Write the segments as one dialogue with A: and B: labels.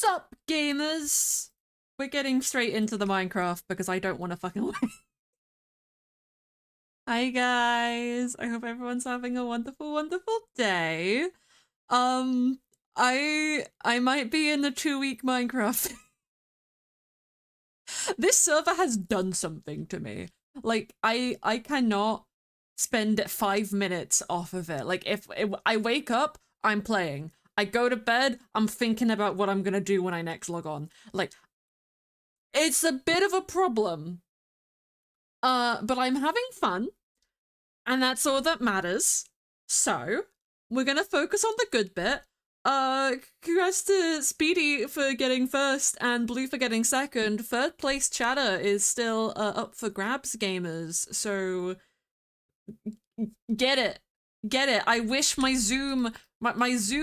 A: Sup, gamers? We're getting straight into the Minecraft because I don't want to fucking wait. Hi guys, I hope everyone's having a wonderful, wonderful day. Um, I might be in the 2-week Minecraft. This server has done something to me. Like, I cannot spend 5 minutes off of it. Like, if I wake up, I'm playing. I go to bed, I'm thinking about what I'm gonna do when I next log on. Like, it's a bit of a problem. But I'm having fun, and that's all that matters. So, we're gonna focus on the good bit. Congrats to Speedy for getting first and Blue for getting second. Third place chatter is still up for grabs, gamers. So, get it. Get it. I wish my Zoom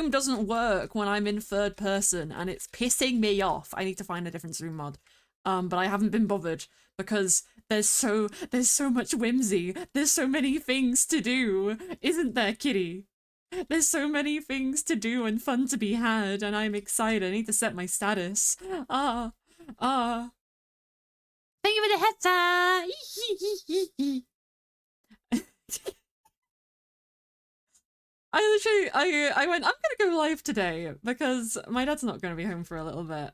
A: doesn't work when I'm in third person, and it's pissing me off. I need to find a different Zoom mod. But I haven't been bothered because there's so much whimsy. There's so many things to do, isn't there, kitty? There's so many things to do and fun to be had, and I'm excited. I need to set my status. Thank you for the headset. I went, I'm gonna go live today because my dad's not gonna be home for a little bit.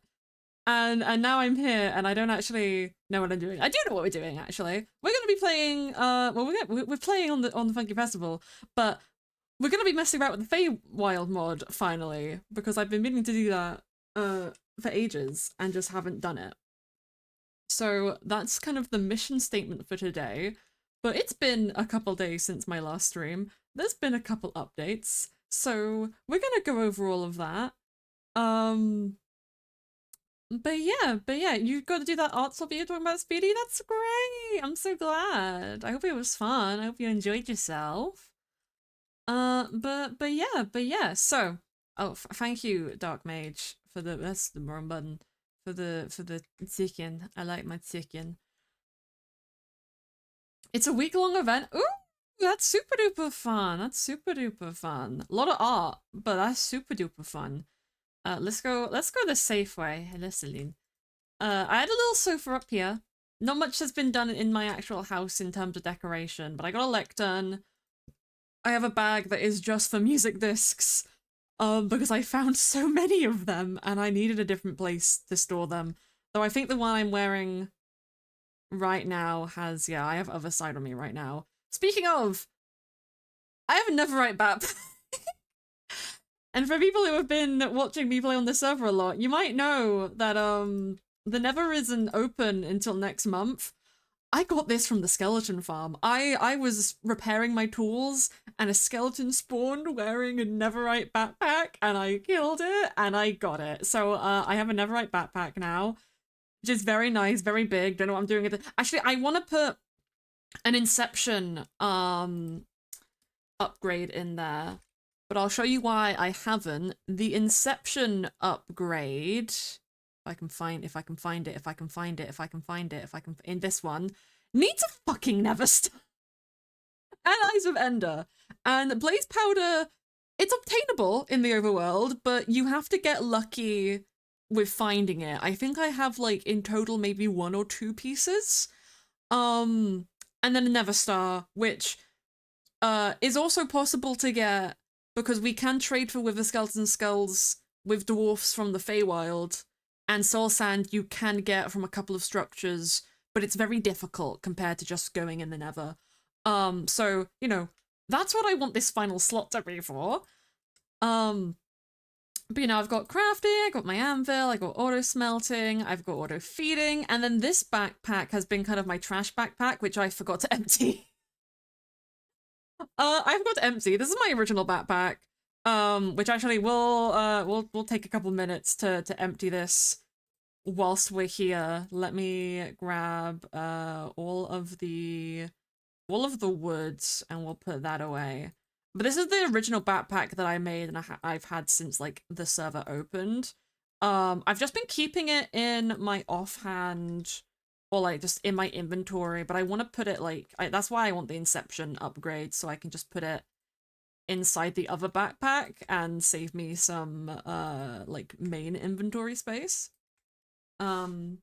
A: And now I'm here and I don't actually know what I'm doing. I do know what we're doing actually. We're gonna be playing well we're playing on the Fungi Festival, but we're gonna be messing around with the FEYWILD mod finally, because I've been meaning to do that for ages and just haven't done it. So that's kind of the mission statement for today. But it's been a couple days since my last stream. There's been a couple updates, so we're gonna go over all of that. But yeah, you got to do that art swap you're talking about, Speedy? That's great! I'm so glad. I hope it was fun. I hope you enjoyed yourself. But yeah, so, oh, thank you, Dark Mage, for that's the wrong button, for the chicken. I like my chicken. It's a week-long event. Ooh, that's super duper fun. That's super duper fun. A lot of art, but that's super duper fun. Let's go the safe way. Hello, Celine. I had a little sofa up here. Not much has been done in my actual house in terms of decoration, but I got a lectern. I have a bag that is just for music discs, because I found so many of them and I needed a different place to store them. Though I think the one I'm wearing right now has, yeah, I have other side on me right now. Speaking of, I have a Neverite backpack. And for people who have been watching me play on the server a lot, you might know that the Nether isn't open until next month. I got this from the skeleton farm. I was repairing my tools and a skeleton spawned wearing a Netherite backpack and I killed it and I got it. So I have a Netherite backpack now, which is very nice, very big. Don't know what I'm doing with it. Actually, I want to put an Inception upgrade in there, but I'll show you why I haven't. The Inception upgrade, if I can find it, in this one, needs a fucking Never Star and Eyes of Ender. And Blaze Powder, it's obtainable in the overworld, but you have to get lucky with finding it. I think I have, like, in total maybe 1 or 2 pieces. And then a Never Star, which is also possible to get because we can trade for Wither Skeleton Skulls with dwarfs from the Feywild, and soul sand you can get from a couple of structures, but it's very difficult compared to just going in the Nether. So, you know, that's what I want this final slot to be for. But you know, I've got crafting, I got my anvil, I got auto smelting, I've got auto feeding, and then this backpack has been kind of my trash backpack, which I forgot to empty. I forgot to empty. This is my original backpack, which actually we'll take a couple minutes to empty this whilst we're here. Let me grab all of the woods and we'll put that away. But this is the original backpack that I made and I've had since like the server opened. I've just been keeping it in my offhand or like just in my inventory, but I want to put it like, that's why I want the Inception upgrade, so I can just put it inside the other backpack and save me some like main inventory space. So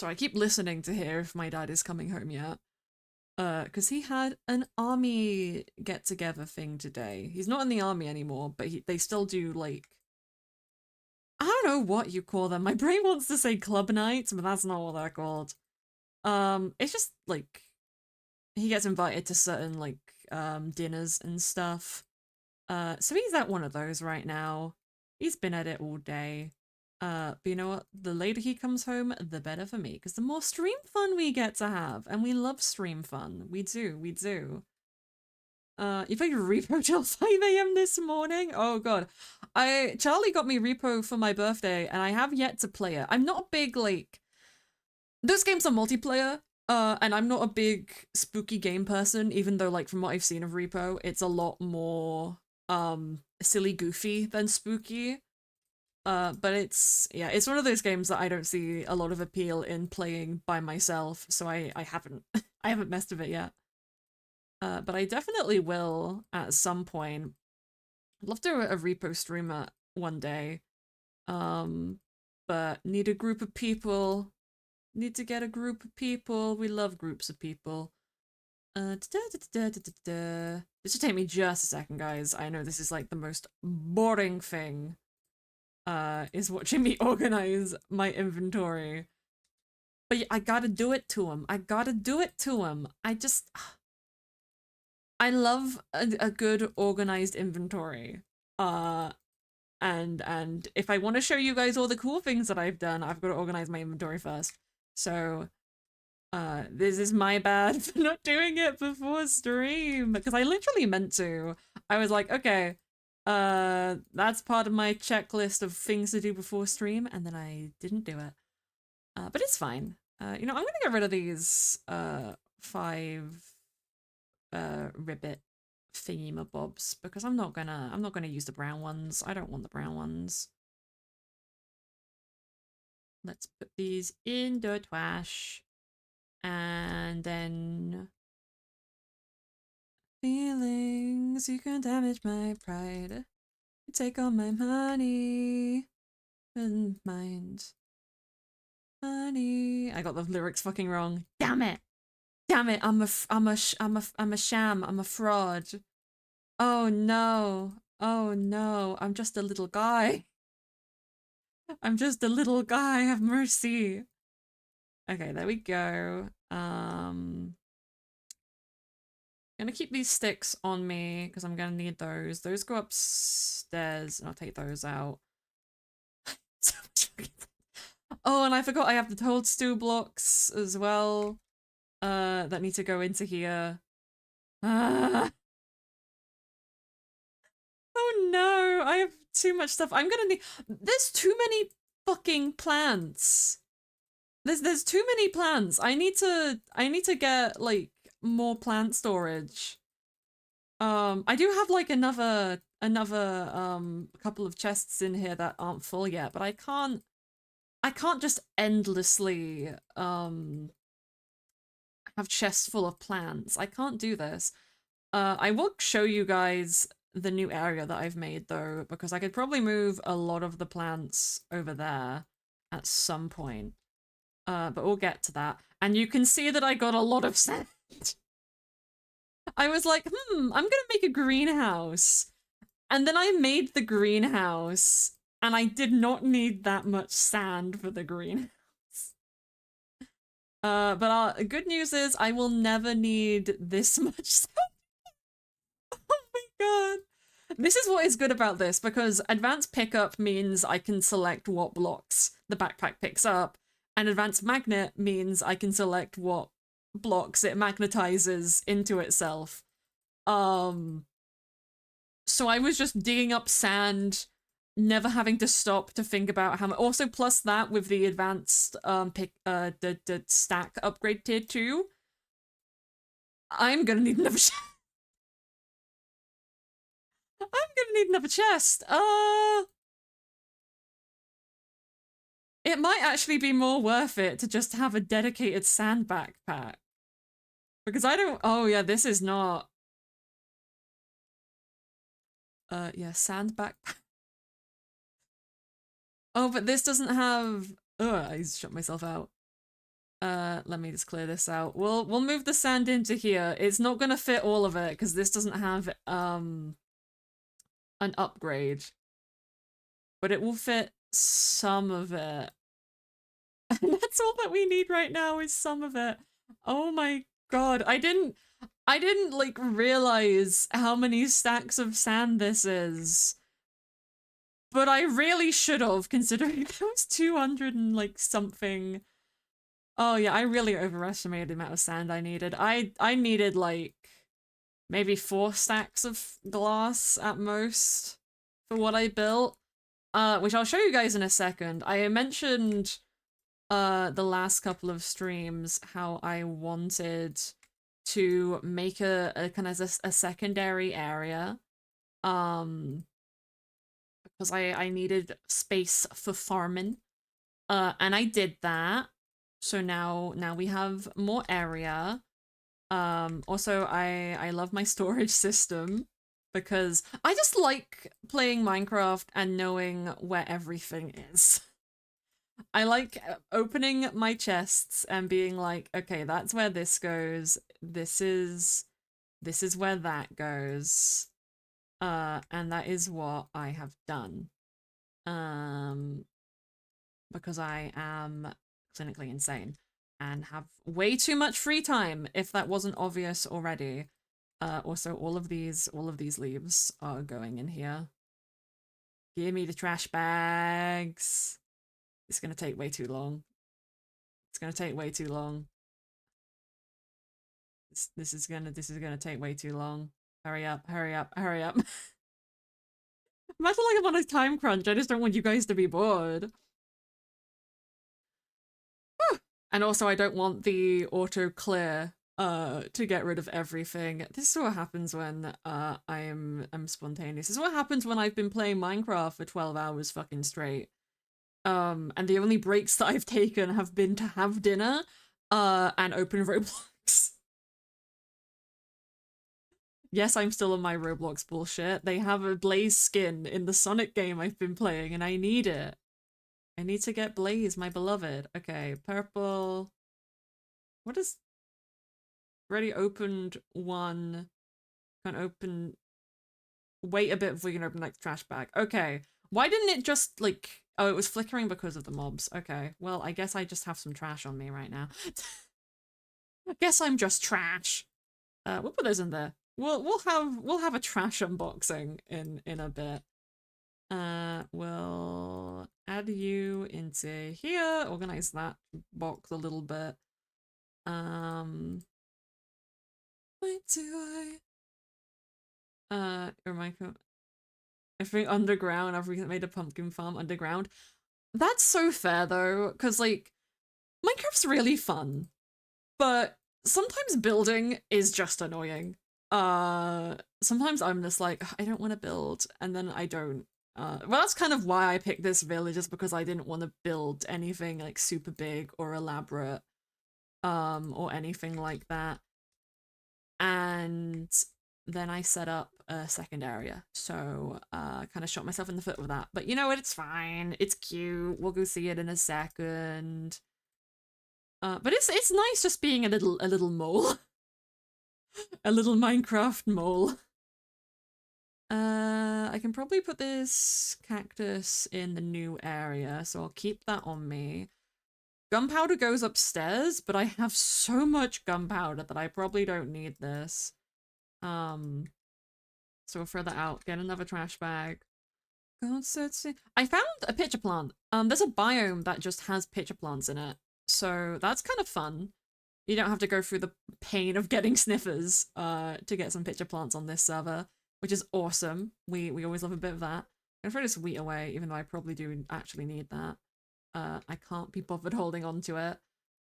A: I keep listening to hear if my dad is coming home yet. Because he had an army get-together thing today. He's not in the army anymore, but they still do, like... I don't know what you call them. My brain wants to say club nights, but that's not what they're called. It's just, like... He gets invited to certain, like, dinners and stuff. So he's at one of those right now. He's been at it all day. But you know what? The later he comes home, the better for me, because the more stream fun we get to have, and we love stream fun. We do, we do. You played Repo till 5 a.m. this morning? Oh god. Charlie got me Repo for my birthday, and I have yet to play it. I'm not a big, like... Those games are multiplayer, and I'm not a big spooky game person, even though, like, from what I've seen of Repo, it's a lot more, silly goofy than spooky. But it's one of those games that I don't see a lot of appeal in playing by myself, so I haven't I haven't messed with it yet. But I definitely will at some point. I'd love to do a repo streamer one day. But need a group of people. Need to get a group of people. We love groups of people. This should take me just a second, guys. I know this is like the most boring thing. Is watching me organize my inventory. But I gotta do it to him. I gotta do it to him. I love a good organized inventory. And if I want to show you guys all the cool things that I've done, I've got to organize my inventory first. So, this is my bad for not doing it before stream, because I literally meant to. I was like, okay, that's part of my checklist of things to do before stream, and then I didn't do it. But it's fine. You know, I'm gonna get rid of these 5 ribbit thingy-mabobs, because I'm not gonna use the brown ones. I don't want the brown ones. Let's put these in the trash. And then feelings, you can damage my pride. You take all my money and mind. Money. I got the lyrics fucking wrong. Damn it. Damn it. I'm a sham. I'm a fraud. Oh no. Oh no. I'm just a little guy. I'm just a little guy. Have mercy. Okay, there we go. Gonna keep these sticks on me because I'm gonna need those. Those go upstairs and I'll take those out. Oh, and I forgot I have the toadstool blocks as well. That need to go into here. Oh no, I have too much stuff. I'm gonna need. There's too many fucking plants. There's too many plants. I need to get like more plant storage. I do have like another couple of chests in here that aren't full yet, but I can't just endlessly have chests full of plants. I can't do this. I will show you guys the new area that I've made though, because I could probably move a lot of the plants over there at some point. But we'll get to that. And you can see that I got a lot of sand. I was like, I'm gonna make a greenhouse. And then I made the greenhouse, and I did not need that much sand for the greenhouse. But good news is I will never need this much sand. Oh my god. This is what is good about this, because advanced pickup means I can select what blocks the backpack picks up, and advanced magnet means I can select what blocks it magnetizes into itself. So I was just digging up sand, never having to stop to think about how much. Also, plus that with the advanced the stack upgrade tier 2, I'm gonna need another chest. I'm gonna need another chest. It might actually be more worth it to just have a dedicated sand backpack. Because I don't... Oh, yeah, this is not... yeah, sand backpack. Oh, but this doesn't have... Ugh, I shut myself out. Let me just clear this out. We'll move the sand into here. It's not gonna fit all of it, because this doesn't have, an upgrade. But it will fit some of it. And that's all that we need right now is some of it. Oh my god, I didn't like realize how many stacks of sand this is. But I really should have, considering there was 200 and like something. Oh yeah, I really overestimated the amount of sand I needed. I needed like maybe 4 stacks of glass at most for what I built. Which I'll show you guys in a second. I mentioned the last couple of streams how I wanted to make a kind of a secondary area. Because I needed space for farming. And I did that. So now we have more area. Also I love my storage system because I just like playing Minecraft and knowing where everything is. I like opening my chests and being like, okay, that's where this goes. This is where that goes. And that is what I have done. Because I am clinically insane and have way too much free time, if that wasn't obvious already. Also, all of these leaves are going in here. Give me the trash bags. It's gonna take way too long. It's gonna take way too long. This is gonna take way too long. Hurry up, hurry up, hurry up. Imagine like I'm on a time crunch. I just don't want you guys to be bored. And also I don't want the auto clear to get rid of everything. This is what happens when I'm spontaneous. This is what happens when I've been playing Minecraft for 12 hours fucking straight. And the only breaks that I've taken have been to have dinner and open Roblox. Yes, I'm still on my Roblox bullshit. They have a Blaze skin in the Sonic game I've been playing and I need it. I need to get Blaze, my beloved. Okay, purple. What is... Already opened one. Can't open... Wait a bit before we can open like the trash bag. Okay. Why didn't it just like... Oh, it was flickering because of the mobs. Okay. Well, I guess I just have some trash on me right now. I guess I'm just trash. We'll put those in there. We'll have a trash unboxing in a bit. We'll add you into here. Organize that box a little bit. Wait, do I? If we underground, after we made a pumpkin farm underground. That's so fair though, because like, Minecraft's really fun, but sometimes building is just annoying. Sometimes I'm just like, I don't want to build, and then I don't. Well, that's kind of why I picked this village, is because I didn't want to build anything like super big or elaborate, or anything like that. And then I set up a second area, so kind of shot myself in the foot with that. But you know what? It's fine. It's cute. We'll go see it in a second. But it's nice just being a little mole, a little Minecraft mole. I can probably put this cactus in the new area, so I'll keep that on me. Gunpowder goes upstairs, but I have so much gunpowder that I probably don't need this. So we'll throw that out. Get another trash bag. I found a pitcher plant. There's a biome that just has pitcher plants in it, so that's kind of fun. You don't have to go through the pain of getting sniffers to get some pitcher plants on this server, which is awesome. We always love a bit of that. I'm gonna throw this wheat away, even though I probably do actually need that. I can't be bothered holding on to it.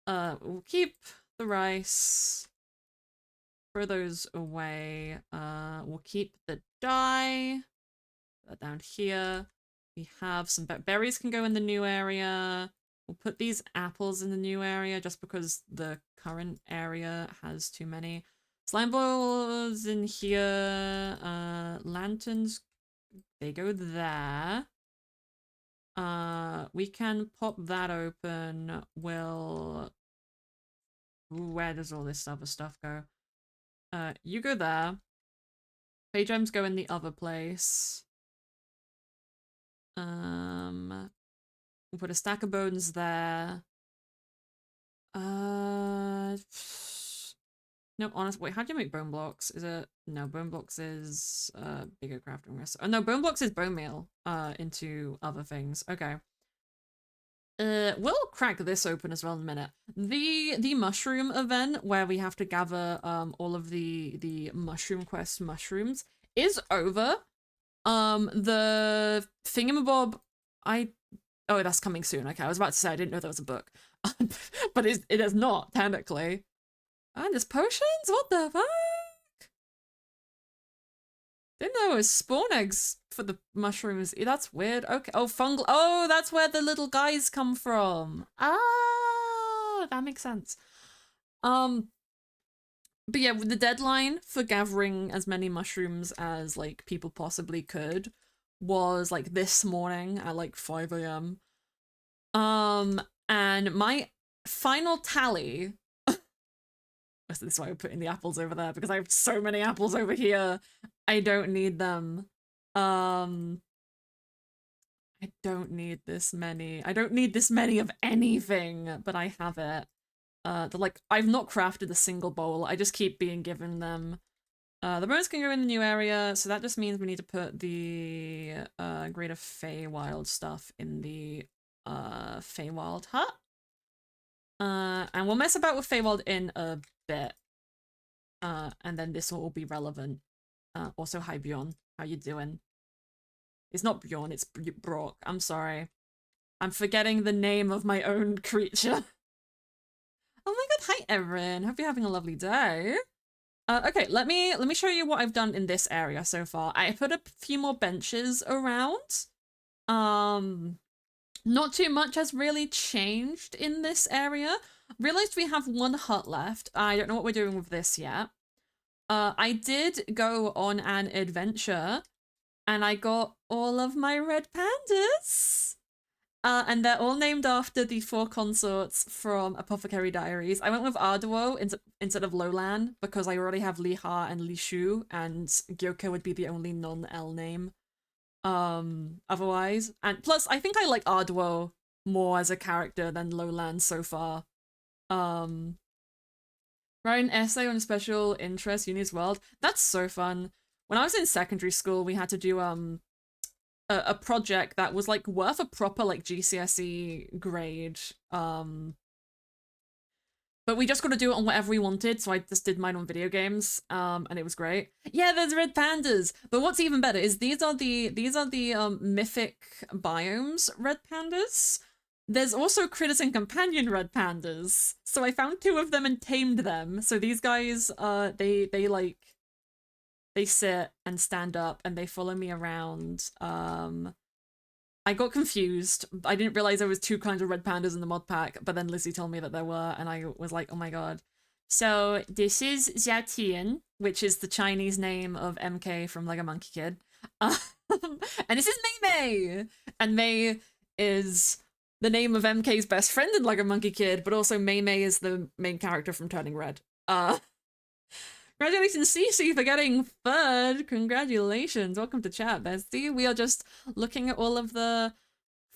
A: We'll keep the rice. Throw those away. We'll keep the dye. Put that down here. We have some berries can go in the new area. We'll put these apples in the new area just because the current area has too many. Slime balls in here. Lanterns, they go there. We can pop that open. We'll... Where does all this other stuff go? You go there. Phase gems go in the other place. We'll put a stack of bones there. No, honestly, wait, how do you make bone blocks? Is it... No, bone blocks is bigger crafting risk. Oh no, bone blocks is bone meal into other things. Okay. We'll crack this open as well in a minute. The mushroom event where we have to gather all of the mushroom quest mushrooms is over. The thingamabob, oh, that's coming soon. Okay, I was about to say I didn't know there was a book. But it is not, technically. And there's potions? What the fuck? Didn't know it was spawn eggs for the mushrooms. That's weird. Okay. Oh, fungal. Oh, that's where the little guys come from. Ah, that makes sense. But yeah, the deadline for gathering as many mushrooms as like people possibly could was like this morning at like 5 a.m. And my final tally. This is why I put in the apples over there, because I have so many apples over here. I don't need them. I don't need this many. I don't need this many of anything, but I have it. I've not crafted a single bowl. I just keep being given them. The bones can go in the new area, so that just means we need to put the Greater FEYWILD stuff in the FEYWILD hut. And we'll mess about with FEYWILD in a bit. And then this will all be relevant. Also, hi Bjorn. How you doing? It's not Bjorn, it's Brock. I'm sorry. I'm forgetting the name of my own creature. Oh my god, hi Erin. Hope you're having a lovely day. Okay, let me show you what I've done in this area so far. I put a few more benches around. Not too much has really changed in this area. Realized we have one hut left. I don't know what we're doing with this yet. I did go on an adventure and I got all of my red pandas. And they're all named after the 4 consorts from Apothecary Diaries. I went with Arduo instead of Lolan because I already have Li Ha and Li Shu, and Gyoko would be the only non-L name. Otherwise. And plus, I think I like Arduo more as a character than Lolan so far. Write an essay on special interest Uni's world. That's so fun. When I was in secondary school, we had to do a project that was like worth a proper like GCSE grade. But we just got to do it on whatever we wanted, so I just did mine on video games, and it was great. Yeah, there's red pandas. But what's even better is these are the mythic biomes red pandas. There's also critters and companion red pandas. So I found 2 of them and tamed them. So these guys, they sit and stand up and they follow me around. I got confused. I didn't realize there was 2 kinds of red pandas in the mod pack, but then Lizzie told me that there were, and I was like, oh my god. So this is Xiaotian, which is the Chinese name of MK from Lego Monkey Kid. And this is Mei Mei! And Mei is the name of MK's best friend in Lego Monkey Kid, but also Mei Mei is the main character from Turning Red. Congratulations, Cece, for getting 3rd. Congratulations. Welcome to chat, bestie. We are just looking at all of the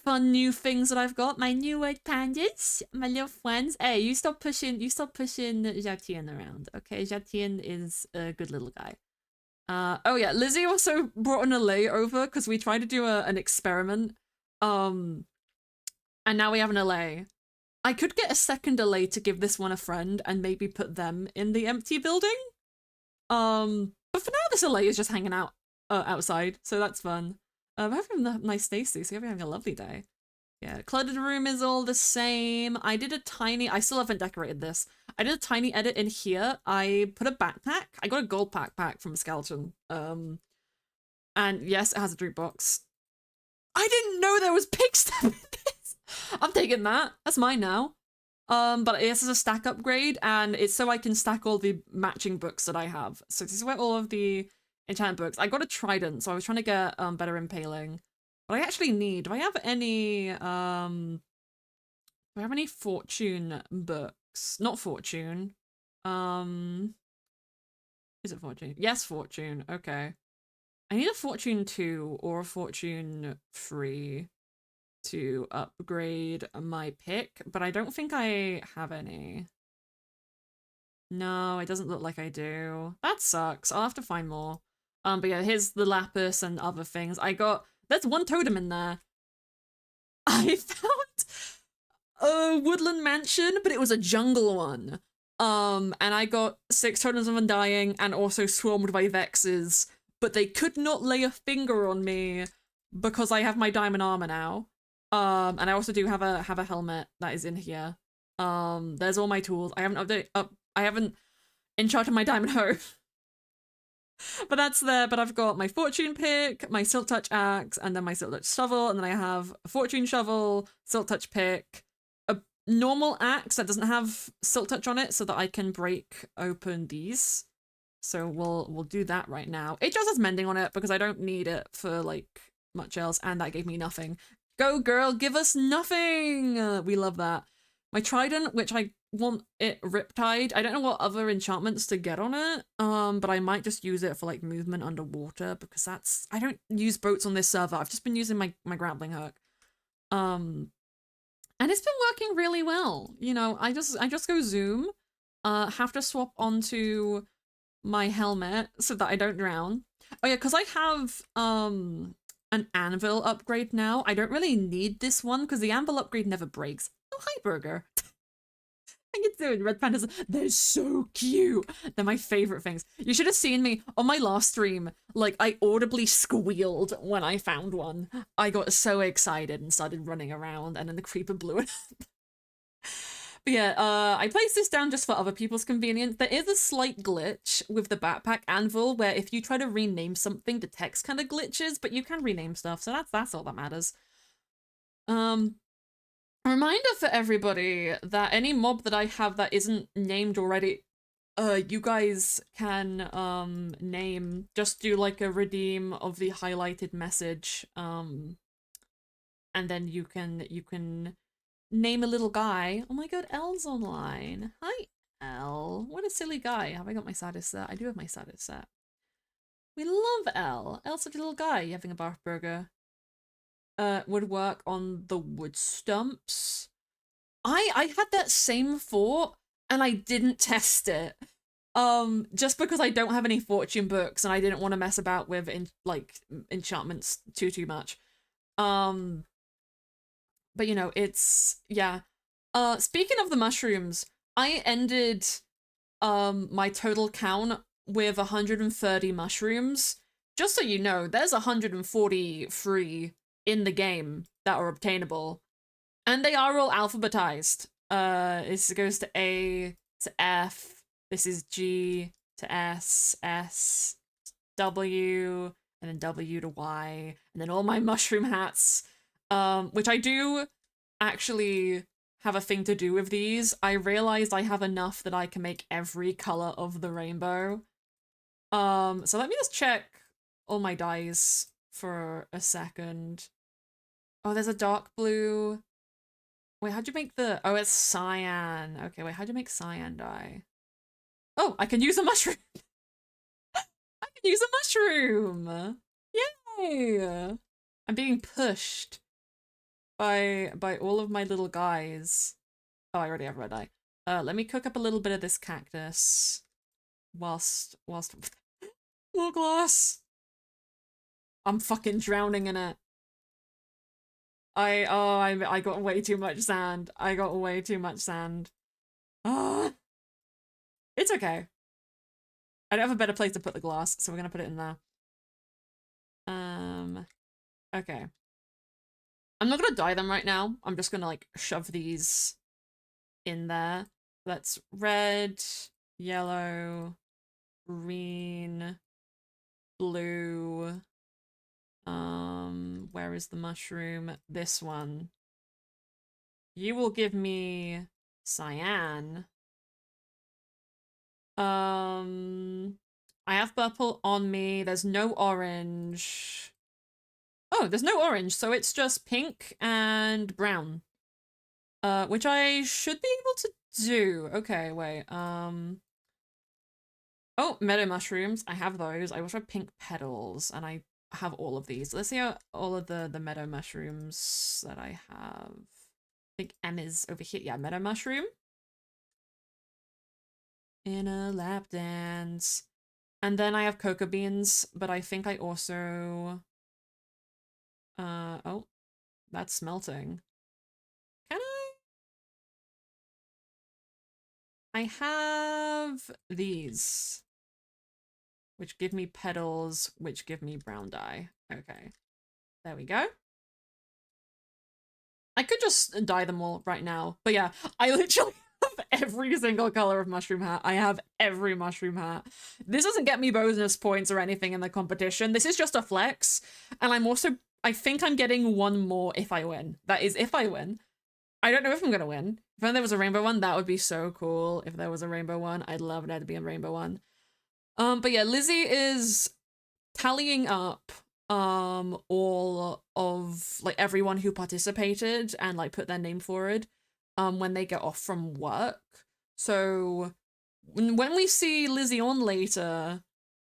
A: fun new things that I've got. My new white pandas, my little friends. Hey, you stop pushing Jatian around, okay? Jatian is a good little guy. Oh yeah, Lizzie also brought an allay over because we tried to do an experiment. And now we have an allay. I could get a second allay to give this one a friend and maybe put them in the empty building. But for now, this allay is just hanging out outside, so that's fun. I'm having a nice day, Stacey. So you're having a lovely day. Yeah, cluttered room is all the same. I still haven't decorated this. I did a tiny edit in here. I put a backpack. I got a gold backpack from a skeleton. And yes, it has a drink box. I didn't know there was pig stuff in this. I'm taking that. That's mine now. But this is a stack upgrade, and it's so I can stack all the matching books that I have. So this is where all of the enchantment books. I got a trident, so I was trying to get better impaling. But I actually need. Do I have any do I have any fortune books? Not fortune. Is it fortune? Yes, fortune. Okay. I need a fortune 2 or a fortune 3 to upgrade my pick, but I don't think I have any. No, it doesn't look like I do. That sucks. I'll have to find more. But yeah, here's the lapis and other things. There's one totem in there. I found a woodland mansion, but it was a jungle one. And I got 6 totems of undying and also swarmed by vexes, but they could not lay a finger on me because I have my diamond armor now. And I also do have a helmet that is in here. There's all my tools. I haven't enchanted my diamond hoe. But that's there. But I've got my fortune pick, my silk touch axe, and then my silk touch shovel, and then I have a fortune shovel, silk touch pick, a normal axe that doesn't have silk touch on it, so that I can break open these. So we'll do that right now. It just has mending on it because I don't need it for like much else, and that gave me nothing. Go girl, give us nothing! We love that. My trident, which I want it riptide. I don't know what other enchantments to get on it, but I might just use it for like movement underwater because I don't use boats on this server. I've just been using my grappling hook. And it's been working really well. You know, I just go zoom, have to swap onto my helmet so that I don't drown. Oh yeah, because I have an anvil upgrade now. I don't really need this one because the anvil upgrade never breaks. Oh, hi, Burger. How you doing, red pandas? They're so cute. They're my favorite things. You should have seen me on my last stream. Like, I audibly squealed when I found one. I got so excited and started running around, and then the creeper blew it up. But yeah, I placed this down just for other people's convenience. There is a slight glitch with the backpack anvil where if you try to rename something, the text kind of glitches, but you can rename stuff, so that's all that matters. A reminder for everybody that any mob that I have that isn't named already, you guys can name. Just do like a redeem of the highlighted message, and then you can name a little guy. Oh my god, Elle's online. Hi, Elle. What a silly guy. Have I got my saddest set? I do have my saddest set. We love Elle. Elle's such a little guy having a barf burger. Would work on the wood stumps. I had that same thought and I didn't test it. Just because I don't have any fortune books and I didn't want to mess about with enchantments too much. But you know, it's yeah. Speaking of the mushrooms, I ended my total count with 130 mushrooms. Just so you know, there's 143 in the game that are obtainable. And they are all alphabetized. This goes to A to F. This is G to S, S, W, and then W to Y, and then all my mushroom hats. Which I do actually have a thing to do with these. I realized I have enough that I can make every color of the rainbow. So let me just check all my dyes for a second. Oh, there's a dark blue. Wait, how'd you make oh, it's cyan. Okay, wait, how'd you make cyan dye? Oh, I can use a mushroom. I can use a mushroom. Yay! I'm being pushed by all of my little guys. Oh, I already have red eye. Let me cook up a little bit of this cactus whilst more glass. I'm fucking drowning in it. I got way too much sand. I got way too much sand. Ah, it's okay. I don't have a better place to put the glass, so we're gonna put it in there. Okay. I'm not gonna dye them right now. I'm just gonna like shove these in there. That's red, yellow, green, blue. Where is the mushroom? This one. You will give me cyan. I have purple on me. There's no orange. Oh, there's no orange, so it's just pink and brown. Which I should be able to do. Okay, wait. Oh, meadow mushrooms. I have those. I also have pink petals, and I have all of these. Let's see how all of the meadow mushrooms that I have. I think M is over here. Yeah, meadow mushroom. In a lap dance. And then I have cocoa beans, but I think I also... oh, that's smelting. Can I have these, which give me petals, which give me brown dye. Okay, there we go. I could just dye them all right now, but yeah, I literally have every single color of mushroom hat. I have every mushroom hat. This doesn't get me bonus points or anything in the competition. This is just a flex, and I'm also, I think I'm getting one more if I win. That is if I win. I don't know if I'm gonna win. If there was a rainbow one, that would be so cool. If there was a rainbow one, I'd love there to be a rainbow one. But yeah, Lizzie is tallying up all of like everyone who participated and like put their name forward when they get off from work. So when we see Lizzie on later,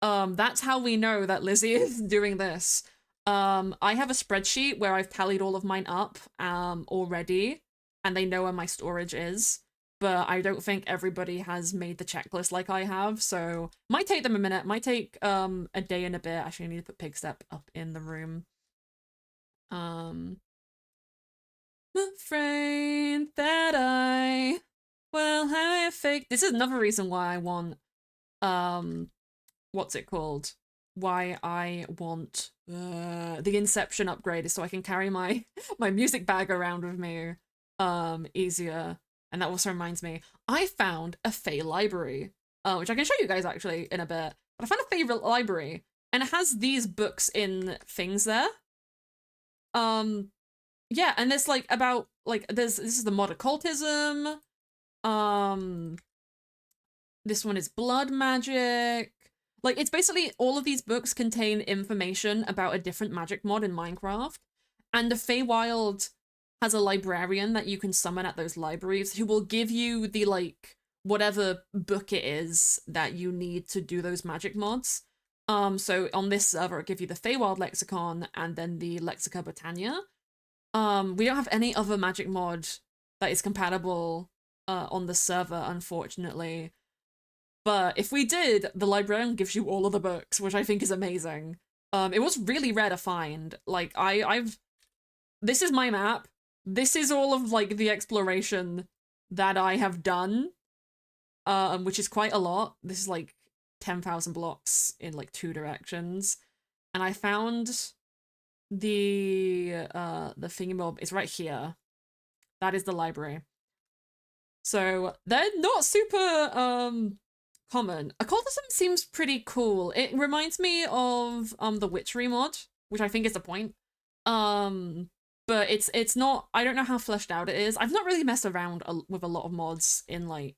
A: that's how we know that Lizzie is doing this. I have a spreadsheet where I've tallied all of mine up already, and they know where my storage is. But I don't think everybody has made the checklist like I have, so might take them a minute, might take a day and a bit. Actually, I need to put Pigstep up in the room. Afraid that I will have a fake. This is another reason why I want what's it called? Why I want the Inception upgrade is so I can carry my my music bag around with me easier. And that also reminds me, I found a Fey library, which I can show you guys actually in a bit. But I found a Fey library, and it has these books in things there. Yeah, and there's like about like this is the mod occultism. This one is blood magic. Like, it's basically all of these books contain information about a different magic mod in Minecraft. And the FEYWILD has a librarian that you can summon at those libraries who will give you the, like, whatever book it is that you need to do those magic mods. So on this server, it'll give you the FEYWILD lexicon and then the Lexica Britannia. We don't have any other magic mod that is compatible on the server, unfortunately. But if we did, the librarian gives you all of the books, which I think is amazing. It was really rare to find. Like, this is my map. This is all of, like, the exploration that I have done, which is quite a lot. This is, like, 10,000 blocks in, like, 2 directions. And I found the thingy-mob. It's right here. That is the library. So, they're not super, common. Occultism seems pretty cool. It reminds me of the witchery mod, which I think is the point. But it's not, I don't know how fleshed out it is. I've not really messed around with a lot of mods in like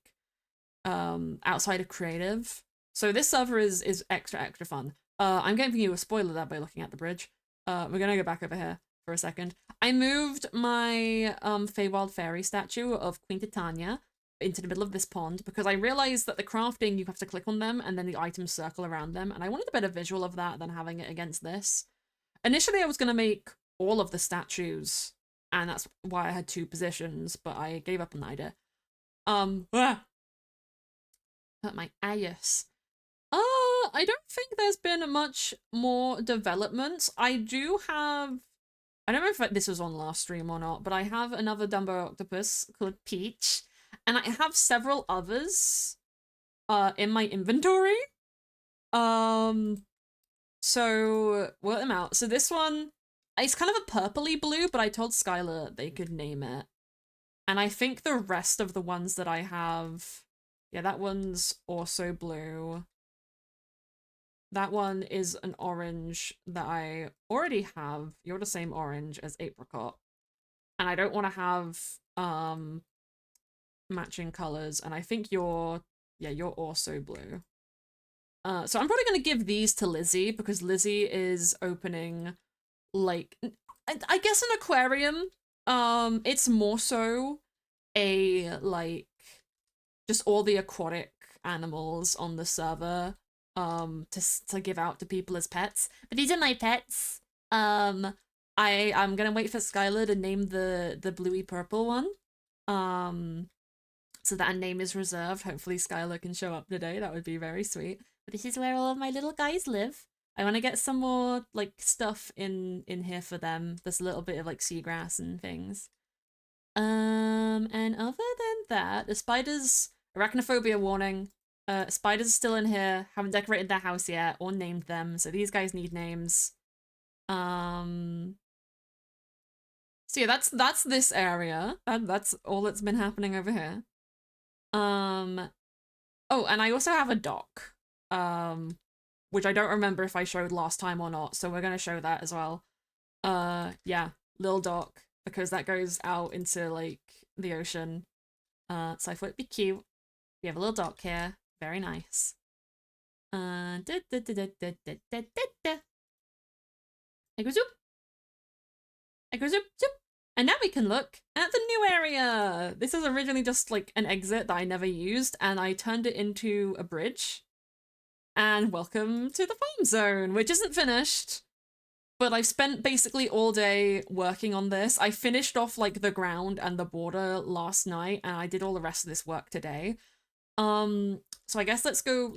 A: outside of creative. So this server is extra fun. I'm giving you a spoiler there by looking at the bridge. We're gonna go back over here for a second. I moved my Feywild Fairy statue of Queen Titania into the middle of this pond because I realized that the crafting, you have to click on them and then the items circle around them, and I wanted a better visual of that than having it against this. Initially, I was going to make all of the statues, and that's why I had 2 positions, but I gave up on the idea. Hurt my eyes. I don't think there's been much more developments. I do have, I don't know if this was on last stream or not, but I have another Dumbo octopus called Peach, and I have several others in my inventory. So work them out. So this one, it's kind of a purpley blue, but I told Skylar they could name it. And I think the rest of the ones that I have, yeah, that one's also blue. That one is an orange that I already have. You're the same orange as apricot. And I don't want to have um matching colors, and I think you're also blue. So I'm probably gonna give these to Lizzie because Lizzie is opening like I guess an aquarium. It's more so a like just all the aquatic animals on the server to give out to people as pets. But these are my pets. I'm gonna wait for Skylar to name the bluey purple one. Um so that a name is reserved. Hopefully Skylar can show up today. That would be very sweet. But this is where all of my little guys live. I want to get some more like stuff in here for them. There's a little bit of like seagrass and things. And other than that, the spiders, arachnophobia warning. Spiders are still in here, haven't decorated their house yet or named them, so these guys need names. So yeah, that's this area. That's all that's been happening over here. Oh, and I also have a dock. Which I don't remember if I showed last time or not, so we're gonna show that as well. Yeah, little dock, because that goes out into, like, the ocean. So I thought it'd be cute. We have a little dock here. Very nice. It goes zoop. It goes zoop, zoop. And now we can look at the new area! This is originally just, like, an exit that I never used, and I turned it into a bridge. And welcome to the farm zone, which isn't finished. But I've spent basically all day working on this. I finished off, like, the ground and the border last night, and I did all the rest of this work today. So I guess let's go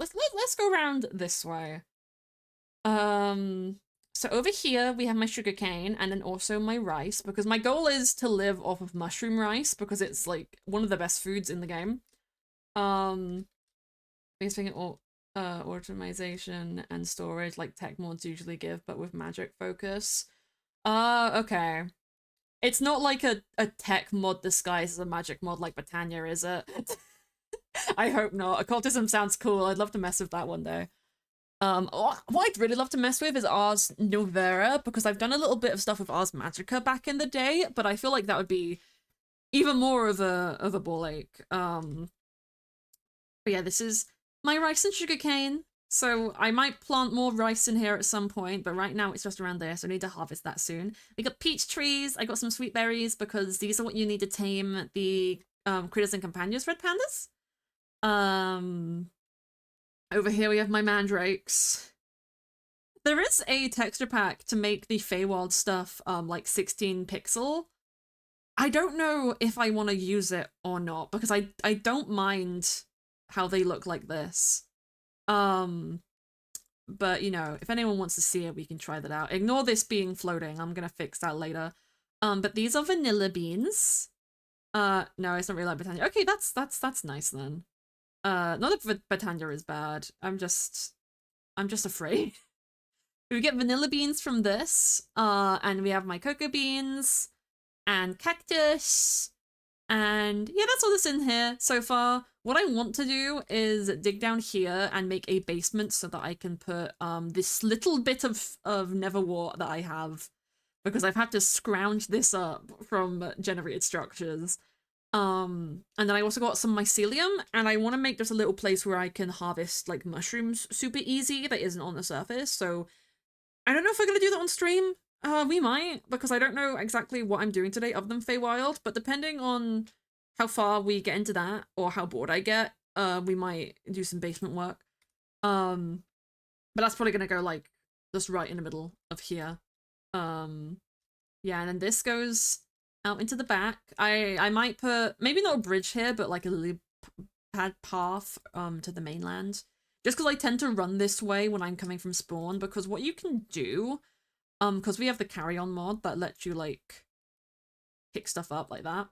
A: around this way. So over here we have my sugarcane and then also my rice, because my goal is to live off of mushroom rice because it's like one of the best foods in the game. Basically automation and storage like tech mods usually give, but with magic focus. Okay. It's not like a tech mod disguised as a magic mod like Britannia, is it? I hope not. Occultism sounds cool. I'd love to mess with that one day. What I'd really love to mess with is Ars Novera, because I've done a little bit of stuff with Ars Magica back in the day, but I feel like that would be even more of a ball ache. But yeah, this is my rice and sugarcane. So I might plant more rice in here at some point, but right now it's just around there, so I need to harvest that soon. We got peach trees. I got some sweet berries because these are what you need to tame the critters and companions red pandas. Over here we have my mandrakes. There is a texture pack to make the FEYWILD stuff like 16 pixel. I don't know if I want to use it or not because I don't mind how they look like this. But you know, if anyone wants to see it, we can try that out. Ignore this being floating. I'm gonna fix that later. But these are vanilla beans. No, it's not really like Britannia. Okay, that's nice then. Not that Britannia is bad. I'm just afraid. We get vanilla beans from this. And we have my cocoa beans and cactus. And yeah, that's all that's in here so far. What I want to do is dig down here and make a basement so that I can put this little bit of Neverwart that I have, because I've had to scrounge this up from generated structures. And then I also got some mycelium, and I want to make just a little place where I can harvest like mushrooms super easy that isn't on the surface. So I don't know if we're gonna do that on stream. We might, because I don't know exactly what I'm doing today other than FEYWILD, but depending on how far we get into that or how bored I get, we might do some basement work. But that's probably gonna go like just right in the middle of here. Yeah, and then this goes out into the back. I might put maybe not a bridge here, but like a lily pad path to the mainland. Just because I tend to run this way when I'm coming from spawn, because what you can do, because we have the carry-on mod that lets you like pick stuff up like that.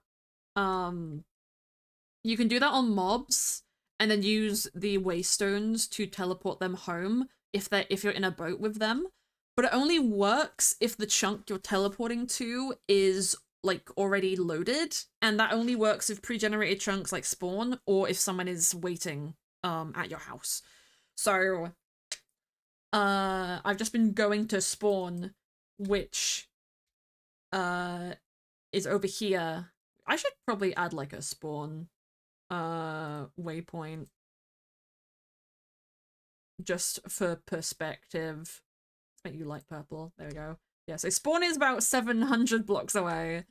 A: You can do that on mobs and then use the waystones to teleport them home if you're in a boat with them. But it only works if the chunk you're teleporting to is like already loaded, and that only works if pre-generated chunks like spawn or if someone is waiting at your house. So I've just been going to spawn, which is over here, I should probably add like a spawn waypoint just for perspective. Let's make you light purple. There we go. Yeah, so spawn is about 700 blocks away.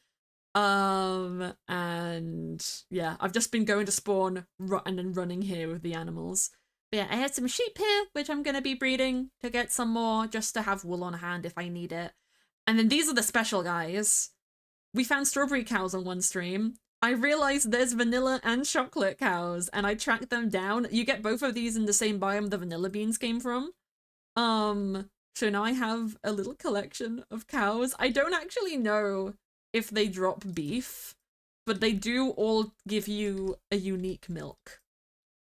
A: And yeah, I've just been going to spawn and then running here with the animals. But yeah, I had some sheep here, which I'm gonna be breeding to get some more, just to have wool on hand if I need it. And then these are the special guys. We found strawberry cows on one stream. I realized there's vanilla and chocolate cows, and I tracked them down. You get both of these in the same biome the vanilla beans came from. So now I have a little collection of cows. I don't actually know if they drop beef, but they do all give you a unique milk.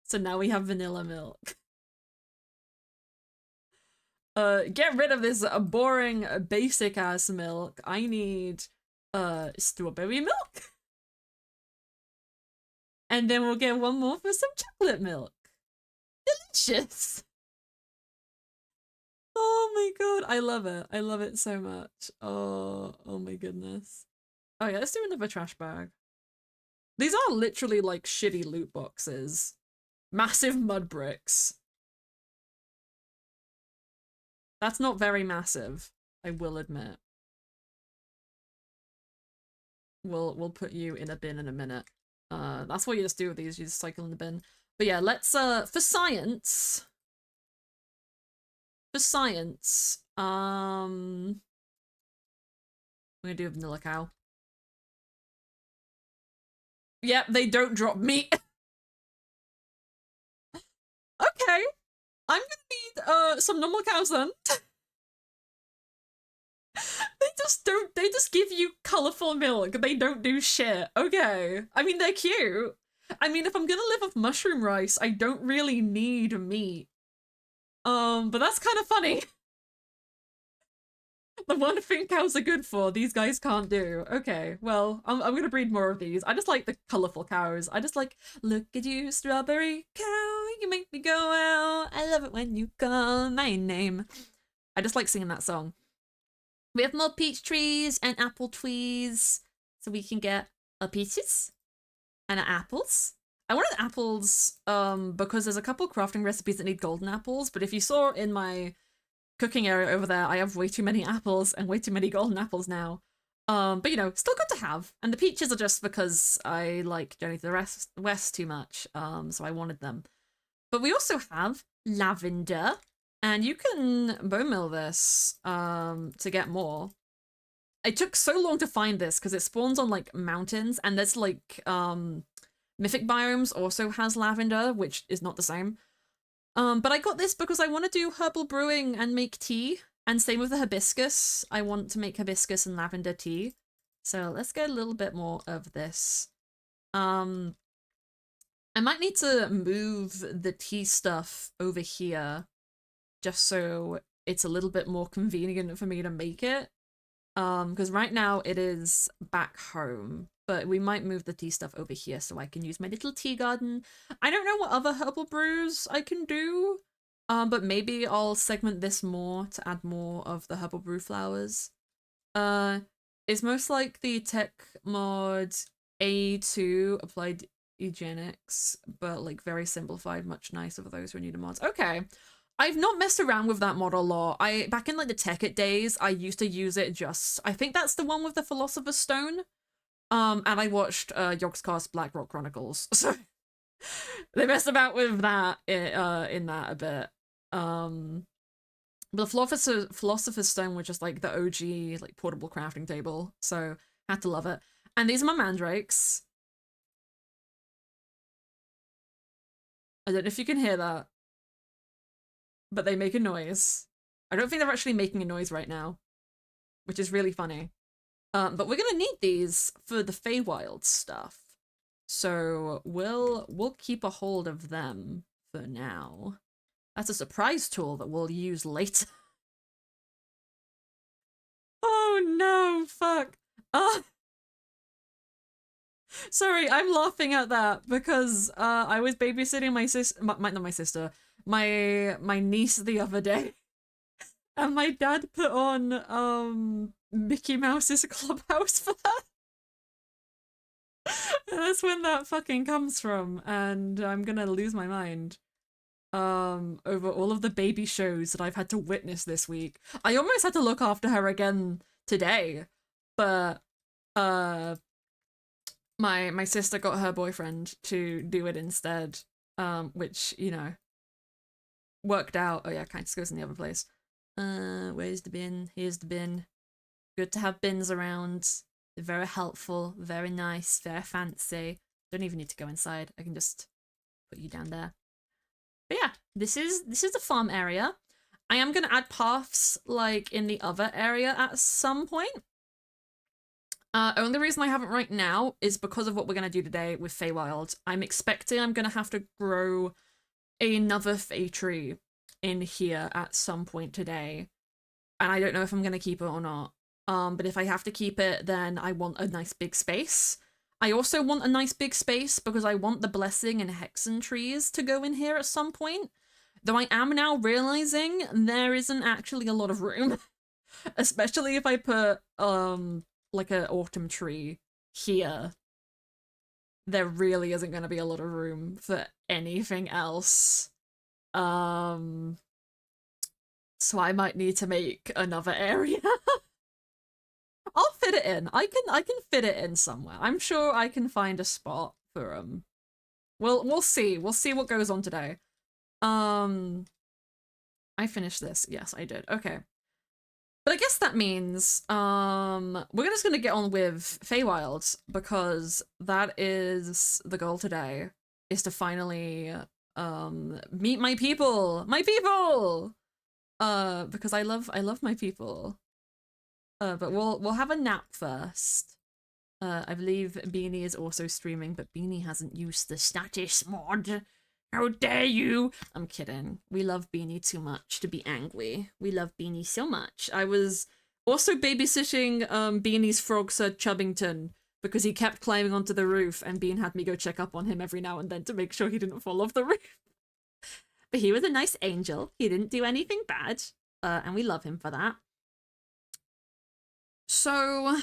A: So now we have vanilla milk. Get rid of this boring, basic ass milk. I need strawberry milk. And then we'll get one more for some chocolate milk. Delicious. Oh my god, I love it. I love it so much. Oh my goodness. Oh yeah, let's do another trash bag. These are literally like shitty loot boxes. Massive mud bricks. That's not very massive, I will admit. We'll put you in a bin in a minute. That's what you just do with these, you just cycle in the bin. But yeah, let's for science. I'm gonna do a vanilla cow. Yep, they don't drop meat. Okay. I'm gonna need some normal cows then. They just give you colorful milk. They don't do shit. Okay. I mean, they're cute. I mean, if I'm gonna live off mushroom rice, I don't really need meat. But that's kind of funny. The one thing cows are good for, these guys can't do. Okay, well, I'm gonna breed more of these. I just like the colorful cows. I just like, look at you, strawberry cow, you make me go out. I love it when you call my name. I just like singing that song. We have more peach trees and apple trees, so we can get peaches and apples. I wanted apples because there's a couple crafting recipes that need golden apples, but if you saw in my cooking area over there, I have way too many apples and way too many golden apples now. But you know, still good to have. And the peaches are just because I like Journey to the West too much, so I wanted them. But we also have lavender, and you can bone meal this to get more. It took so long to find this because it spawns on like mountains, and there's like mythic biomes also has lavender, which is not the same. But I got this because I want to do herbal brewing and make tea. And same with the hibiscus. I want to make hibiscus and lavender tea. So let's get a little bit more of this. I might need to move the tea stuff over here just so it's a little bit more convenient for me to make it. Because right now it is back home. But we might move the tea stuff over here so I can use my little tea garden. I don't know what other herbal brews I can do, but maybe I'll segment this more to add more of the herbal brew flowers. It's most like the tech mod A2 applied eugenics, but like very simplified, much nicer for those who are new to mods. Okay. I've not messed around with that mod a lot. Back in like the Tekkit days, I used to use it just, I think that's the one with the Philosopher's Stone. And I watched Yogscast Black Rock Chronicles, so they messed about with that in that a bit. But the Philosopher's Stone was just like the OG like portable crafting table, so had to love it. And these are my mandrakes. I don't know if you can hear that, but they make a noise. I don't think they're actually making a noise right now, which is really funny. But we're gonna need these for the FEYWILD stuff, so we'll keep a hold of them for now. That's a surprise tool that we'll use later. Oh no, fuck. Sorry, I'm laughing at that because I was babysitting my niece the other day, and my dad put on Mickey Mouse's Clubhouse for her. That's when that fucking comes from, and I'm gonna lose my mind. Over all of the baby shows that I've had to witness this week. I almost had to look after her again today, but my sister got her boyfriend to do it instead, which, you know, worked out. Oh yeah, kind of goes in the other place. Where's the bin? Here's the bin. Good to have bins around. They're very helpful, very nice, very fancy. Don't even need to go inside. I can just put you down there. But yeah, this is the farm area. I am gonna add paths like in the other area at some point. Only reason I haven't right now is because of what we're gonna do today with FEYWILD. I'm expecting I'm gonna have to grow another Fey tree in here at some point today. And I don't know if I'm gonna keep it or not. But if I have to keep it, then I want a nice big space. I also want a nice big space because I want the blessing and hexen trees to go in here at some point. Though I am now realizing there isn't actually a lot of room. Especially if I put, like an autumn tree here. There really isn't going to be a lot of room for anything else. So I might need to make another area. I'll fit it in. I can fit it in somewhere. I'm sure I can find a spot for we'll see. We'll see what goes on today. I finished this. Yes, I did. Okay. But I guess that means we're just gonna get on with FEYWILD because that is the goal today, is to finally meet my people. My people! Because I love my people. But we'll have a nap first. I believe Beanie is also streaming, but Beanie hasn't used the status mod. How dare you! I'm kidding. We love Beanie too much to be angry. We love Beanie so much. I was also babysitting Beanie's frog Sir Chubbington because he kept climbing onto the roof, and Bean had me go check up on him every now and then to make sure he didn't fall off the roof. But he was a nice angel. He didn't do anything bad, and we love him for that. So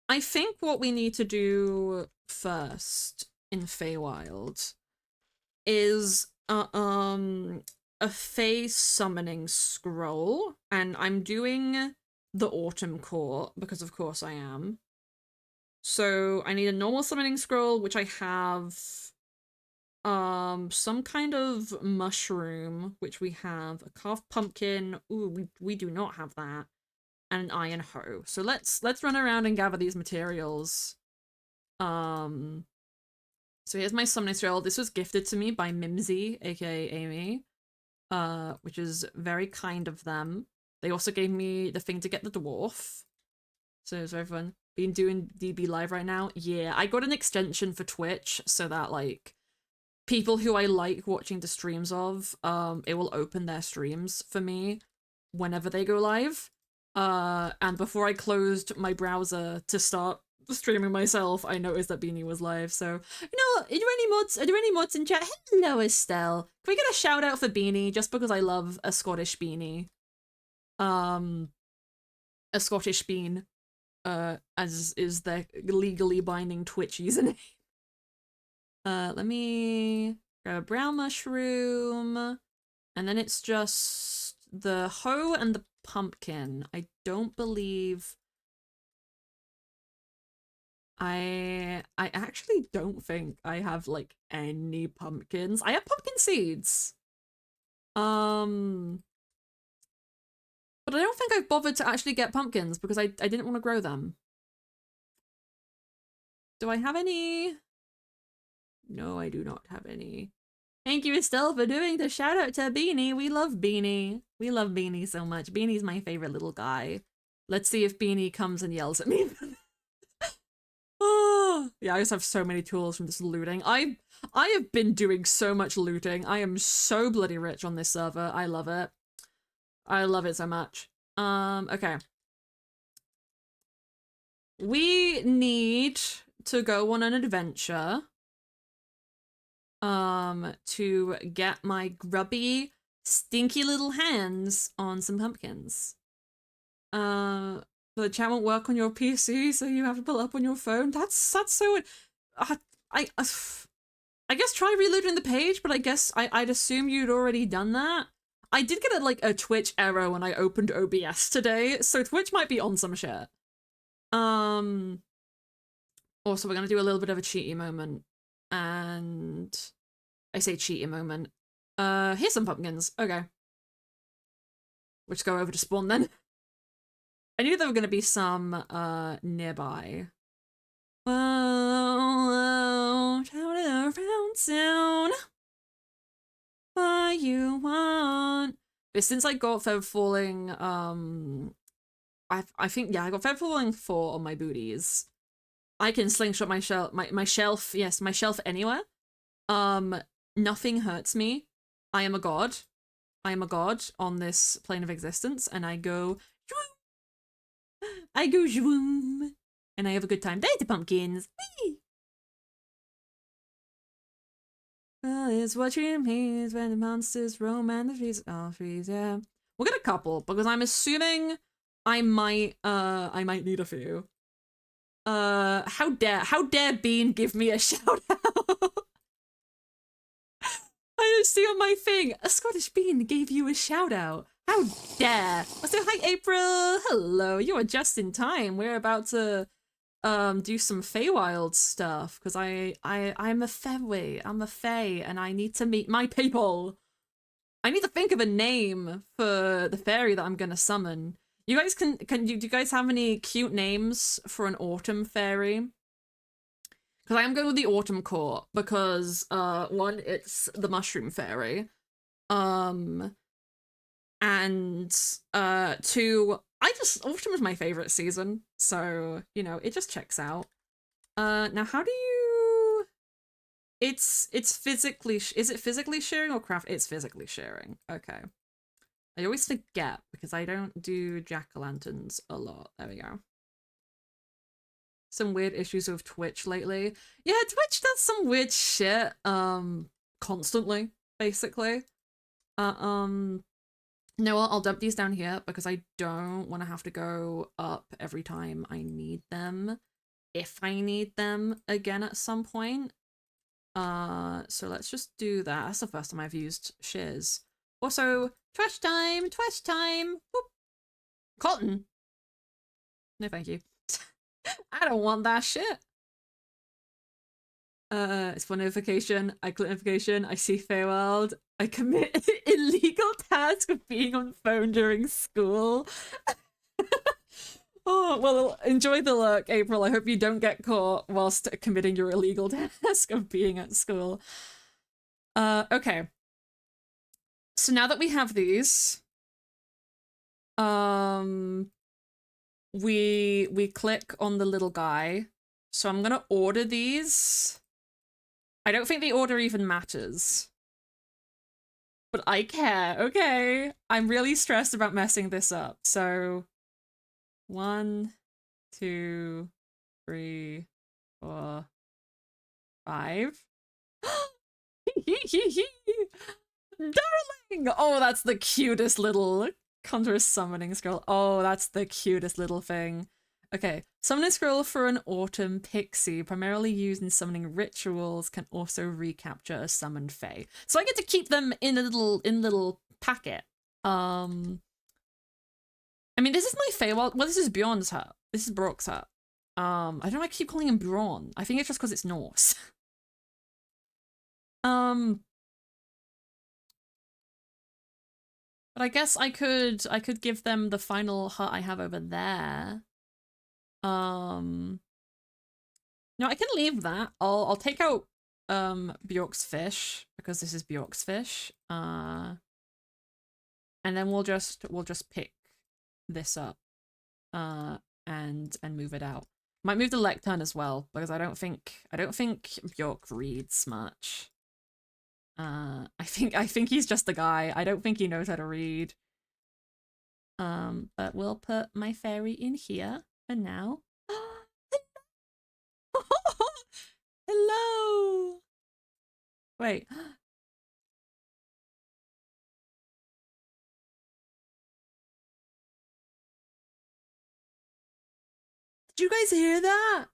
A: I think what we need to do first in FEYWILD is a Fey summoning scroll, and I'm doing the Autumn Court because of course I am. So I need a normal summoning scroll, which I have some kind of mushroom, which we have, a carved pumpkin. Ooh, we do not have that. And an iron hoe. So let's run around and gather these materials. So here's my summoning scroll. This was gifted to me by Mimsy, aka Amy, which is very kind of them. They also gave me the thing to get the dwarf. So it's very fun. Been doing DB live right now. Yeah, I got an extension for Twitch so that like people who I like watching the streams of, it will open their streams for me whenever they go live. And before I closed my browser to start streaming myself, I noticed that Beanie was live. So, you know, are there any mods? Are there any mods in chat? Hello, Estelle. Can we get a shout out for Beanie just because I love a Scottish beanie? A Scottish bean, as is their legally binding Twitch username. Let me grab a brown mushroom, and then it's just the hoe and the pumpkin. I don't believe I actually don't think I have like any pumpkins. I have pumpkin seeds. But I don't think I've bothered to actually get pumpkins because I didn't want to grow them. Do I have any? No, I do not have any. Thank you, Estelle, for doing the shout out to Beanie. We love Beanie. We love Beanie so much. Beanie's my favorite little guy. Let's see if Beanie comes and yells at me. Oh, yeah, I just have so many tools from this looting. I have been doing so much looting. I am so bloody rich on this server. I love it. I love it so much. Okay. We need to go on an adventure. To get my grubby, stinky little hands on some pumpkins. The chat won't work on your PC, so you have to pull it up on your phone. That's so. Uh, I I guess try reloading the page, but I guess I'd assume you'd already done that. I did get a Twitch error when I opened OBS today, so Twitch might be on some shit. Also, we're gonna do a little bit of a cheaty moment, and I say cheaty moment. Here's some pumpkins. Okay, we'll just go over to spawn then. I knew there were gonna be some nearby. Whoa, traveling around soon. What you want? But since I got Feather Falling, I think yeah, I got Feather Falling 4 on my booties. I can slingshot my shelf, yes, my shelf anywhere. Nothing hurts me. I am a god. I am a god on this plane of existence, and I go zoom, and I have a good time. There's the pumpkins. Whee! Well, it's what you mean when the monsters roam and the trees all freeze, yeah. We'll get a couple, because I'm assuming I might need a few. How dare Bean give me a shout out? I just see on my thing, a Scottish Bean gave you a shout out. How dare! So hi April, hello, you are just in time. We're about to do some FEYWILD stuff because I'm a Fey, I'm a Fey, and I need to meet my people. I need to think of a name for the fairy that I'm gonna summon. You guys do you guys have any cute names for an autumn fairy? Because I am going with the autumn court because one, it's the mushroom fairy. And two, autumn is my favorite season, so you know it just checks out. Now how do you? It's physically. Is it physically sharing or craft? It's physically sharing. Okay. I always forget because I don't do jack-o'-lanterns a lot. There we go. Some weird issues with Twitch lately. Yeah, Twitch does some weird shit. Constantly, basically. No, I'll dump these down here because I don't want to have to go up every time I need them. If I need them again at some point. So let's just do that. That's the first time I've used shiz. Also, trash time! Trash time! Whoop. Cotton! No thank you. I don't want that shit. It's for notification. I click notification. I see FEYWILD. I commit illegal task of being on phone during school. Oh, well, enjoy the look, April. I hope you don't get caught whilst committing your illegal task of being at school. Okay. So now that we have these, we click on the little guy. So I'm gonna order these. I don't think the order even matters. But I care, okay? I'm really stressed about messing this up. So 1, 2, 3, 4, 5. Darling! Oh, that's the cutest little Conjurer's summoning scroll. Oh, that's the cutest little thing. Okay, summoning scroll for an autumn pixie, primarily used in summoning rituals, can also recapture a summoned fae. So I get to keep them in a little packet. I mean, this is my Feywild. Well, this is Bjorn's hut. This is Brock's hut. I don't know why I keep calling him Bjorn. I think it's just because it's Norse. But I guess I could give them the final hut I have over there. No, I can leave that. I'll take out Bjork's fish because this is Bjork's fish. And then we'll just pick this up and move it out. Might move the lectern as well because I don't think Bjork reads much. I think he's just a guy. I don't think he knows how to read. But we'll put my fairy in here for now. Hello. Wait. you guys hear that?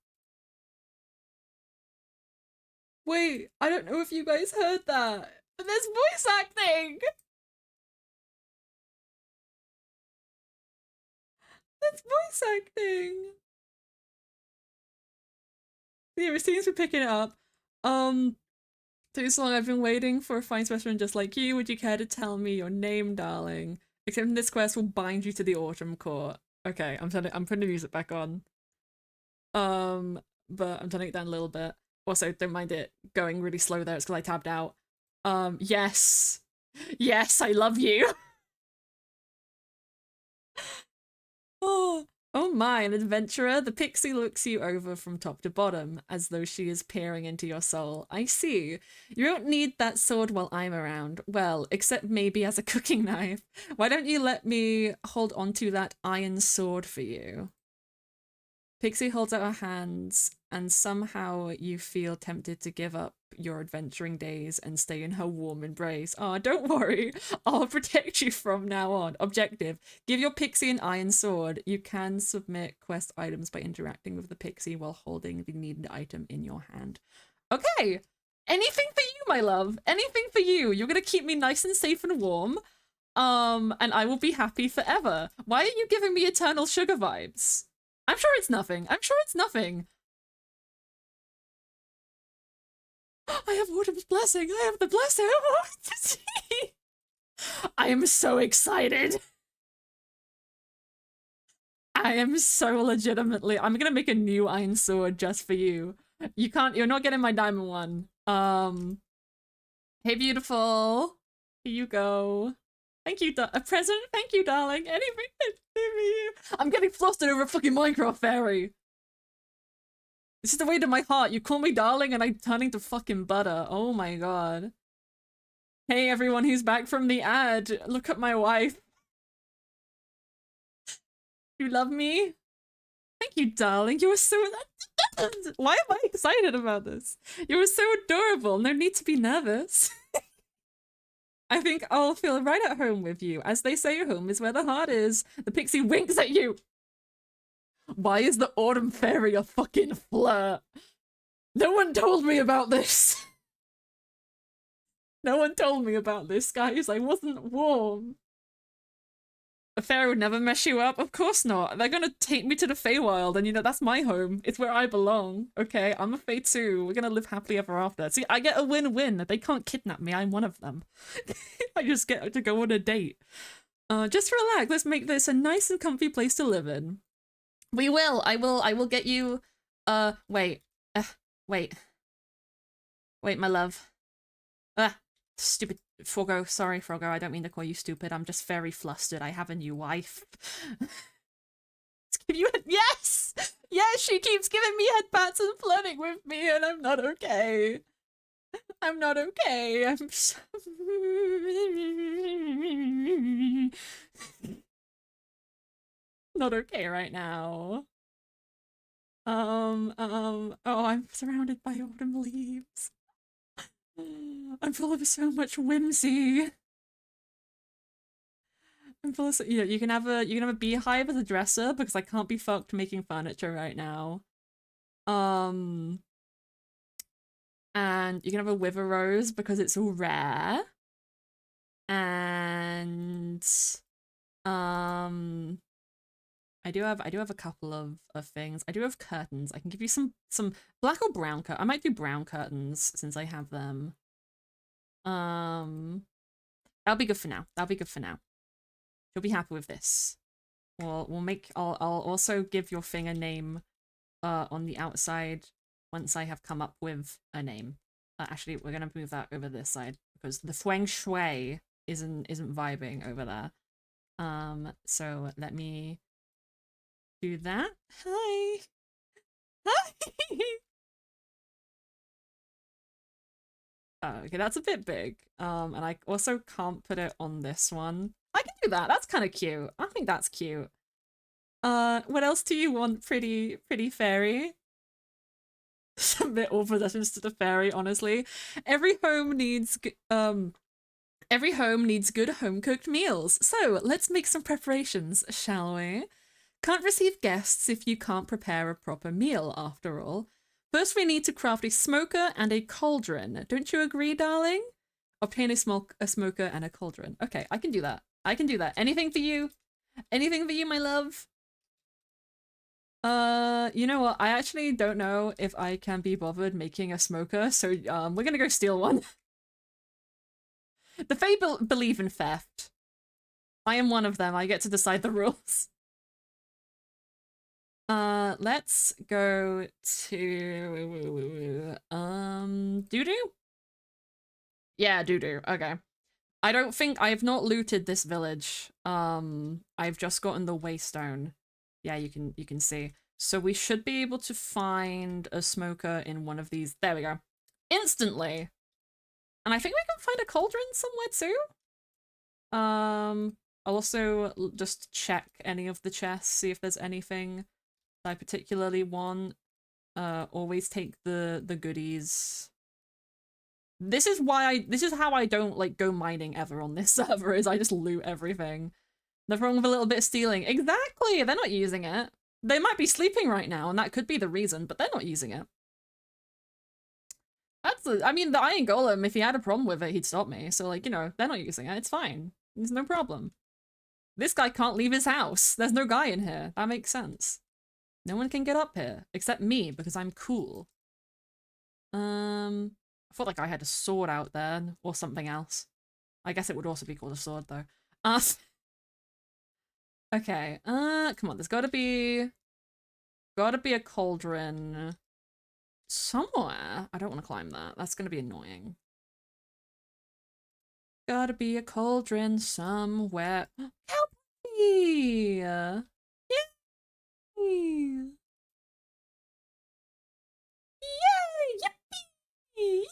A: Wait, I don't know if you guys heard that, but there's voice acting! That's voice acting! Yeah, it seems we're picking it up. Too long I've been waiting for a fine specimen just like you. Would you care to tell me your name, darling? Accepting this quest will bind you to the Autumn Court. Okay, I'm putting the music back on. But I'm turning it down a little bit. Also, don't mind it going really slow there, it's because I tabbed out. Yes. Yes, I love you. Oh my, an adventurer. The pixie looks you over from top to bottom, as though she is peering into your soul. I see. You don't need that sword while I'm around. Well, except maybe as a cooking knife. Why don't you let me hold onto that iron sword for you? Pixie holds out her hands, and somehow you feel tempted to give up your adventuring days and stay in her warm embrace. Oh, don't worry. I'll protect you from now on. Objective. Give your pixie an iron sword. You can submit quest items by interacting with the pixie while holding the needed item in your hand. Okay. Anything for you, my love. Anything for you. You're gonna keep me nice and safe and warm. And I will be happy forever. Why are you giving me eternal sugar vibes? I'm sure it's nothing. I'm sure it's nothing. I have Autumn's blessing. I have the blessing. I am so excited. I am so legitimately. I'm gonna make a new iron sword just for you. You're not getting my diamond one. Hey, beautiful. Here you go. Thank you, a present. Thank you, darling. Anything. I'm getting flustered over a fucking Minecraft fairy. This is the way to my heart. You call me darling and I'm turning to fucking butter. Oh my god. Hey everyone who's back from the ad. Look at my wife. You love me? Thank you, darling. You were so... Why am I excited about this? You were so adorable. No need to be nervous. I think I'll feel right at home with you. As they say, home is where the heart is. The pixie winks at you. Why is the autumn fairy a fucking flirt? No one told me about this. No one told me about this, guys. I wasn't warm. A fairy would never mess you up. Of course not. They're gonna take me to the Feywild, and you know, that's my home. It's where I belong. Okay, I'm a Fey too. We're gonna live happily ever after. See, I get a win-win. They can't kidnap me. I'm one of them. I just get to go on a date. Just relax. Let's make this a nice and comfy place to live in. We will. I will get you. Wait. Wait. Wait, my love. Stupid Froggo. Sorry, Froggo. I don't mean to call you stupid. I'm just very flustered. I have a new wife. Yes! Yes, she keeps giving me head pats and flirting with me, and I'm not okay. I'm not okay. I'm so... not okay right now. Oh, I'm surrounded by autumn leaves. I'm full of so much whimsy. I'm full of you can have a beehive as a dresser because I can't be fucked making furniture right now. And you can have a wither rose because it's all rare. And I do have a couple of things. I do have curtains. I can give you some black or brown I might do brown curtains since I have them. That'll be good for now. That'll be good for now. You'll be happy with this. We'll make I'll also give your thing a name on the outside once I have come up with a name. Actually, we're gonna move that over this side because the feng shui isn't vibing over there. So let me do that. Hi. Hi. Oh, okay, that's a bit big. And I also can't put it on this one. I can do that. That's kind of cute. I think that's cute. What else do you want, pretty fairy? Submit all possessions to the fairy, honestly. Every home needs good home-cooked meals. So, let's make some preparations, shall we? can't receive guests if you can't prepare a proper meal, after all. First, we need to craft a smoker and a cauldron. Don't you agree, darling? Obtain a smoker and a cauldron. Okay, I can do that. I can do that. Anything for you? Anything for you, my love? You know what? I actually don't know if I can be bothered making a smoker, so we're gonna go steal one. The Fae believe in theft. I am one of them. I get to decide the rules. Let's go to doo-doo? Yeah, doo-doo. Okay. I don't think I've not looted this village. I've just gotten the waystone. Yeah, you can see. So we should be able to find a smoker in one of these. There we go. Instantly. And I think we can find a cauldron somewhere too. I'll also just check any of the chests, see if there's anything I particularly want. Always take the goodies. This is how I don't like go mining ever on this server, is I just loot everything. Nothing wrong with a little bit of stealing. Exactly! They're not using it. They might be sleeping right now, and that could be the reason, but they're not using it. I mean, the Iron Golem, if he had a problem with it, he'd stop me. So, like, you know, they're not using it. It's fine. There's no problem. This guy can't leave his house. There's no guy in here. That makes sense. No one can get up here, except me, because I'm cool. I thought like I had a sword out there, or something else. I guess it would also be called a sword, though. Okay, come on, there's gotta be a cauldron somewhere. I don't want to climb that. That's gonna be annoying. Gotta be a cauldron somewhere. Help me! Yay! Yay! Yippee!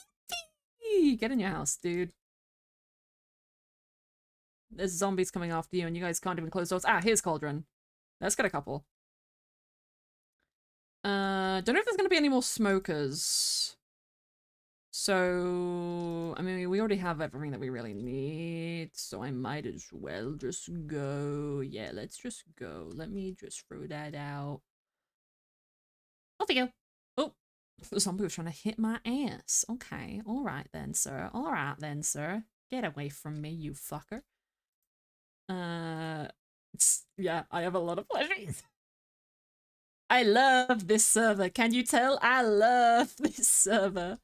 A: Yippee! Get in your house, dude. There's zombies coming after you and you guys can't even close doors. Ah, here's cauldron. Let's get a couple. Don't know if there's gonna be any more smokers. So, I mean, we already have everything that we really need, so I might as well just go. Yeah, let's just go. Let me just throw that out. Off we go. Oh, the zombie was trying to hit my ass. Okay, alright then, sir. Alright then, sir. Get away from me, you fucker. Yeah, I have a lot of pleasures. I love this server. Can you tell? I love this server.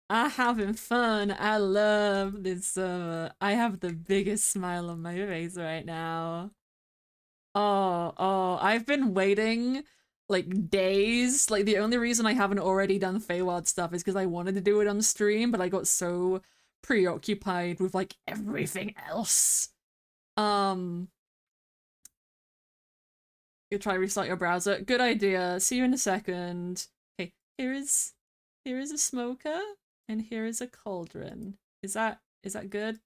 A: I'm having fun. I love this server. I have the biggest smile on my face right now. Oh, I've been waiting like days. Like the only reason I haven't already done FEYWILD stuff is because I wanted to do it on stream, but I got so preoccupied with like everything else. You try to restart your browser. Good idea. See you in a second. Okay, here is a smoker and here is a cauldron. Is that good?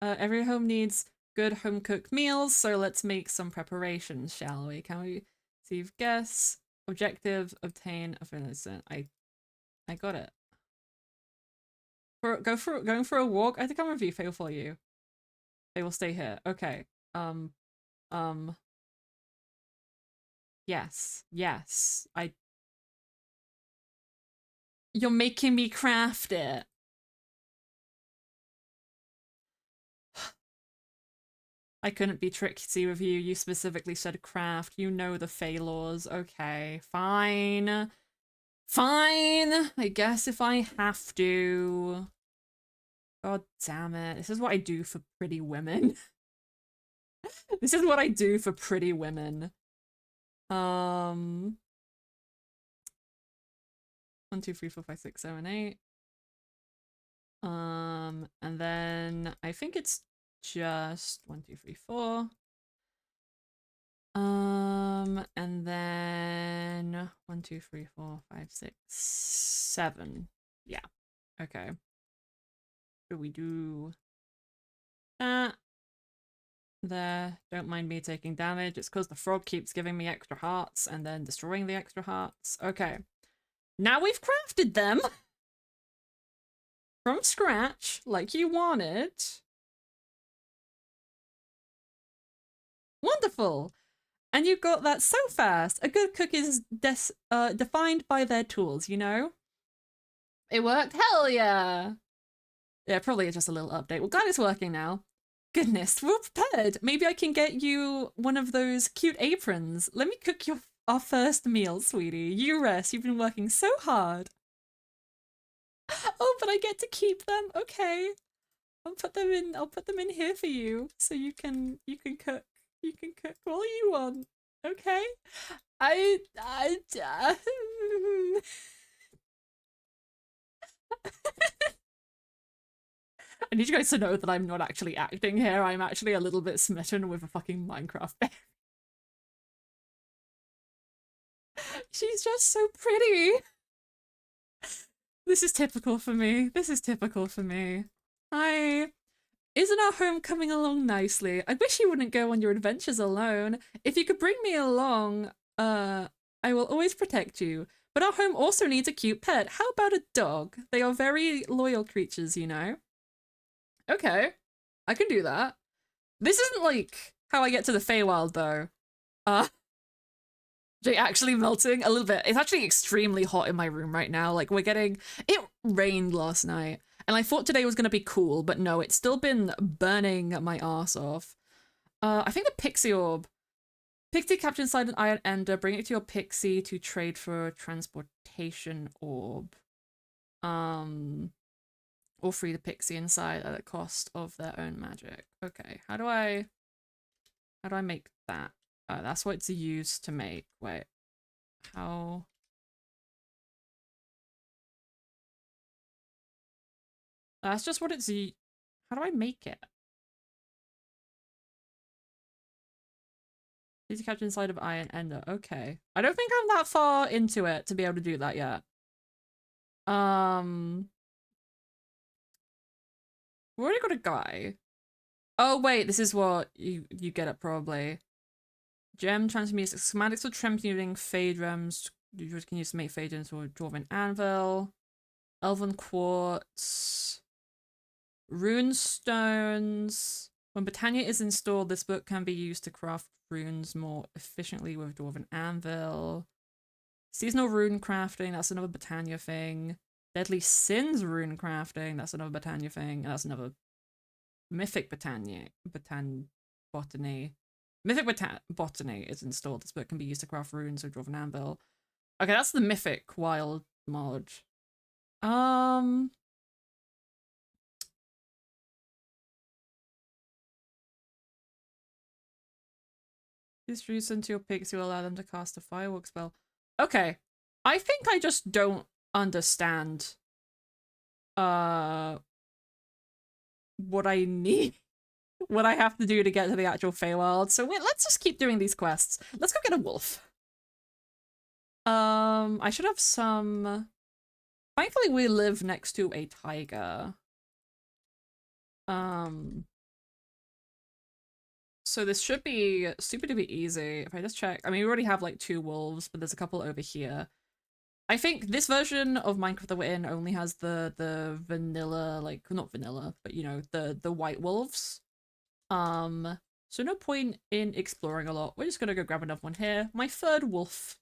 A: Every home needs good home cooked meals, so let's make some preparations, shall we? Can we receive guests? Objective, obtain a innocent. I got it. Going for a walk? I think I'm gonna fail for you. They will stay here. Okay. Yes. You're making me craft it. I couldn't be tricksy with you. You specifically said craft. You know the Fae laws. Okay, fine. Fine. I guess if I have to. God damn it. This is what I do for pretty women. This is what I do for pretty women. 1, 2, 3, 4, 5, 6, 7, 8. And then I think it's just 1, 2, 3, 4. And then 1, 2, 3, 4, 5, 6, 7. Yeah. Okay. What do we do? That. There. Don't mind me taking damage. It's because the frog keeps giving me extra hearts and then destroying the extra hearts. Okay. Now we've crafted them from scratch, like you wanted. Wonderful. And you got that so fast. A good cook is defined by their tools, you know? It worked? Hell yeah! Yeah, probably just a little update. Well, glad it's working now. Goodness, we're prepared. Maybe I can get you one of those cute aprons. Let me cook our first meal, sweetie. You rest. You've been working so hard. Oh, but I get to keep them. Okay. I'll put them in here for you so you can cook. You can cook all you want. Okay? I I need you guys to know that I'm not actually acting here. I'm actually a little bit smitten with a fucking Minecraft bear. She's just so pretty. This is typical for me. This is typical for me. Hi. Isn't our home coming along nicely? I wish you wouldn't go on your adventures alone. If you could bring me along, I will always protect you. But our home also needs a cute pet. How about a dog? They are very loyal creatures, you know? Okay. I can do that. This isn't like how I get to the Feywild though. Actually melting a little bit. It's actually extremely hot in my room right now. Like it rained last night. And I thought today was going to be cool, but no, it's still been burning my ass off. I think the Pixie Orb. Pixie captured inside an Iron Ender. Bring it to your Pixie to trade for a Transportation Orb. Or free the Pixie inside at the cost of their own magic. Okay, how do I make that? That's what it's used to make. Wait, how? That's just what it's. How do I make it? Need to capture inside of Iron Ender. Okay, I don't think I'm that far into it to be able to do that yet. We already got a guy. Oh wait, this is what you get it probably. Gem transmutes schematics for transmuting Fey gems. You can use to make Fey gems or Dwarven Anvil. Elven Quartz. Rune Stones. When Britannia is installed, this book can be used to craft runes more efficiently with Dwarven Anvil. Seasonal rune crafting, that's another Britannia thing. Deadly Sins rune crafting, that's another Britannia thing. And that's another Mythic Botany. Mythic Botany is installed. This book can be used to craft runes with Dwarven Anvil. Okay, that's the Mythic Wild mod. This reason to your pigs will allow them to cast a firework spell. Okay. I think I just don't understand what I need. What I have to do to get to the actual Feywild. So let's just keep doing these quests. Let's go get a wolf. I should have some... Thankfully, we live next to a tiger. So this should be super duper easy. If I just check, I mean, we already have like 2 wolves, but there's a couple over here. I think this version of Minecraft that we're in only has the vanilla, like, not vanilla, but you know, the white wolves. So no point in exploring a lot. We're just gonna go grab another one here. My 3rd wolf.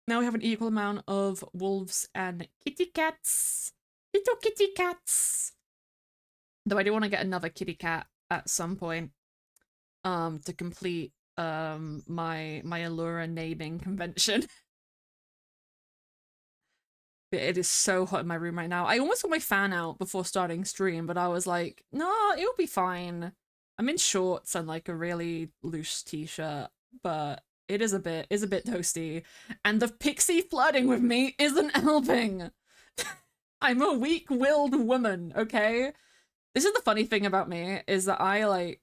A: Now we have an equal amount of wolves and kitty cats. Little kitty cats. Though I do want to get another kitty cat at some point. To complete my Allura naming convention. It is so hot in my room right now. I almost got my fan out before starting stream, but I was like, no, it'll be fine. I'm in shorts and like a really loose t-shirt, but it is a bit toasty. And the pixie flirting with me isn't helping. I'm a weak-willed woman, okay? This is the funny thing about me, is that I like...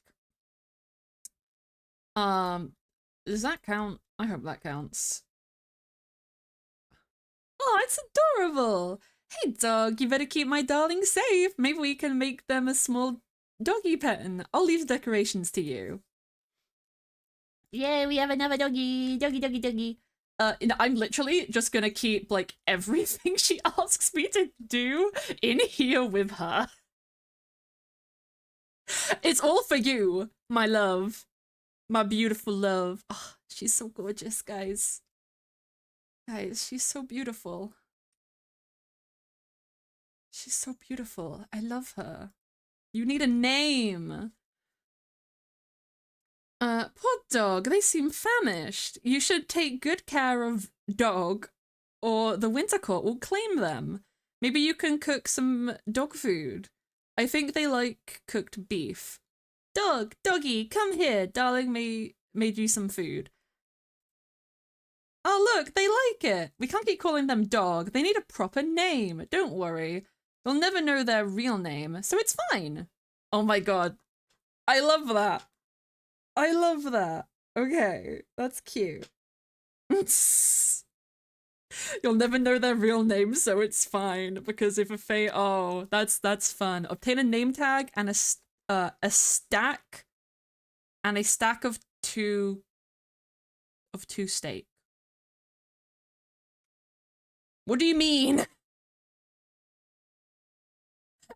A: does that count? I hope that counts. Oh, it's adorable! Hey dog, you better keep my darling safe. Maybe we can make them a small doggy pen. I'll leave the decorations to you. Yay, we have another doggy! Doggy, doggy, doggy. I'm literally just gonna keep, like, everything she asks me to do in here with her. It's all for you, my love. My beautiful love. Oh, she's so gorgeous, guys. Guys, she's so beautiful. She's so beautiful. I love her. You need a name. Poor dog. They seem famished. You should take good care of dog, or the Winter Court will claim them. Maybe you can cook some dog food. I think they like cooked beef. Doggy, come here. Darling made you some food. Oh, look, they like it. We can't keep calling them dog. They need a proper name. Don't worry. We'll never know their real name, so it's fine. Oh my god. I love that. I love that. Okay, that's cute. You'll never know their real name, so it's fine. Because if a Fae, oh, that's fun. Obtain a name tag and a stack, and a stack of two steak. What do you mean?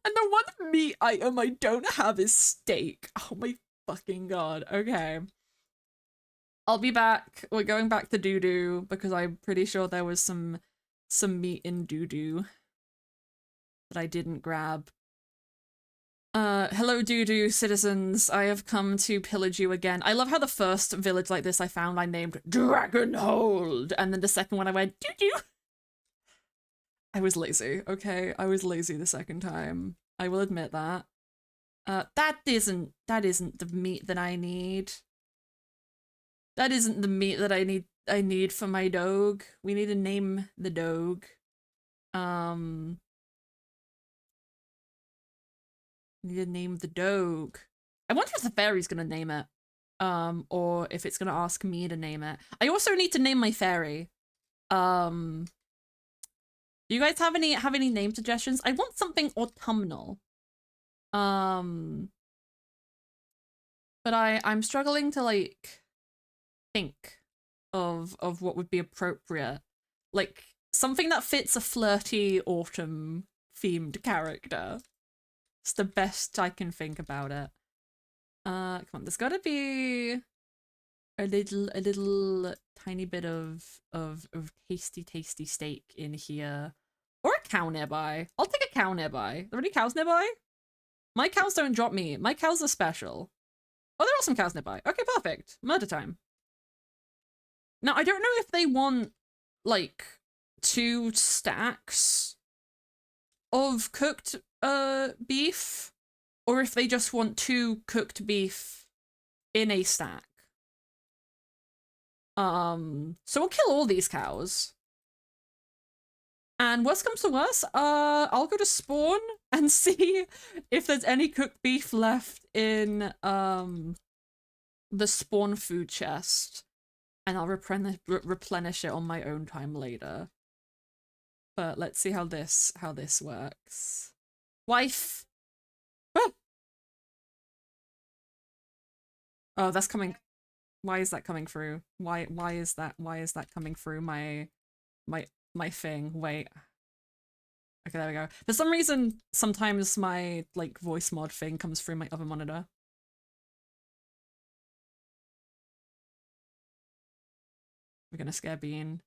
A: And the one meat item I don't have is steak. Oh my fucking god. Okay. I'll be back. We're going back to doo-doo because I'm pretty sure there was some meat in doo-doo that I didn't grab. Hello doo-doo citizens. I have come to pillage you again. I love how the first village like this I found I named Dragonhold, and then the second one I went doo-doo. I was lazy, okay? I was lazy the second time. I will admit that. That isn't the meat that I need. That isn't the meat that I need for my dog. We need to name the dog. Need to name the dog. I wonder if the fairy's gonna name it. Or if it's gonna ask me to name it. I also need to name my fairy. Do you guys have any name suggestions? I want something autumnal. But I'm struggling to like think of what would be appropriate. Like something that fits a flirty autumn themed character. It's the best I can think about it. Come on, there's gotta be a little tiny bit of tasty steak in here. Or a cow nearby. I'll take a cow nearby. Are there any cows nearby? My cows don't drop meat. My cows are special. Oh, there are some cows nearby. Okay, perfect. Murder time. Now, I don't know if they want, like, 2 stacks of cooked beef, or if they just want 2 cooked beef in a stack. So we'll kill all these cows. And worst comes to worst, I'll go to spawn and see if there's any cooked beef left in the spawn food chest, and I'll replenish it on my own time later. But let's see how this works. Wife. Ah! Oh, that's coming. Why is that coming through? Why is that coming through my thing? Wait. Okay, there we go. For some reason, sometimes my like voice mod thing comes through my other monitor. We're gonna scare Bean.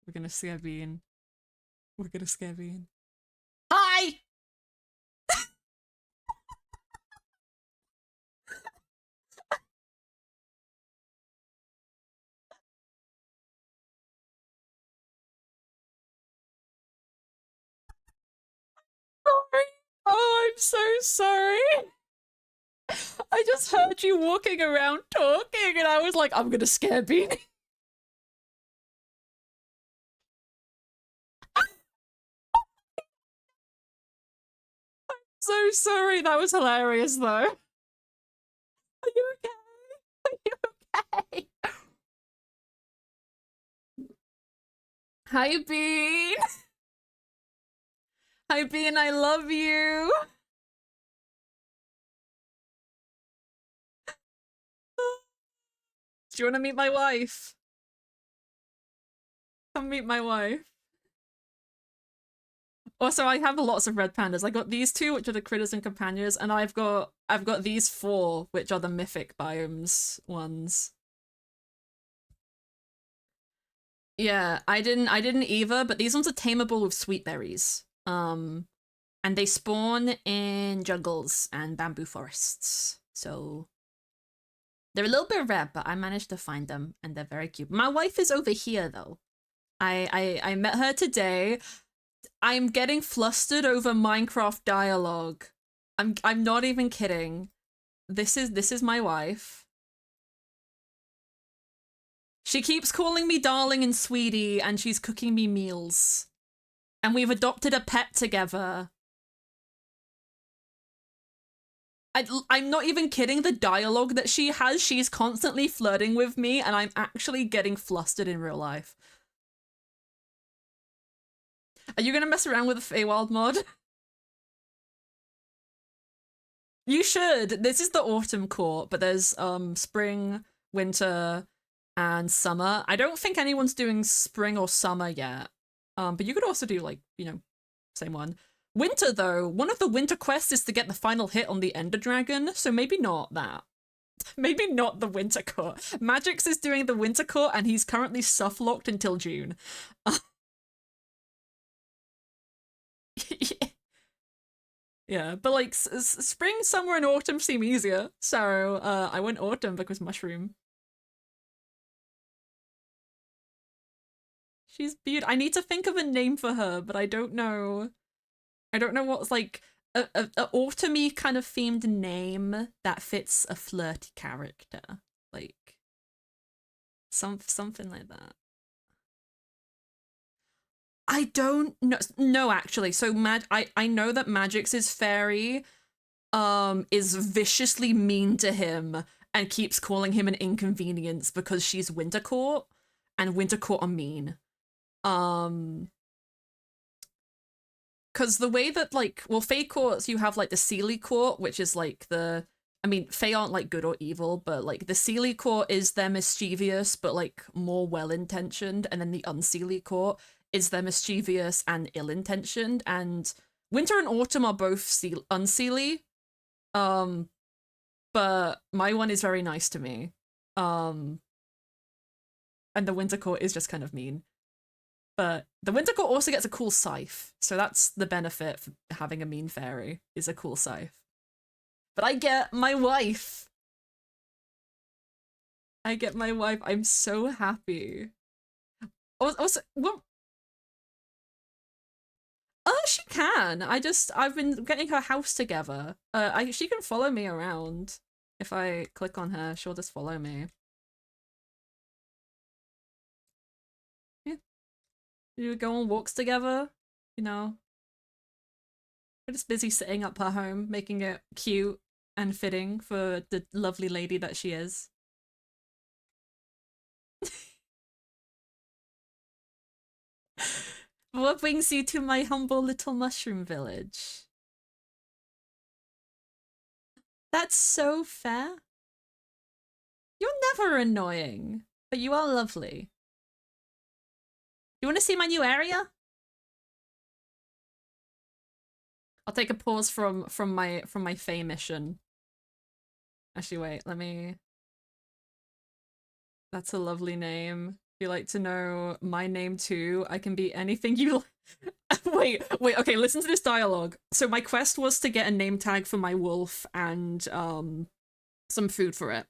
A: We're gonna scare Bean. We're gonna scare Bean. Hi! Sorry. Oh, I'm so sorry. I just heard you walking around talking and I was like, I'm gonna scare Bean. So sorry, that was hilarious though. Are you okay? Are you okay? Hi, Bean. Hi, Bean, I love you. Do you want to meet my wife? Come meet my wife. Also, I have lots of red pandas. I got these two, which are the critters and companions, and I've got these four, which are the mythic biomes ones. Yeah, I didn't either, but these ones are tameable with sweet berries. And they spawn in jungles and bamboo forests. So they're a little bit rare, but I managed to find them and they're very cute. My wife is over here though. I met her today. I'm getting flustered over Minecraft dialogue. I'm not even kidding. This is my wife. She keeps calling me darling and sweetie, and she's cooking me meals. And we've adopted a pet together. I'm not even kidding. The dialogue that she has, she's constantly flirting with me, and I'm actually getting flustered in real life. Are you gonna mess around with the Feywild mod? You should. This is the autumn court, but there's spring, winter, and summer. I don't think anyone's doing spring or summer yet. But you could also do like, same one. Winter though, one of the winter quests is to get the final hit on the Ender Dragon, so maybe not that. Maybe not the winter court. Magix is doing the winter court and he's currently locked until June. Yeah, but like spring, summer, and autumn seem easier. So I went autumn because mushroom. She's beautiful. I need to think of a name for her, but I don't know. I don't know what's like a autumny kind of themed name that fits a flirty character. Like something like that. I don't know. No, actually. So I know that Magix's fairy is viciously mean to him and keeps calling him an inconvenience because she's Wintercourt and Wintercourt are mean. Because the way that like, well, Fey courts, you have like the Seelie court, which is like I mean, Fey aren't like good or evil, but like the Seelie court is they're mischievous but like more well-intentioned, and then the Unseelie court is they're mischievous and ill-intentioned, and Winter and Autumn are both Unseelie, um, but my one is very nice to me, um, and the Winter court is just kind of mean. But the Winter Court also gets a cool scythe, so that's the benefit for having a mean fairy, is a cool scythe. But I get my wife. I get my wife. I'm so happy. Also, what? Oh, she can. I've been getting her house together. She can follow me around. If I click on her, she'll just follow me. Yeah. You go on walks together, you know. We're just busy setting up her home, making it cute and fitting for the lovely lady that she is. What brings you to my humble little mushroom village? That's so fair. You're never annoying, but you are lovely. You want to see my new area? I'll take a pause from my Fae mission. Actually, wait, let me. That's a lovely name. If you like to know my name too, I can be anything you. Wait. Okay, listen to this dialogue. So my quest was to get a name tag for my wolf and some food for it.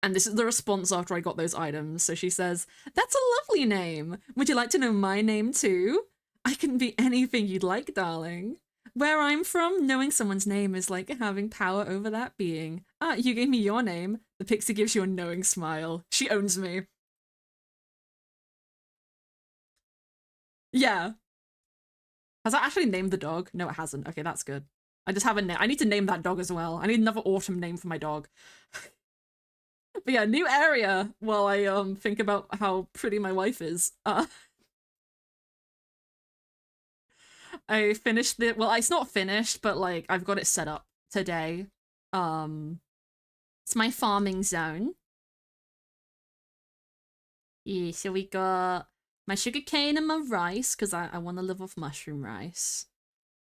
A: And this is the response after I got those items. So she says, "That's a lovely name. Would you like to know my name too? I can be anything you'd like, darling. Where I'm from, knowing someone's name is like having power over that being. Ah, you gave me your name." The pixie gives you a knowing smile. She owns me. Yeah. Has that actually named the dog? No, it hasn't. Okay, that's good. I just have a name. I need to name that dog as well. I need another autumn name for my dog. But yeah, new area while I think about how pretty my wife is. I finished it. Well, it's not finished, but like I've got it set up today. Um it's my farming zone. Yeah, so we got my sugarcane and my rice, because I want to live off mushroom rice.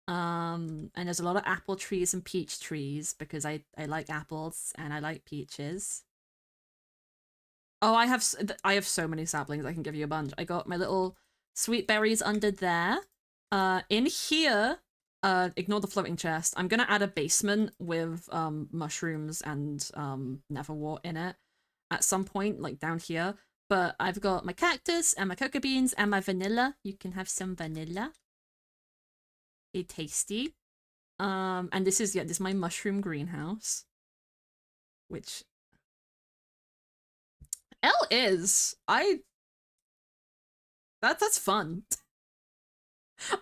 A: And there's a lot of apple trees and peach trees because I like apples and I like peaches. Oh, I have so many saplings. I can give you a bunch. I got my little sweet berries under there. In here, ignore the floating chest. I'm gonna add a basement with mushrooms and neverwort in it at some point, like down here. But I've got my cactus and my cocoa beans and my vanilla. You can have some vanilla. It's tasty. And this is my mushroom greenhouse, which L is that's fun.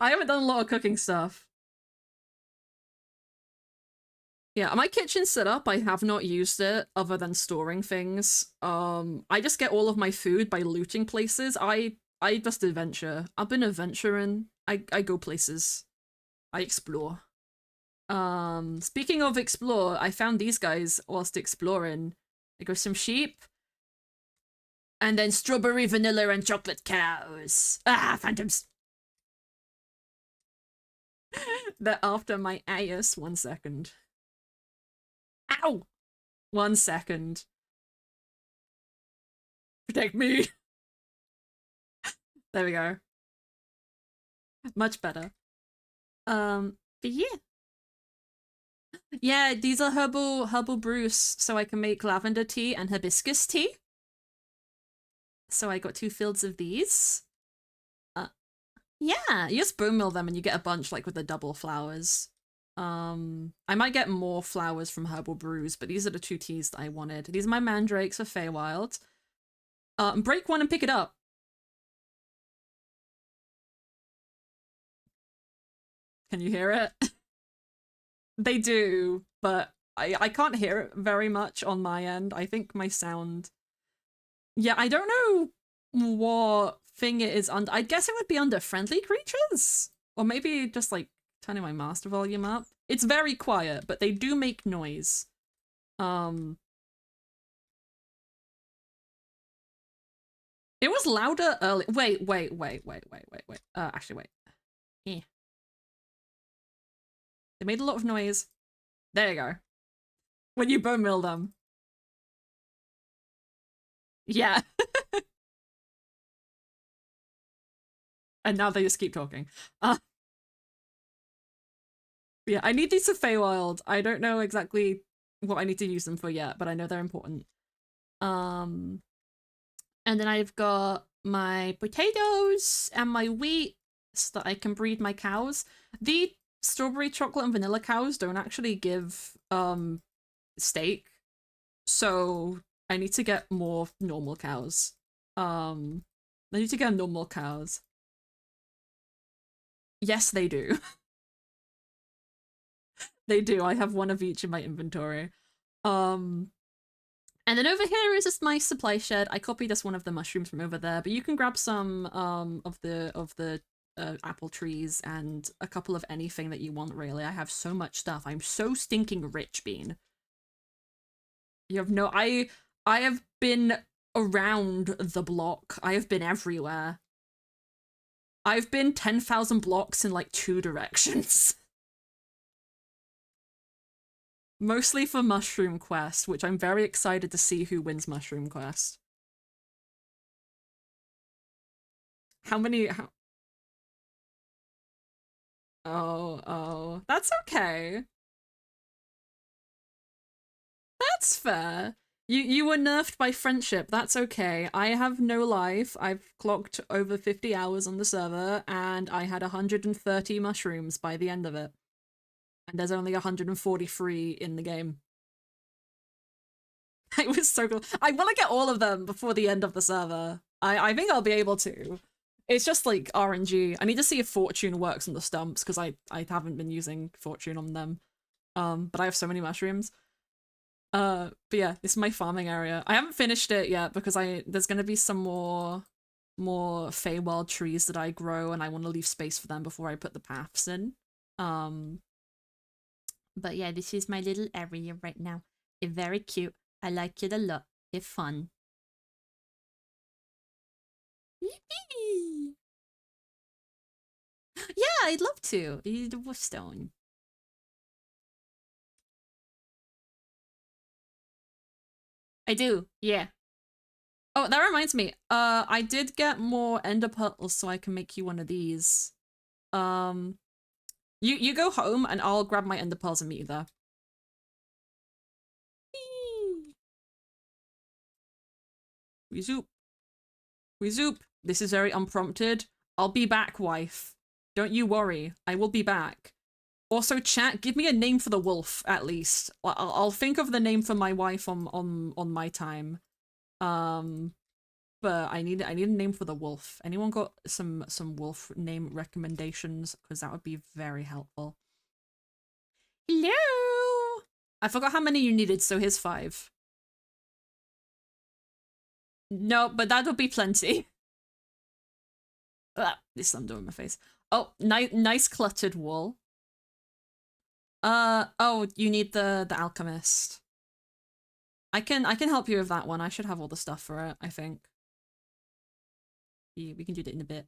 A: I haven't done a lot of cooking stuff. Yeah, my kitchen set up, I have not used it other than storing things. I just get all of my food by looting places. I just adventure. I've been adventuring. I go places. I explore. Speaking of explore, I found these guys whilst exploring. I got some sheep. And then strawberry, vanilla, and chocolate cows. Ah, phantoms. They're after my ass. 1 second. Ow! 1 second. Protect me. There we go. Much better. But yeah. Yeah, these are herbal brews, so I can make lavender tea and hibiscus tea. So I got 2 fields of these. Yeah, you just bone mill them and you get a bunch like with the double flowers. I might get more flowers from herbal brews, but these are the 2 teas that I wanted. These are my mandrakes for Feywild. Break one and pick it up. Can you hear it? They do, but I can't hear it very much on my end. I think my sound... Yeah, I don't know what thing it is under. I guess it would be under friendly creatures? Or maybe just like turning my master volume up. It's very quiet, but they do make noise. It was louder early. Wait. Actually, wait. Eh. They made a lot of noise. There you go. When you bone mill them. Yeah. And now they just keep talking. Yeah, I need these for Feywild. I don't know exactly what I need to use them for yet, but I know they're important. And then I've got my potatoes and my wheat so that I can breed my cows. The strawberry, chocolate, and vanilla cows don't actually give steak, so I need to get more normal cows. I need to get normal cows. Yes, they do. They do. I have one of each in my inventory. And then over here is just my supply shed. I copied just one of the mushrooms from over there, but you can grab some of the apple trees and a couple of anything that you want, really. I have so much stuff. I'm so stinking rich, Bean. You have no... I have been around the block. I have been everywhere. I've been 10,000 blocks in like 2 directions. Mostly for Mushroom Quest, which I'm very excited to see who wins Mushroom Quest. How many... Oh. That's okay. That's fair. You were nerfed by friendship. That's okay. I have no life. I've clocked over 50 hours on the server, and I had 130 mushrooms by the end of it. And there's only 143 in the game. It was so cool. I want to get all of them before the end of the server. I think I'll be able to. It's just like RNG. I need to see if Fortune works on the stumps, because I haven't been using Fortune on them. But I have so many mushrooms. But yeah, this is my farming area. I haven't finished it yet because there's gonna be some more Feywild trees that I grow, and I want to leave space for them before I put the paths in. But yeah, this is my little area right now. It's very cute. I like it a lot. It's fun. Yippee! Yeah, I'd love to. The dwarf stone. I do, yeah. Oh, that reminds me. I did get more ender pearls so I can make you one of these. Um, you go home and I'll grab my ender pearls and meet you there. Whee! We zoop. We zoop. This is very unprompted. I'll be back, wife. Don't you worry. I will be back. Also, chat, give me a name for the wolf, at least. I'll think of the name for my wife on my time. But I need a name for the wolf. Anyone got some wolf name recommendations? Because that would be very helpful. Hello! I forgot how many you needed, so here's 5. No, but that'll be plenty. This thunder in my face. Oh, nice cluttered wool. Oh, you need the alchemist. I can help you with that one. I should have all the stuff for it, I think. Yeah, we can do that in a bit.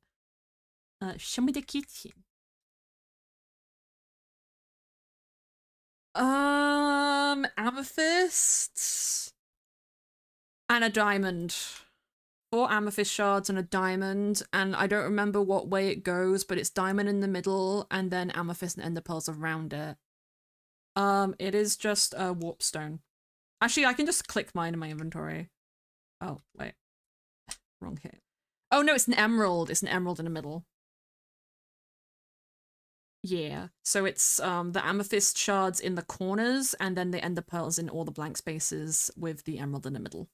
A: Show me the kitchen. Amethysts and a diamond. 4 amethyst shards and a diamond, and I don't remember what way it goes, but it's diamond in the middle and then amethyst and ender pearls around it. It is just a warp stone. Actually, I can just click mine in my inventory. Oh, wait. Wrong hit. Oh no, it's an emerald. It's an emerald in the middle. Yeah. So it's the amethyst shards in the corners and then the ender pearls in all the blank spaces with the emerald in the middle.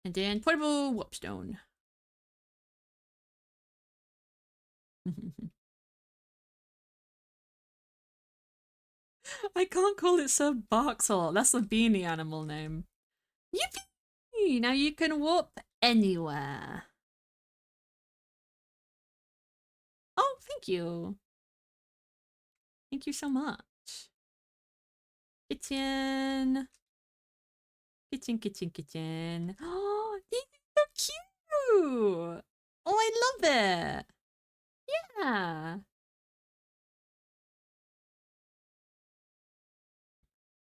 A: And then portable warpstone. I can't call it Sir Barksall. That's the beanie animal name. Yippee! Now you can warp anywhere. Oh, thank you. Thank you so much. Kitchen. Kitchen, kitchen, kitchen. Oh, this is so cute. Oh, I love it. Yeah.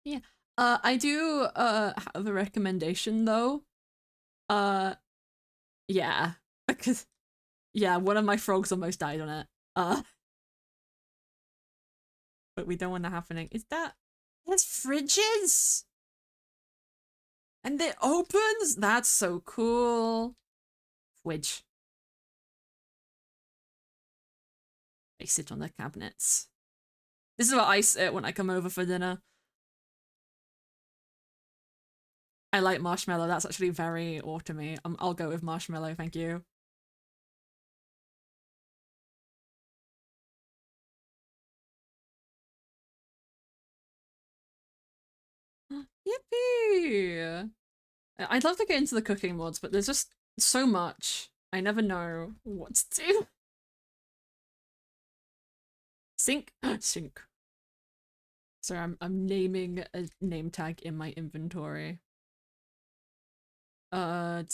A: Yeah. I do have a recommendation though. Uh yeah. Because yeah, one of my frogs almost died on it. But we don't want that happening. Is that there's fridges? And it opens? That's so cool. Fridge. They sit on their cabinets. This is what I sit when I come over for dinner. I like marshmallow. That's actually very autumny. I'll go with marshmallow, thank you. Yippee! I'd love to get into the cooking mods, but there's just so much. I never know what to do. Sink? Sink. Sorry, I'm naming a name tag in my inventory. There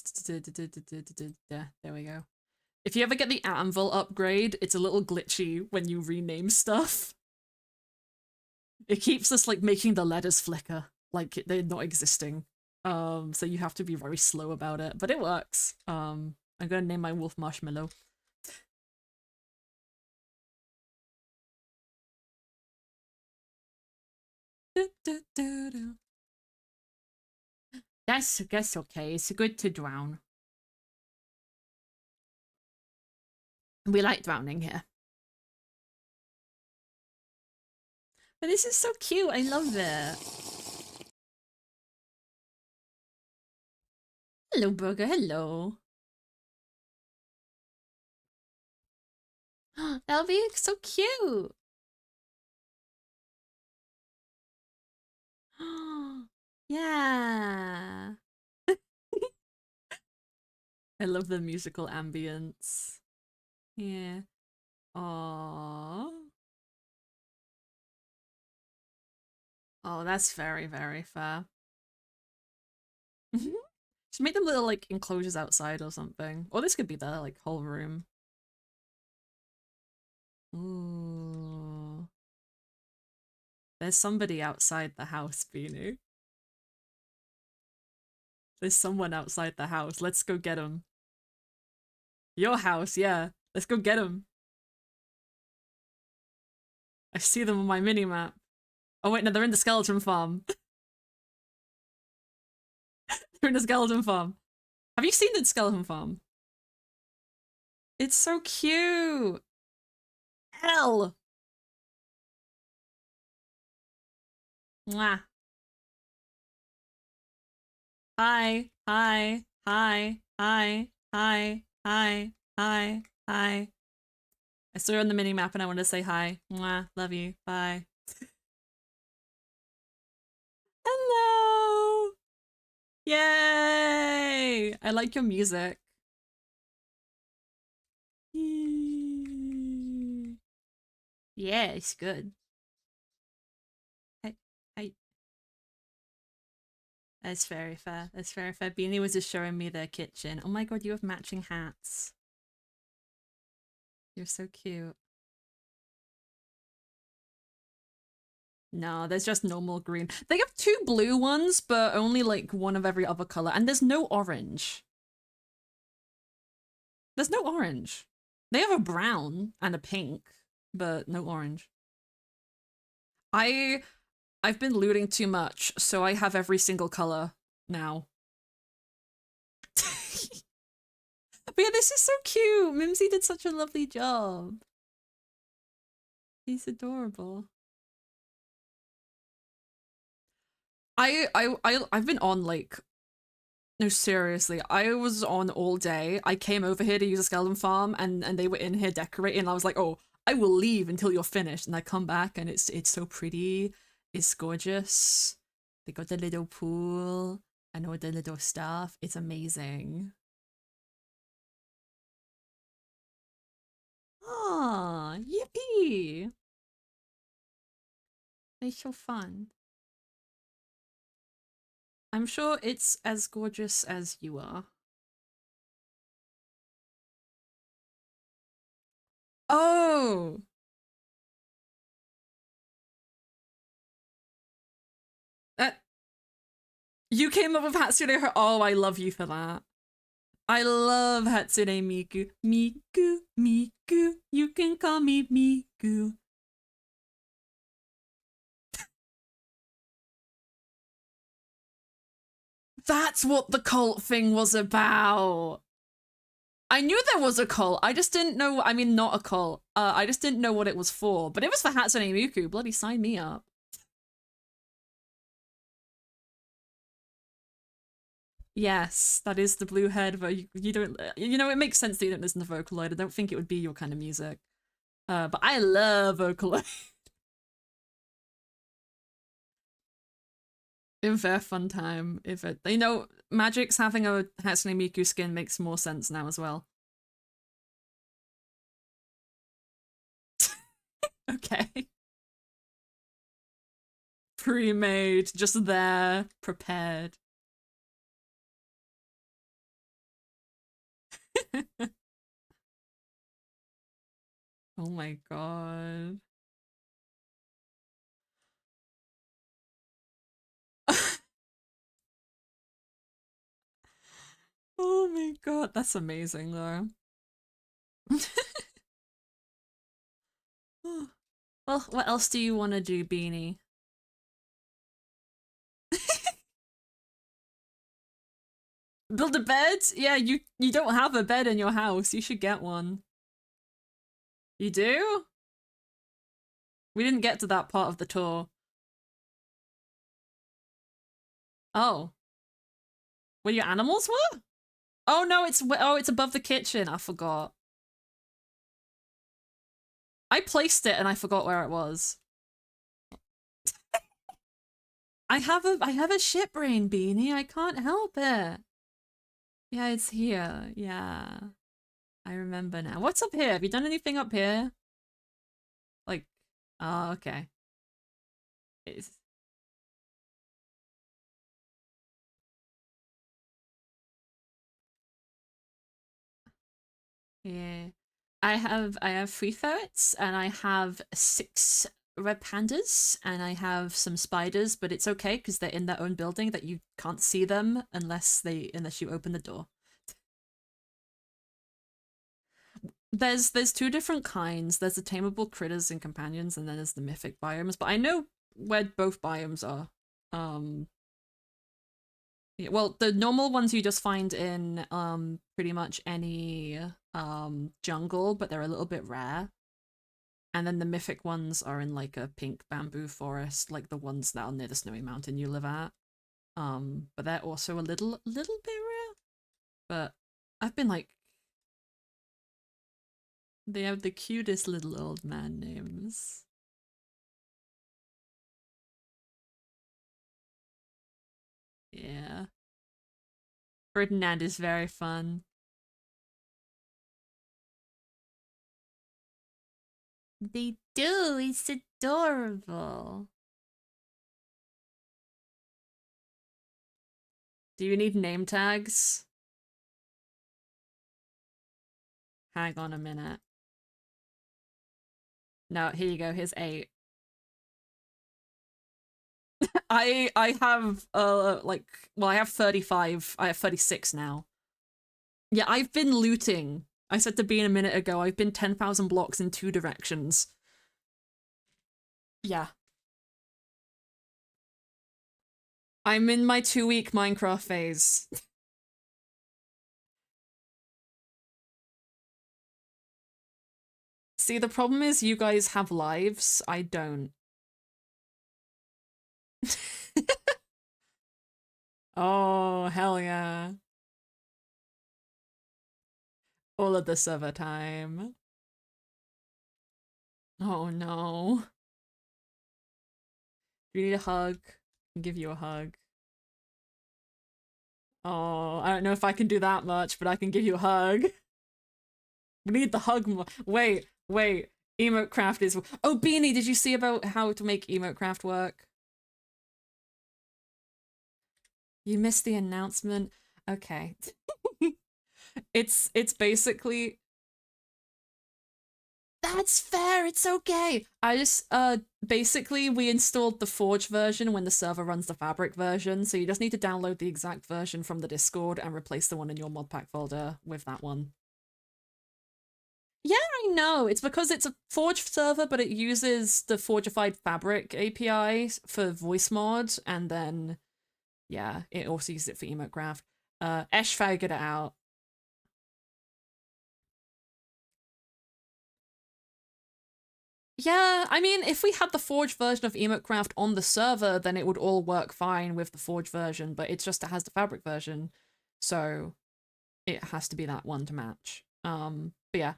A: we go. If you ever get the anvil upgrade, it's a little glitchy when you rename stuff. It keeps us like making the letters flicker, like they're not existing. So you have to be very slow about it, but it works. I'm gonna name my wolf Marshmallow. That's okay. It's good to drown. We like drowning here. But this is so cute. I love it. Hello, Burger. Hello. That'll be so cute. Yeah. I love the musical ambience. Yeah. Aww. Oh, that's very, very fair. Just make them little like enclosures outside or something. Or this could be their like whole room. Ooh. There's somebody outside the house, Beanie. There's someone outside the house. Let's go get him. Your house, yeah. Let's go get him. I see them on my mini-map. Oh wait, no, they're in the skeleton farm. They're in the skeleton farm. Have you seen the skeleton farm? It's so cute. L. Mwah. Hi. Hi. Hi. Hi. Hi. Hi. Hi. Hi. I saw you on the mini map and I wanted to say hi. Mwah. Love you. Bye. Hello. Yay. I like your music. Yeah, it's good. Hey, hey. That's very fair. That's very fair. Beanie was just showing me their kitchen. Oh my god, you have matching hats. You're so cute. No, there's just normal green. They have two blue ones, but only like one of every other color. And there's no orange. There's no orange. They have a brown and a pink, but no orange. I I've been looting too much, so I have every single color now. But yeah, this is so cute. Mimsy did such a lovely job. He's adorable. I've been on like no, seriously, I was on all day. I came over here to use a skeleton farm and they were in here decorating and I was like, oh, I will leave until you're finished. And I come back and it's so pretty. It's gorgeous. They got the little pool and all the little stuff. It's amazing. Ah, yippee! It's so fun. I'm sure it's as gorgeous as you are. Oh! That you came up with Hatsune Her. Oh, I love you for that. I love Hatsune Miku. Miku, Miku, you can call me Miku. That's what the cult thing was about. I knew there was a cult. I just didn't know. I mean, not a cult. I just didn't know what it was for. But it was for Hatsune Miku. Bloody sign me up. Yes, that is the blue head, but you don't. You know, it makes sense that you don't listen to Vocaloid. I don't think it would be your kind of music. But I love Vocaloid. In fair fun time. If it, you know, Magic's having a Hatsune Miku skin makes more sense now as well. Okay. Pre-made, just there, prepared. Oh my god. Oh my god, that's amazing though. Well, what else do you want to do, Beanie? Build a bed? Yeah, you don't have a bed in your house. You should get one. You do? We didn't get to that part of the tour. Oh. Where your animals were? Oh no, it's above the kitchen. I forgot. I placed it and I forgot where it was. I have a shit brain, Beanie. I can't help it. Yeah, it's here. Yeah. I remember now. What's up here? Have you done anything up here? Like, oh, okay. It's, yeah. I have 3 ferrets and I have 6 red pandas and I have some spiders, but it's okay because they're in their own building that you can't see them unless you open the door. There's 2 different kinds. There's the tameable critters and companions, and then there's the mythic biomes. But I know where both biomes are. Um, yeah, well, the normal ones you just find in pretty much any jungle, but they're a little bit rare. And then the mythic ones are in like a pink bamboo forest, like the ones that are near the snowy mountain you live at. But they're also a little bit rare. But I've been like, they have the cutest little old man names. Yeah. Ferdinand is very fun. They do, it's adorable. Do you need name tags? Hang on a minute. No, here you go, here's 8. I have like, well, I have 35. I have 36 now. Yeah, I've been looting. I said to Bean a minute ago, I've been 10,000 blocks in 2 directions. Yeah. I'm in my 2-week Minecraft phase. See, the problem is you guys have lives. I don't. Oh, hell yeah. All of the server time. Oh no. Do you need a hug? I'll give you a hug. Oh, I don't know if I can do that much, but I can give you a hug. We need the hug more. Wait. Emote craft is. Oh, Beanie, did you see about how to make emote craft work? You missed the announcement. Okay. It's basically. That's fair, it's okay. I just basically we installed the Forge version when the server runs the Fabric version, so you just need to download the exact version from the Discord and replace the one in your mod pack folder with that one. Yeah, I know. It's because it's a Forge server, but it uses the Forgified Fabric API for voice mod, and then yeah, it also uses it for emote craft. Esh figured it out. Yeah, I mean, if we had the Forge version of EmoteCraft on the server, then it would all work fine with the Forge version, but it's just it has the Fabric version, so it has to be that one to match. But yeah.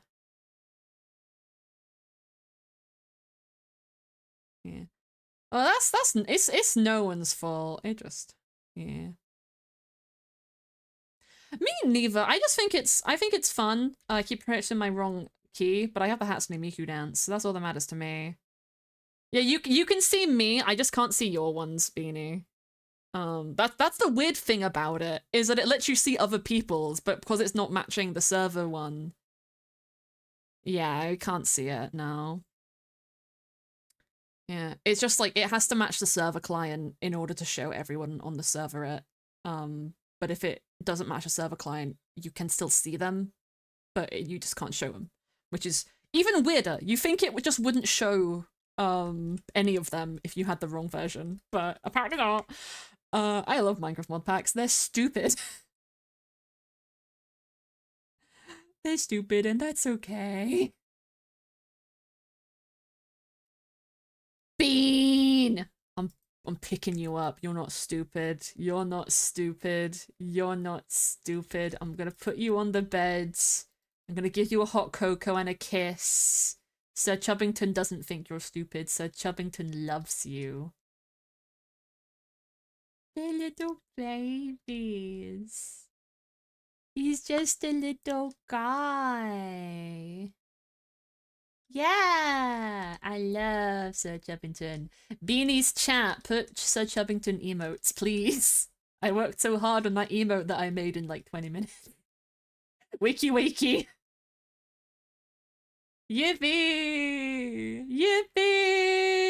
A: Yeah. Well, that's it's no one's fault. It just yeah. Me neither. I think it's fun. I keep pressing my wrong key, but I have the Hatsune Miku dance, so that's all that matters to me. Yeah, you can see me. I just can't see your ones, Beanie. That's the weird thing about it, is that it lets you see other people's, but because it's not matching the server one, yeah, I can't see it now. Yeah, it's just like it has to match the server client in order to show everyone on the server it. But if it doesn't match a server client, you can still see them, but you just can't show them, which is even weirder. You think it just wouldn't show any of them if you had the wrong version, but apparently not. I love Minecraft mod packs. They're stupid. They're stupid, and that's okay. Bean! I'm picking you up. You're not stupid. You're not stupid. You're not stupid. I'm gonna put you on the bed. I'm gonna give you a hot cocoa and a kiss. Sir Chubbington doesn't think you're stupid. Sir Chubbington loves you. They're little babies. He's just a little guy. Yeah, I love Sir Chubbington. Beanie's chat, put Sir Chubbington emotes, please. I worked so hard on that emote that I made in like 20 minutes. Wakey wakey. Yippee! Yippee!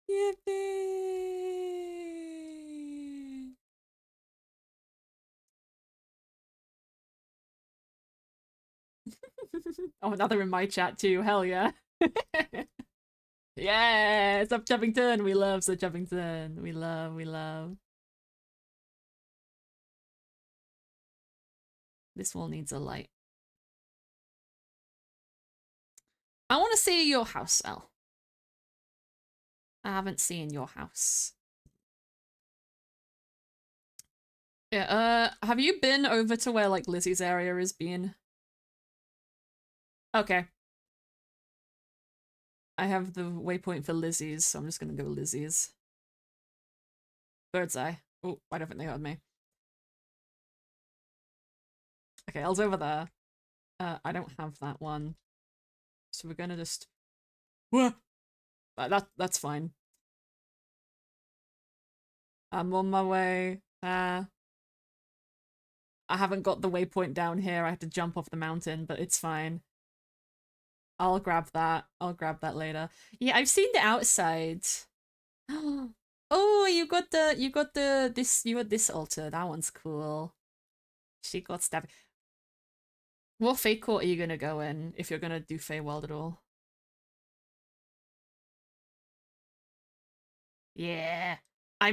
A: Yippee! Oh, another in my chat too. Hell yeah. Yeah, Sub Chubbington. We love Sub Chubbington. We love, we love. This wall needs a light. I want to see your house, Elle. I haven't seen your house. Yeah, have you been over to where, like, Lizzie's area is being? Okay. I have the waypoint for Lizzie's, so I'm just gonna go Lizzie's. Bird's eye. Oh, I don't think they heard me. Okay, Elle's over there. I don't have that one. So we're gonna just... Whoa! That's fine. I'm on my way. I haven't got the waypoint down here. I have to jump off the mountain, but it's fine. I'll grab that. I'll grab that later. Yeah, I've seen the outside. Oh, you got this altar. That one's cool. She got stabbed. What Fey Court are you gonna go in if you're gonna do FEYWILD at all? Yeah. I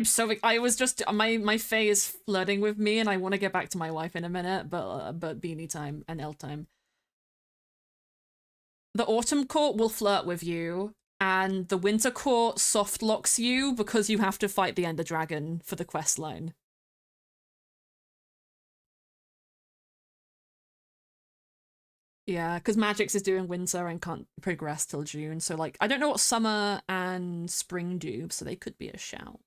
A: was just my Fae is flirting with me and I want to get back to my wife in a minute, but beanie time and L time. The autumn court will flirt with you, and the winter court soft locks you because you have to fight the Ender Dragon for the quest line. Yeah, because Magix is doing winter and can't progress till June, so like I don't know what summer and spring do, so they could be a shout.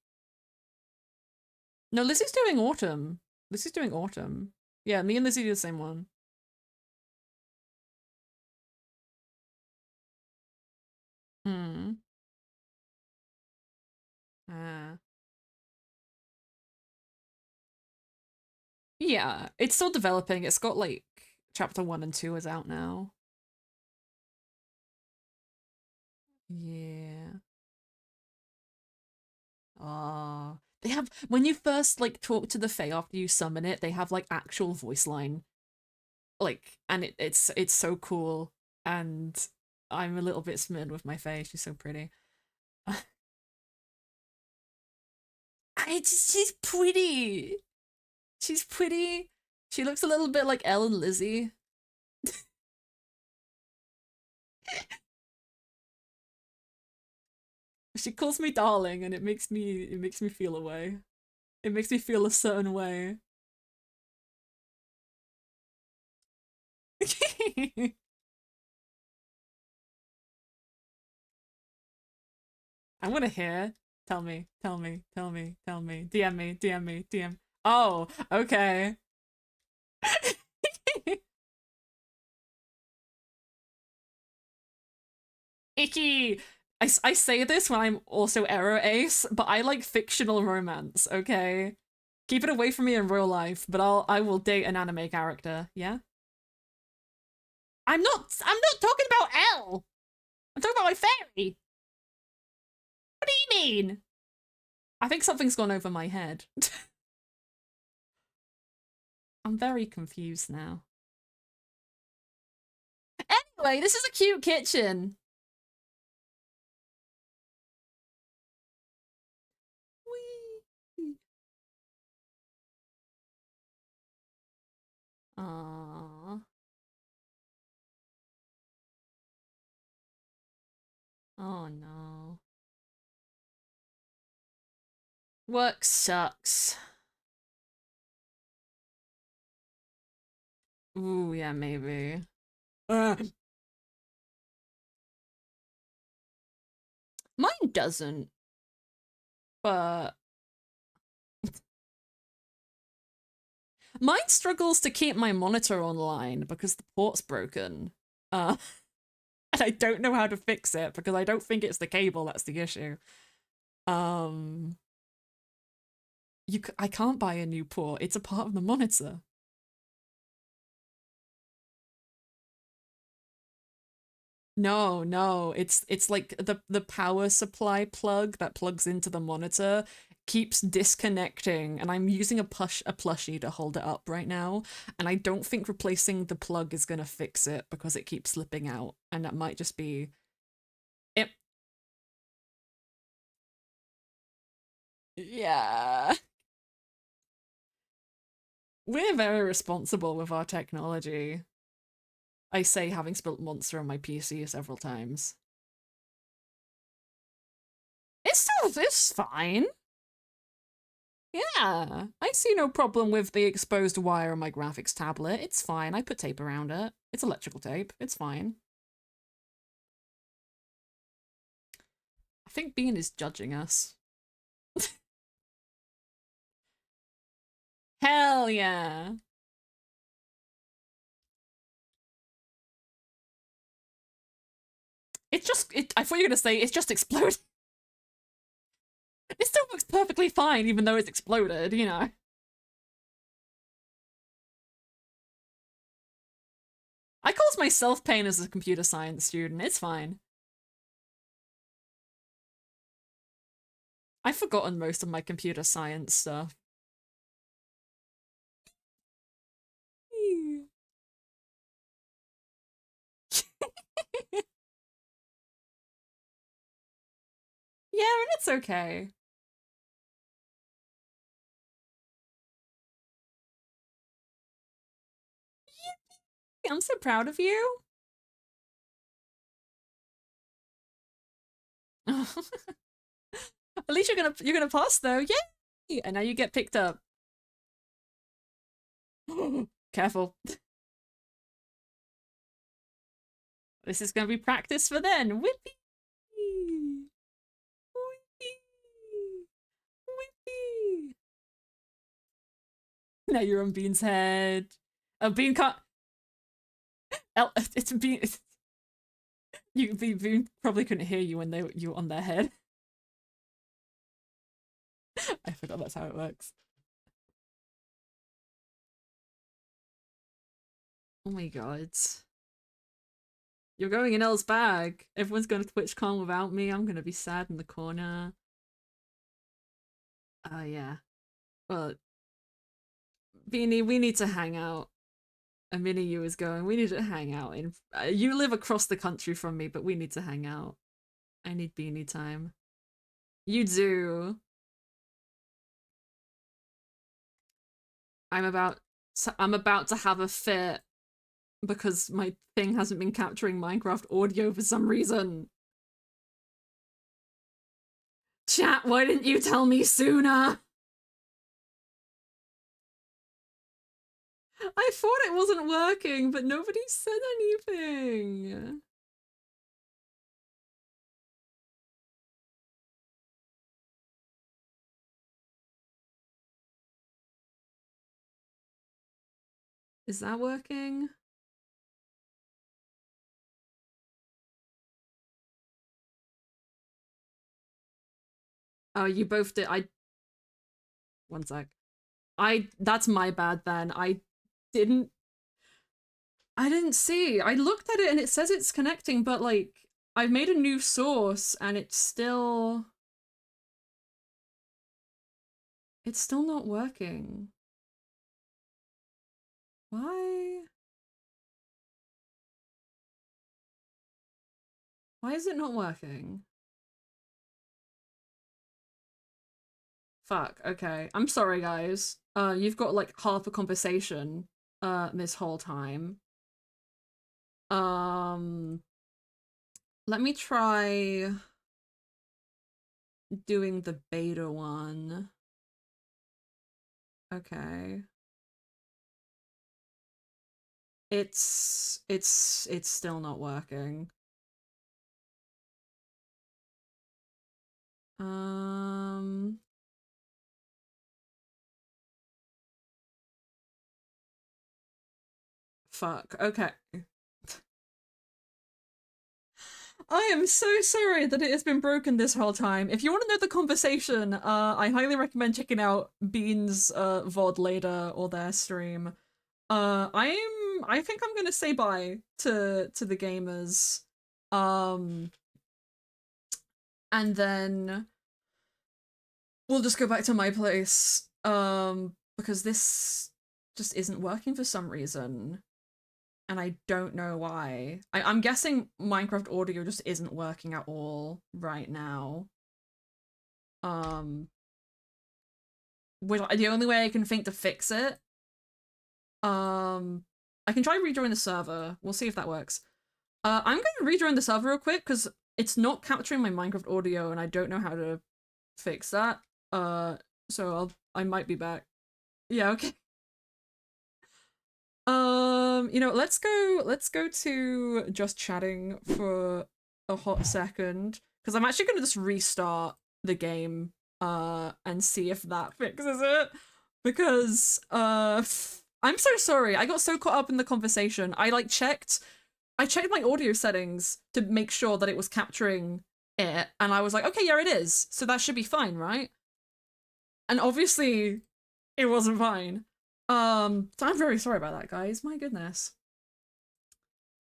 A: No, Lizzie's doing autumn. Lizzie's doing autumn. Yeah, me and Lizzie do the same one. Hmm. Ah. Yeah, it's still developing. It's got like chapter 1 and 2 is out now. Yeah. Ah. They have when you first like talk to the Fae after you summon it, they have like actual voice line. Like and it's so cool. And I'm a little bit smitten with my Fae. She's so pretty. She's pretty. She's pretty. She looks a little bit like Elle and Lizzie. She calls me darling and it makes me feel a way. It makes me feel a certain way. I want to hear. Tell me, tell me, tell me, tell me. DM me, DM me, DM. Oh, okay. Icky. I say this when I'm also Arrow Ace, but I like fictional romance, okay? Keep it away from me in real life, but I will date an anime character, yeah? I'm not talking about Elle! I'm talking about my fairy! What do you mean? I think something's gone over my head. I'm very confused now. Anyway, this is a cute kitchen. Whee! Aww. Oh no. Work sucks. Ooh, yeah, maybe. Uh, Mine doesn't, but mine struggles to keep my monitor online because the port's broken. Uh, and I don't know how to fix it because I don't think it's the cable that's the issue. Um, I can't buy a new port. It's a part of the monitor. No, no, it's like the power supply plug that plugs into the monitor keeps disconnecting, and I'm using a plushie to hold it up right now, and I don't think replacing the plug is gonna fix it because it keeps slipping out, and that might just be it. Yeah. We're very responsible with our technology. I say having spilt Monster on my PC several times. It's fine. Yeah, I see no problem with the exposed wire on my graphics tablet. It's fine. I put tape around it. It's electrical tape. It's fine. I think Bean is judging us. Hell yeah. I thought you were gonna say it's just exploded. It still looks perfectly fine even though it's exploded, you know. I caused myself pain as a computer science student. It's fine. I've forgotten most of my computer science stuff. Yeah, and it's okay. I'm so proud of you. At least you're gonna pass though. Yay! And now you get picked up. Careful. This is gonna be practice for then. Whippy! Whippy! Whippy! Now you're on Bean's head. Oh, Bean can't. It's Bean. Bean probably couldn't hear you when you were on their head. I forgot that's how it works. Oh my god. You're going in Elle's bag. Everyone's going to TwitchCon without me. I'm going to be sad in the corner. Oh, yeah. Well, Beanie, we need to hang out. A mini you is going. We need to hang out. You live across the country from me, but we need to hang out. I need Beanie time. You do. I'm about to have a fit because my thing hasn't been capturing Minecraft audio for some reason. Chat, why didn't you tell me sooner? I thought it wasn't working, but nobody said anything. Is that working? Oh, you both did. One sec. That's my bad then. Didn't, I didn't see. I looked at it and it says it's connecting, but like, I've made a new source and it's still not working. Why? Why is it not working? Fuck, okay. I'm sorry, guys. You've got like half a conversation, this whole time. Um, let me try doing the beta one. Okay. It's still not working. Um, fuck. Okay. I am so sorry that it has been broken this whole time. If you want to know the conversation, I highly recommend checking out Bean's VOD later or their stream. I think I'm gonna say bye to the gamers. And then we'll just go back to my place. Because this just isn't working for some reason. And I don't know why. I'm guessing Minecraft audio just isn't working at all right now. Which the only way I can think to fix it. I can try rejoin the server. We'll see if that works. I'm going to rejoin the server real quick because it's not capturing my Minecraft audio and I don't know how to fix that. So I might be back. Yeah, okay. You know, let's go to just chatting for a hot second because I'm actually going to just restart the game and see if that fixes it because I'm so sorry. I got so caught up in the conversation. I checked my audio settings to make sure that it was capturing it and I was like, okay, yeah, it is. So that should be fine, right? And obviously it wasn't fine. So I'm very sorry about that, guys. My goodness.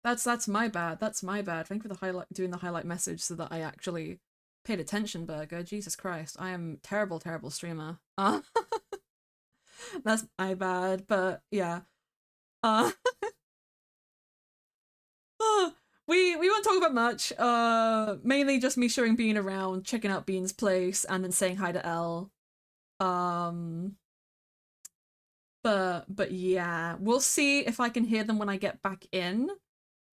A: That's my bad. That's my bad. Thank you for the doing the highlight message so that I actually paid attention, Burger. Jesus Christ. I am terrible, terrible streamer. That's my bad, but yeah. Uh we won't talk about much. Mainly just me showing Bean around, checking out Bean's place, and then saying hi to Elle. But yeah, we'll see if I can hear them when I get back in.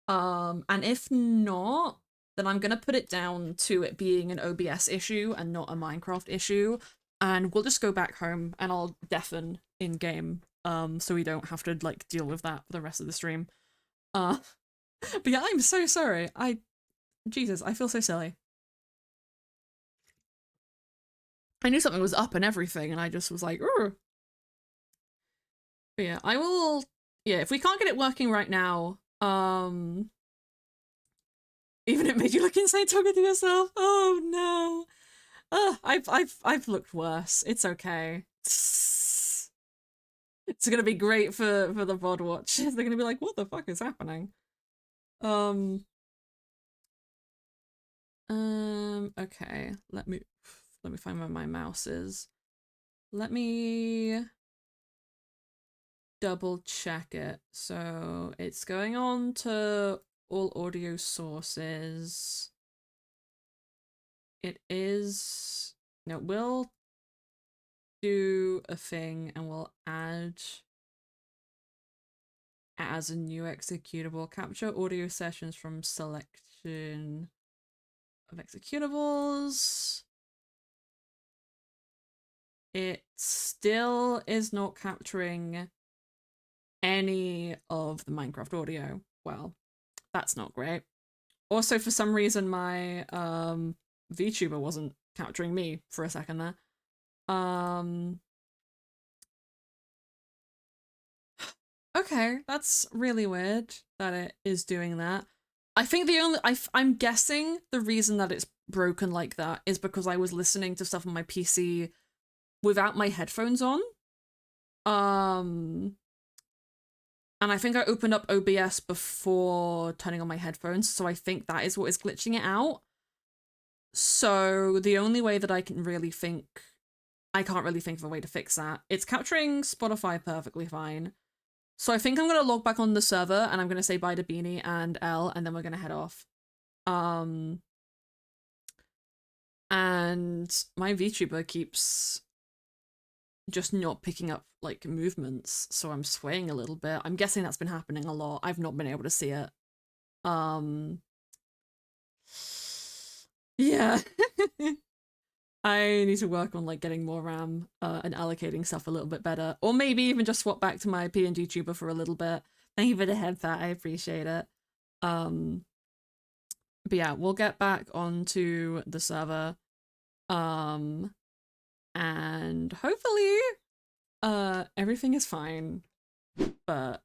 A: And if not, then I'm gonna put it down to it being an OBS issue and not a Minecraft issue. And we'll just go back home and I'll deafen in game. So we don't have to like deal with that for the rest of the stream. But yeah, I'm so sorry. Jesus, I feel so silly. I knew something was up and everything, and I just was like, Ugh. But yeah, I will. Yeah, if we can't get it working right now, even it made you look insane talking to yourself. Oh no. I've looked worse. It's okay. It's gonna be great for the VOD watch. They're gonna be like, what the fuck is happening? Okay. Let me find where my mouse is. Let me double check it. So it's going on to all audio sources. It is. No, we'll do a thing and we'll add as a new executable. Capture audio sessions from selection of executables. It still is not capturing any of the Minecraft audio. Well, that's not great. Also, for some reason, my VTuber wasn't capturing me for a second there. Okay, that's really weird that it is doing that. I think the only I'm guessing the reason that it's broken like that is because I was listening to stuff on my PC without my headphones on. And I think I opened up OBS before turning on my headphones, so I think that is what is glitching it out. So the only way that I can't really think of a way to fix that. It's capturing Spotify perfectly fine. So I think I'm gonna log back on the server and I'm gonna say bye to Beanie and Elle, and then we're gonna head off. And my VTuber keeps just not picking up like movements, so I'm swaying a little bit. I'm guessing that's been happening a lot. I've not been able to see it. Yeah. I need to work on like getting more RAM and allocating stuff a little bit better, or maybe even just swap back to my PNG tuber for a little bit. Thank you for the head pat, I appreciate it. But yeah, we'll get back onto the server, and hopefully, everything is fine. But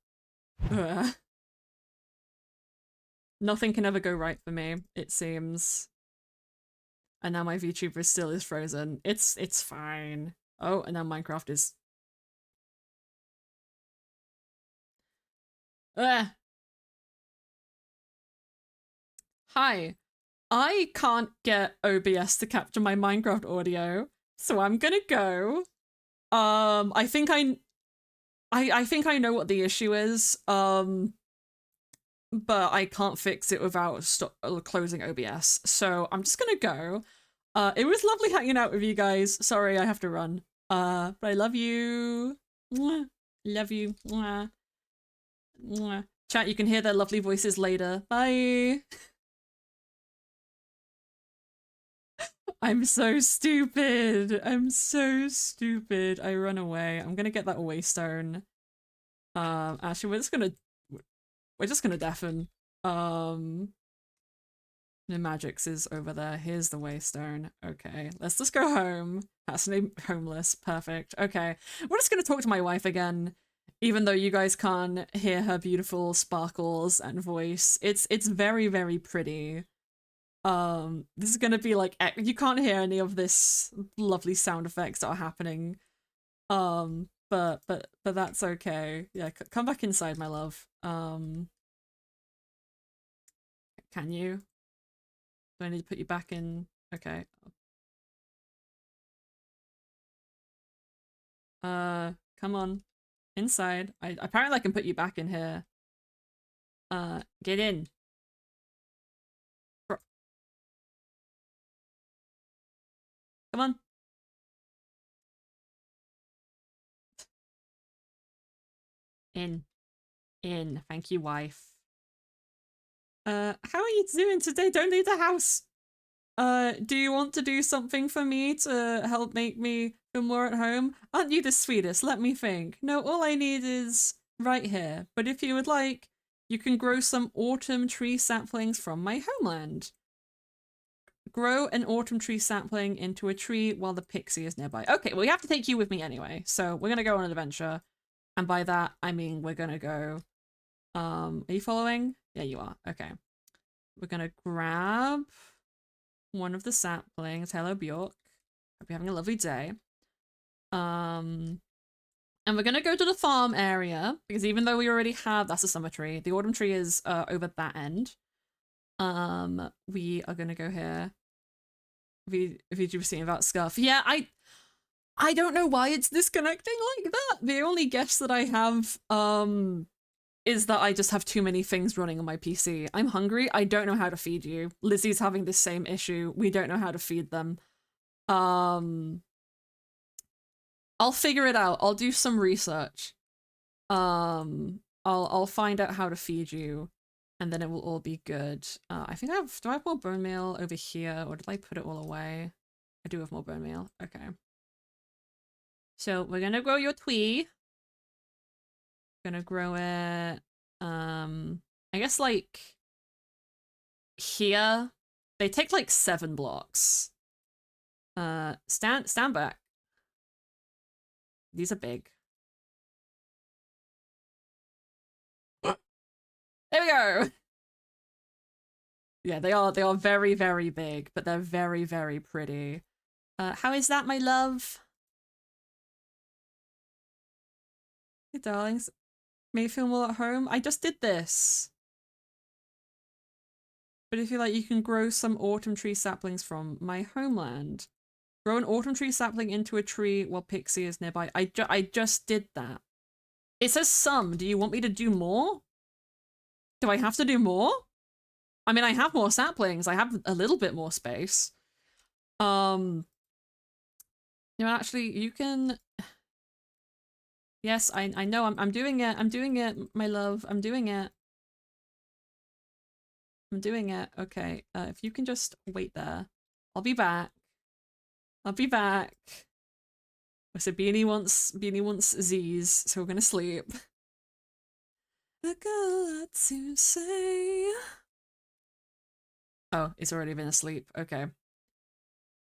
A: nothing can ever go right for me, it seems. And now my VTuber still is frozen. It's fine. Oh, and now Minecraft is... Hi. I can't get OBS to capture my Minecraft audio, so I'm gonna go. I think I think I know what the issue is. But I can't fix it without closing OBS. So I'm just gonna go. It was lovely hanging out with you guys. Sorry, I have to run. But I love you. Mwah. Love you. Mwah. Mwah. Chat, you can hear their lovely voices later. Bye. I'm so stupid. I'm so stupid. I run away. I'm gonna get that waystone. Actually, we're just gonna deafen. The Magix is over there. Here's the waystone. Okay, let's just go home. That's name homeless. Perfect. Okay, we're just gonna talk to my wife again, even though you guys can't hear her beautiful sparkles and voice. It's very, very pretty. This is gonna be like you can't hear any of this lovely sound effects that are happening. But that's okay. Yeah, come back inside, my love. Can you? Do I need to put you back in? Okay. Come on. Inside. I apparently I can put you back in here. Get in. Come on. In. In. Thank you, wife. How are you doing today? Don't leave the house. Do you want to do something for me to help make me feel more at home? Aren't you the sweetest? Let me think. No, all I need is right here. But if you would like, you can grow some autumn tree saplings from my homeland. Grow an autumn tree sapling into a tree while the pixie is nearby. Okay, well, we have to take you with me anyway. So we're gonna go on an adventure. And by that, I mean we're gonna go... Are you following? Yeah, you are. Okay. We're gonna grab one of the saplings. Hello, Bjork. Hope you're having a lovely day. And we're gonna go to the farm area, because even though we already have... That's a summer tree. The autumn tree is over that end. We are gonna go here. VTuber saying about Scuff. Yeah, I don't know why it's disconnecting like that. The only guess that I have is that I just have too many things running on my PC. I'm hungry. I don't know how to feed you. Lizzie's having this same issue. We don't know how to feed them. I'll figure it out. I'll do some research. I'll find out how to feed you, and then it will all be good. I think do I have more bone meal over here, or did I put it all away? I do have more bone meal. Okay. So we're gonna grow your twee. Gonna grow it, I guess like here. They take like 7 blocks. Stand back. These are big. There we go. Yeah, they are very, very big, but they're very, very pretty. How is that, my love? Hey, darlings. May you feel more at home? I just did this. But if you like, you can grow some autumn tree saplings from my homeland. Grow an autumn tree sapling into a tree while Pixie is nearby. I just did that. It says some. Do you want me to do more? Do I have to do more? I mean, I have more saplings. I have a little bit more space. You know, actually, you can... Yes, I know. I'm doing it. I'm doing it, my love. I'm doing it. I'm doing it. Okay. If you can just wait there. I'll be back. I'll be back. So Beanie wants Z's, so we're gonna sleep. I got a lot to say. Oh, it's already been asleep. Okay.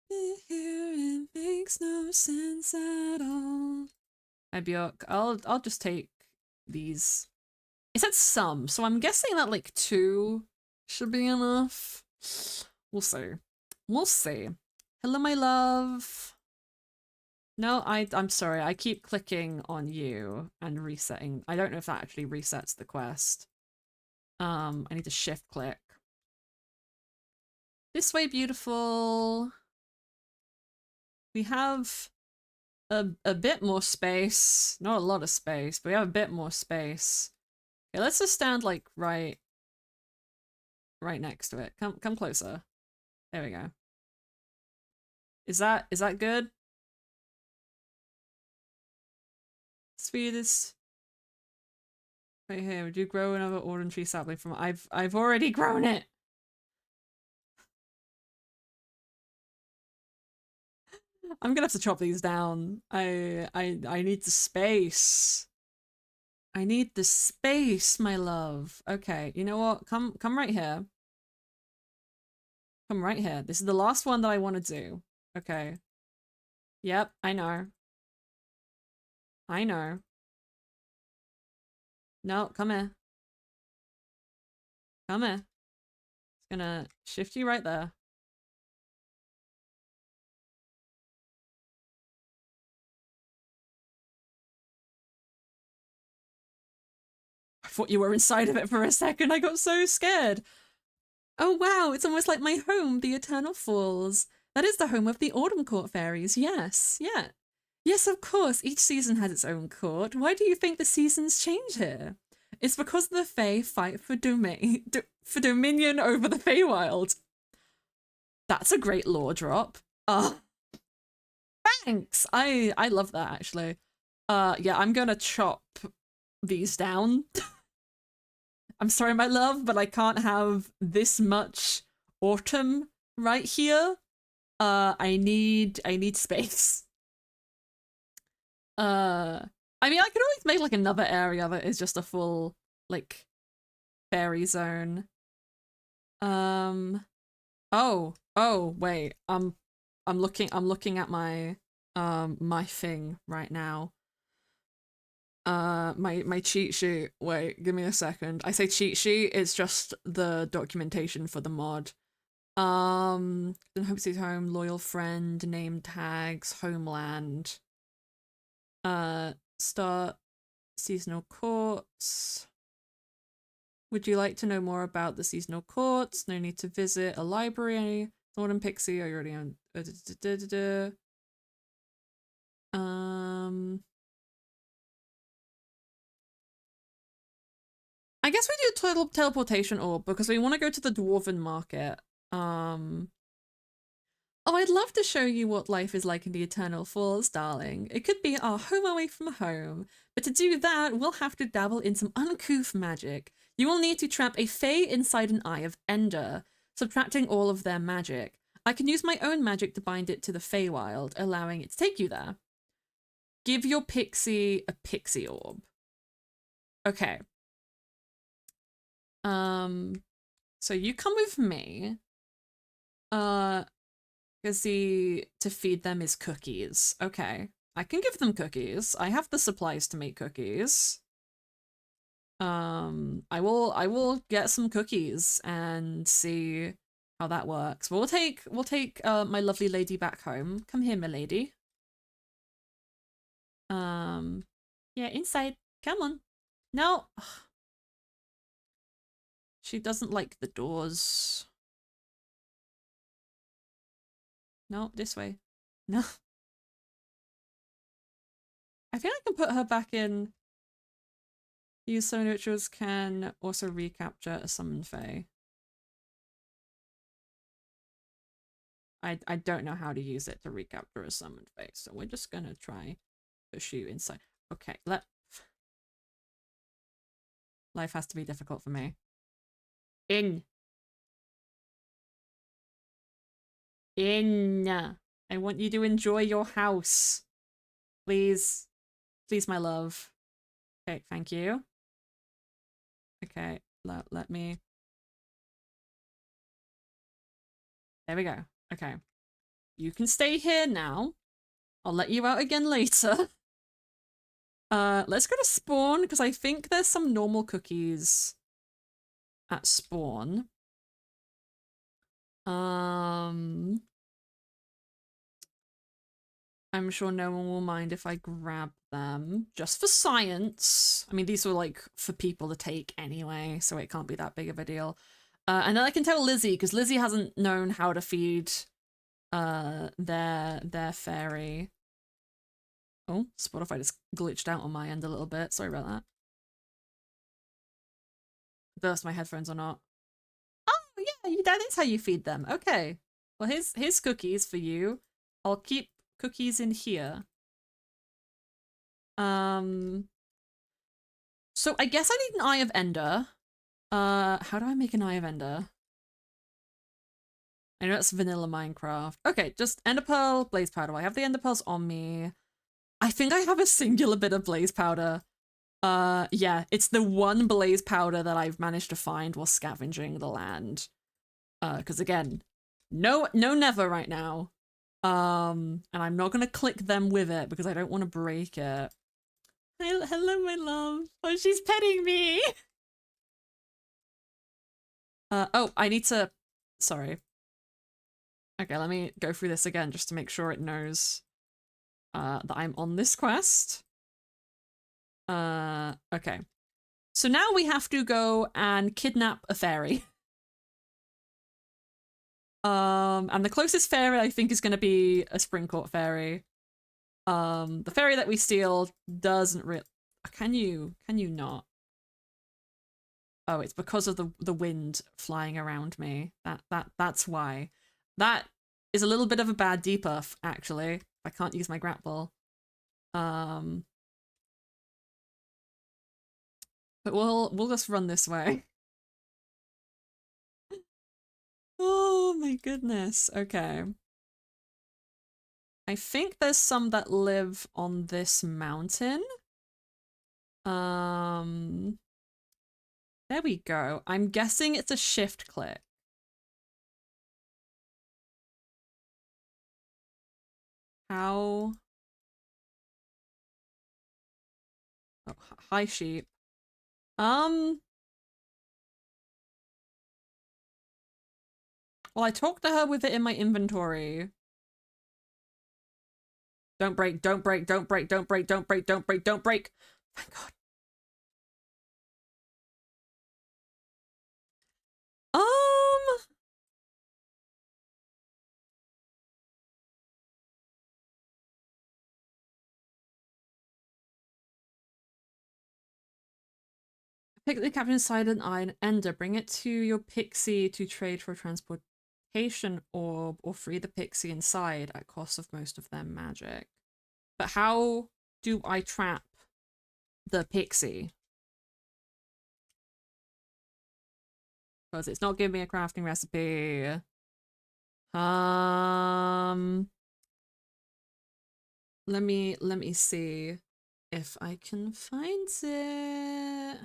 A: Here it makes no sense at all. Hi Bjork. I'll just take these. It said some, so I'm guessing that like 2 should be enough. We'll see. We'll see. Hello, my love. No, I'm sorry. I keep clicking on you and resetting. I don't know if that actually resets the quest. I need to shift click. This way, beautiful. We have a bit more space. Not a lot of space, but we have a bit more space. Okay, let's just stand like right next to it. Come closer. There we go. Is that good? Sweetest. Right here, would you grow another autumn tree sapling from I've already grown it. I'm gonna have to chop these down. I need the space. I need the space, my love. Okay, you know what? Come right here. Come right here. This is the last one that I want to do. Okay. Yep, I know. I know. No, come here. Come here. It's gonna shift you right there. I thought you were inside of it for a second. I got so scared. Oh wow, it's almost like my home, the Eternal Falls. That is the home of the Autumn Court fairies, yes, yeah. Yes, of course, each season has its own court. Why do you think the seasons change here? It's because the Fae fight for for dominion over the Feywild. That's a great lore drop. Thanks! I love that, actually. Yeah, I'm gonna chop these down. I'm sorry, my love, but I can't have this much autumn right here. I need space. I mean, I could always make like another area that is just a full like fairy zone. Oh, wait. I'm looking at my my thing right now. My cheat sheet. Wait, give me a second. I say cheat sheet, it's just the documentation for the mod. Hope Sees Home, Loyal Friend, Name Tags, Homeland. Start Seasonal Courts. Would you like to know more about the seasonal courts? No need to visit a library. Autumn Pixie, are you already on? I guess we do total teleportation orb because we want to go to the dwarven market. Oh, I'd love to show you what life is like in the Eternal Falls, darling. It could be our home away from home, but to do that, we'll have to dabble in some uncouth magic. You will need to trap a fae inside an Eye of Ender, subtracting all of their magic. I can use my own magic to bind it to the Feywild, allowing it to take you there. Give your pixie a pixie orb. Okay. So you come with me. Because to feed them is cookies. Okay. I can give them cookies. I have the supplies to make cookies. I will get some cookies and see how that works. But we'll take my lovely lady back home. Come here, my lady. Yeah, inside. Come on. No. She doesn't like the doors. No, this way. No. I think I can put her back in. Use summon rituals can also recapture a summoned fae. I don't know how to use it to recapture a summoned fae, so we're just gonna try push you inside. Okay, life has to be difficult for me. In. I want you to enjoy your house. Please. Please, my love. Okay, thank you. Okay, let me... There we go. Okay. You can stay here now. I'll let you out again later. Let's go to spawn, because I think there's some normal cookies at spawn. I'm sure no one will mind if I grab them. Just for science. I mean, these were like for people to take anyway, so it can't be that big of a deal. And then I can tell Lizzie, because Lizzie hasn't known how to feed their fairy. Oh, Spotify just glitched out on my end a little bit. Sorry about that. Burst my headphones or not. Oh yeah, that is how you feed them. Okay. Well, here's cookies for you. I'll keep cookies in here. So I guess I need an Eye of Ender. How do I make an Eye of Ender? I know that's vanilla Minecraft. Okay, just Ender Pearl, Blaze Powder. I have the Ender Pearls on me. I think I have a singular bit of Blaze Powder. Yeah, it's the one Blaze Powder that I've managed to find while scavenging the land. Because again, no never right now. And I'm not gonna click them with it because I don't want to break it. Hello, my love. Oh, she's petting me. Oh, I need to... Sorry. Okay, let me go through this again just to make sure it knows that I'm on this quest. Okay. So now we have to go and kidnap a fairy. And the closest fairy I think is going to be a Spring Court fairy. The fairy that we steal doesn't really... Can you not? Oh, it's because of the wind flying around me. That's why. That is a little bit of a bad debuff, actually. I can't use my grapple. But we'll just run this way. Oh my goodness. Okay. I think there's some that live on this mountain. There we go. I'm guessing it's a shift click. How? Oh, hi, sheep. Well, I talked to her with it in my inventory. Don't break, don't break, don't break, don't break, don't break, don't break, don't break. Thank God. Pick the captain's silent eye and ender. Bring it to your pixie to trade for a transportation orb or free the pixie inside at cost of most of their magic. But how do I trap the pixie? Because it's not giving me a crafting recipe. Let me see if I can find it.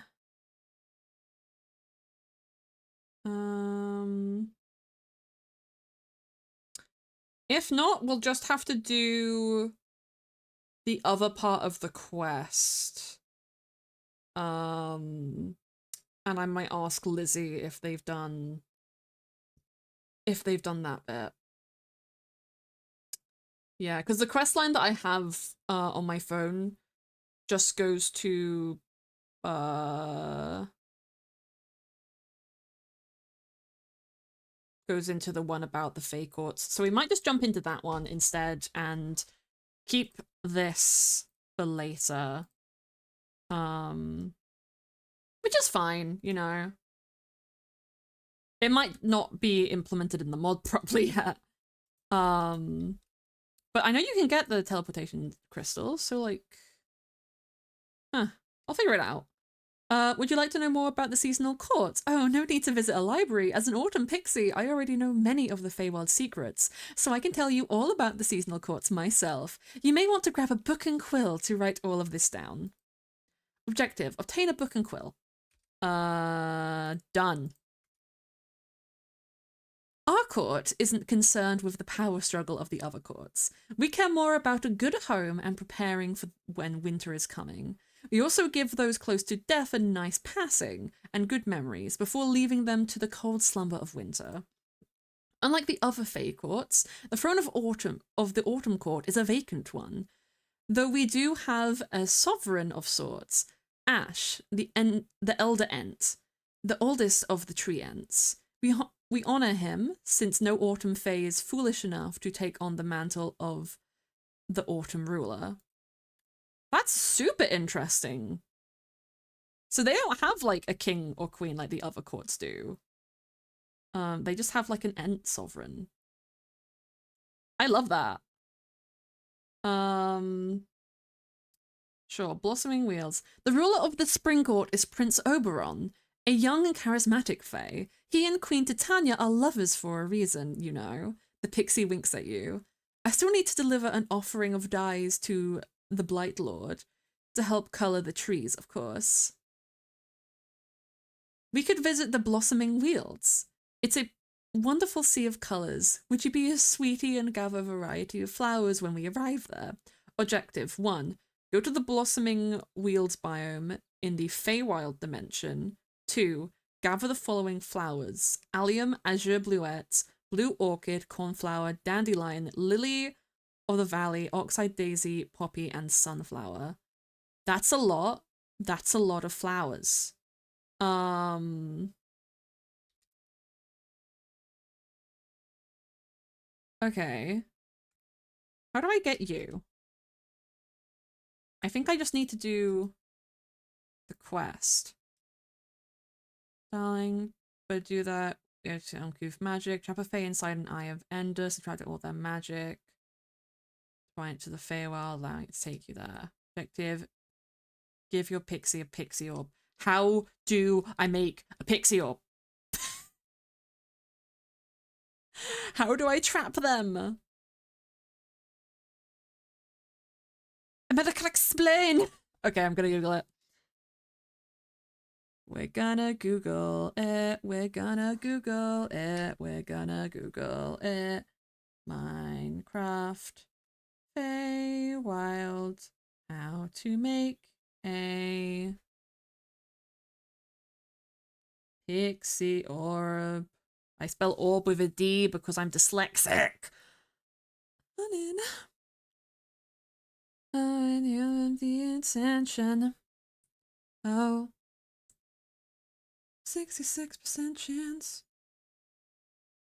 A: If not, we'll just have to do the other part of the quest. And I might ask Lizzie if they've done that bit. Yeah, because the quest line that I have on my phone just goes to goes into the one about the Fey Courts. So we might just jump into that one instead and keep this for later. Which is fine, you know. It might not be implemented in the mod properly yet. But I know you can get the teleportation crystals, so like... I'll figure it out. Would you like to know more about the seasonal courts? Oh, no need to visit a library. As an autumn pixie, I already know many of the FEYWILD secrets, so I can tell you all about the seasonal courts myself. You may want to grab a book and quill to write all of this down. Objective, obtain a book and quill. Done. Our court isn't concerned with the power struggle of the other courts. We care more about a good home and preparing for when winter is coming. We also give those close to death a nice passing and good memories before leaving them to the cold slumber of winter. Unlike the other Fey courts, the throne of the Autumn Court is a vacant one, though we do have a sovereign of sorts, Ash, the Elder Ent, the oldest of the tree Ents. We honor him, since no autumn fae is foolish enough to take on the mantle of the autumn ruler. That's super interesting. So they don't have like a king or queen like the other courts do. They just have like an Ent sovereign. I love that. Sure, Blossoming Wheels. The ruler of the Spring Court is Prince Oberon, a young and charismatic fae. He and Queen Titania are lovers for a reason, you know. The pixie winks at you. I still need to deliver an offering of dyes to the Blight Lord to help colour the trees, of course. We could visit the Blossoming Fields. It's a wonderful sea of colours. Would you be a sweetie and gather a variety of flowers when we arrive there? Objective 1. Go to the Blossoming Fields biome in the FEYWILD dimension. 2. Gather the following flowers: allium, azure bluette, blue orchid, cornflower, dandelion, lily of the valley, oxide daisy, poppy, and sunflower. That's a lot. That's a lot of flowers. Okay. How do I get you? I think I just need to do the quest. Darling, but do that. It's uncouth magic. Trap a Fae inside an Eye of Ender. Subtract all their magic. Point to the Feywild, allowing it to take you there. Objective: give your pixie a pixie orb. How do I make a pixie orb? How do I trap them? Medical explain. Okay, I'm gonna Google it. We're gonna Google it. We're gonna Google it. We're gonna Google it. Minecraft Feywild. How to make a pixie orb. I spell orb with a D because I'm dyslexic. The intention. Oh. 66% chance.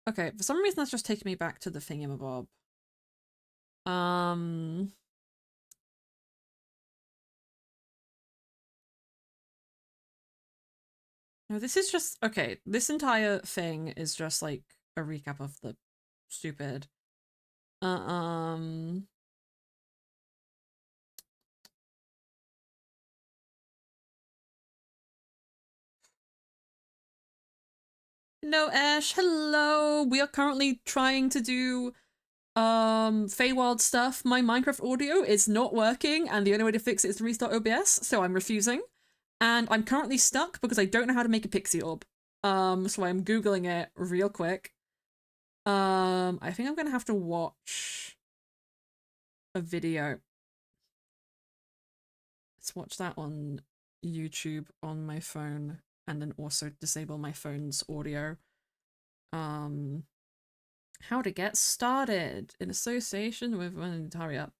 A: Okay, for some reason that's just taking me back to the thingamabob. No, this is just okay. This entire thing is just like a recap of the stupid. No, Ash, hello. We are currently trying to do Feywild stuff. My Minecraft audio is not working, and the only way to fix it is to restart OBS, so I'm refusing. And I'm currently stuck because I don't know how to make a pixie orb. So I'm Googling it real quick. I think I'm gonna have to watch a video. Let's watch that on YouTube on my phone, and then also disable my phone's audio. How to get started in association with hurry up.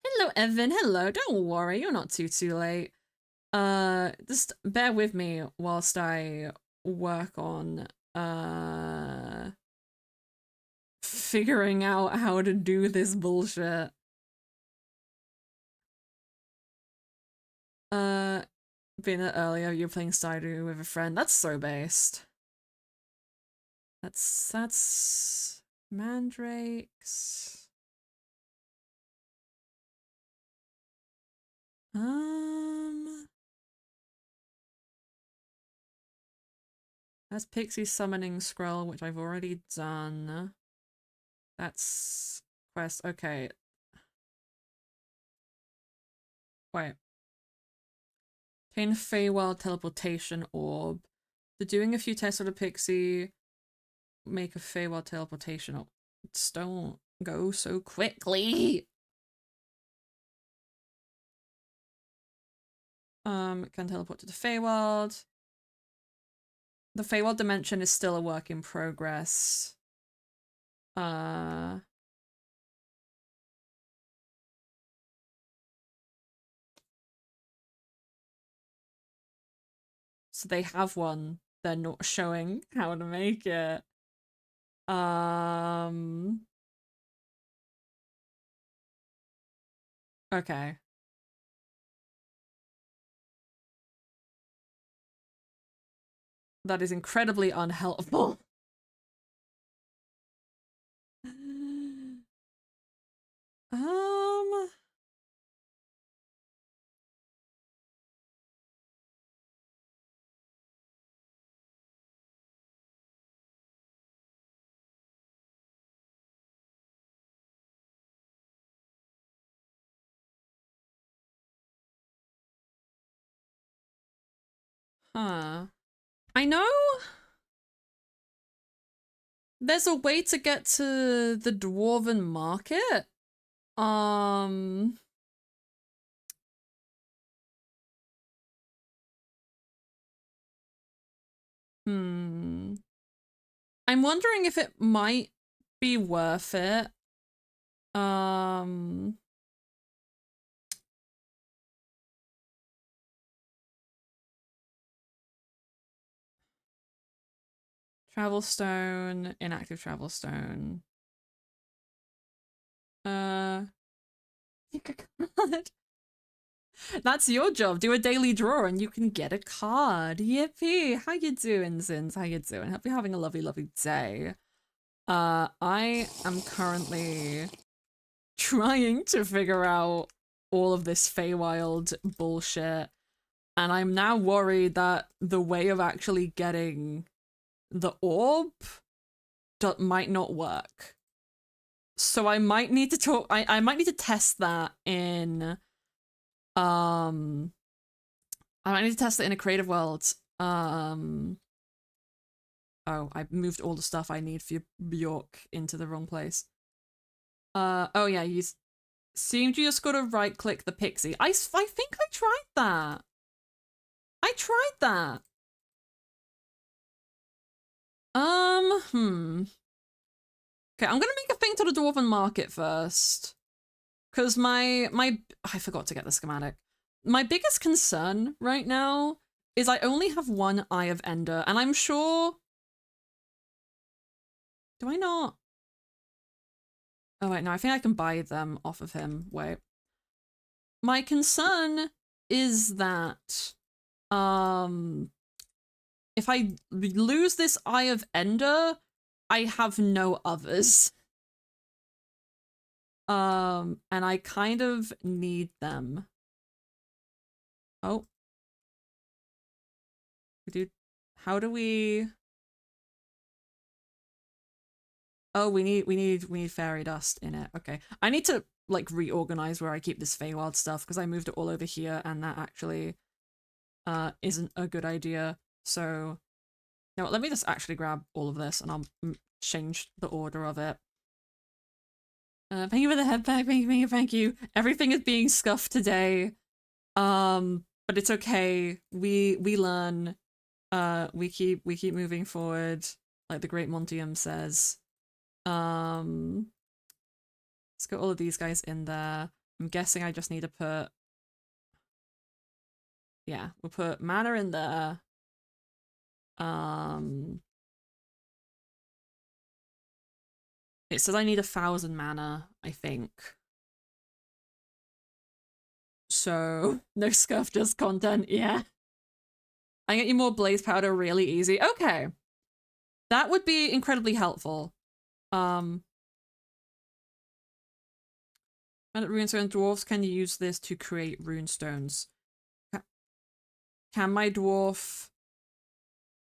A: Hello Evan, hello, don't worry, you're not too late. Just bear with me whilst I work on figuring out how to do this bullshit. Being that earlier you're playing Stardew with a friend. That's so based. That's mandrakes. That's Pixie Summoning Scroll, which I've already done. That's quest. Okay. Wait. Obtain Feywild Teleportation Orb. The doing a few tests with a Pixie. Make a Feywild Teleportation Orb. Just don't go so quickly. Can teleport to the Feywild. The Feywild dimension is still a work in progress. So they have one. They're not showing how to make it. Okay. That is incredibly unhelpful. Um, huh. I know there's a way to get to the dwarven market. Um, hmm. I'm wondering if it might be worth it. Um, Travel stone, inactive travel stone. Think a card. That's your job. Do a daily draw and you can get a card. Yippee! How you doing, Zins? How you doing? Hope you're having a lovely, lovely day. I am currently trying to figure out all of this Feywild bullshit, and I'm now worried that the way of actually getting the orb might not work. So I might need to talk. I might need to test that in um. I might need to test it in a creative world. Oh, I moved all the stuff I need for Bjork into the wrong place. Oh yeah, you seemed you just gotta right click the pixie. I think I tried that. I tried that. Okay, I'm gonna make a thing to the Dwarven Market first. Cause I forgot to get the schematic. My biggest concern right now is I only have one Eye of Ender, and I'm sure. Do I not? Oh wait, no, I think I can buy them off of him. Wait. My concern is that if I lose this Eye of Ender, I have no others. And I kind of need them. Oh. Dude, how do we Oh, we need fairy dust in it. Okay. I need to like reorganize where I keep this Feywild stuff because I moved it all over here and that actually isn't a good idea. So, you know what, let me just actually grab all of this and I'll change the order of it. Thank you for the head bag. Thank you. Everything is being scuffed today. But it's okay. We learn. We keep moving forward, like the Great Montium says. Let's get all of these guys in there. I'm guessing I just need to put. Yeah, we'll put mana in there. It says I need 1,000 mana, I think. So, no scuff, just content, yeah. I get you more blaze powder really easy. Okay. That would be incredibly helpful. And runestone dwarves can use this to create runestones. Can my dwarf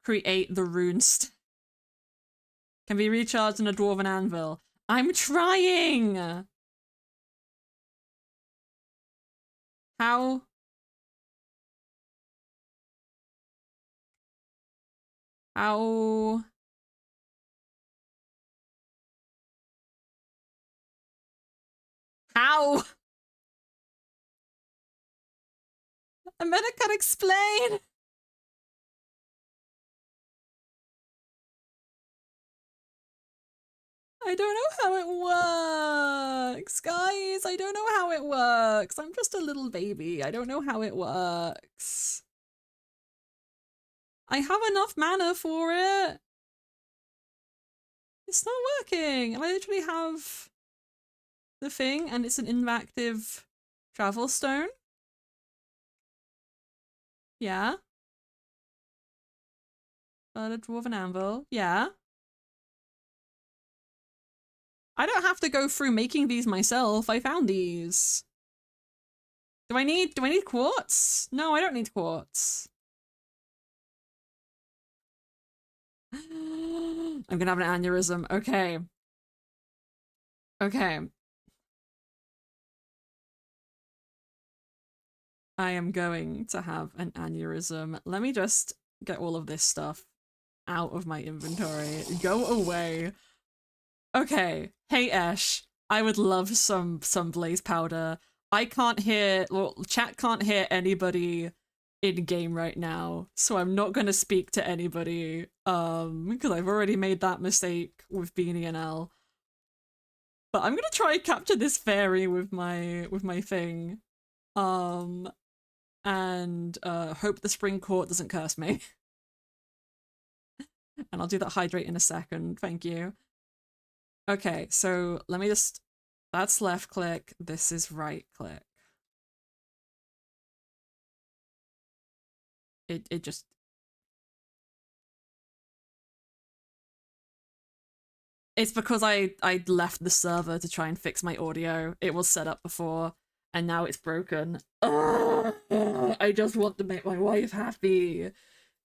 A: create the runes? Can be recharged in a dwarven anvil. I'm trying! How? How? How? Amanda can explain! I don't know how it works, guys. I don't know how it works. I'm just a little baby. I don't know how it works. I have enough mana for it. It's not working. I literally have the thing and it's an inactive travel stone. Yeah. A dwarven anvil. Yeah. I don't have to go through making these myself. I found these. Do I need quartz? No, I don't need quartz. I'm gonna have an aneurysm. Okay. Okay. I am going to have an aneurysm. Let me just get all of this stuff out of my inventory. Go away. Okay. Hey Ash, I would love some blaze powder. I can't hear, well, chat can't hear anybody in game right now, so I'm not gonna speak to anybody. Because I've already made that mistake with Beanie and L. But I'm gonna try and capture this fairy with my thing. And hope the spring court doesn't curse me. And I'll do that hydrate in a second. Thank you. Okay, so let me just... That's left click. This is right click. It just... It's because I left the server to try and fix my audio. It was set up before, and now it's broken. I just want to make my wife happy.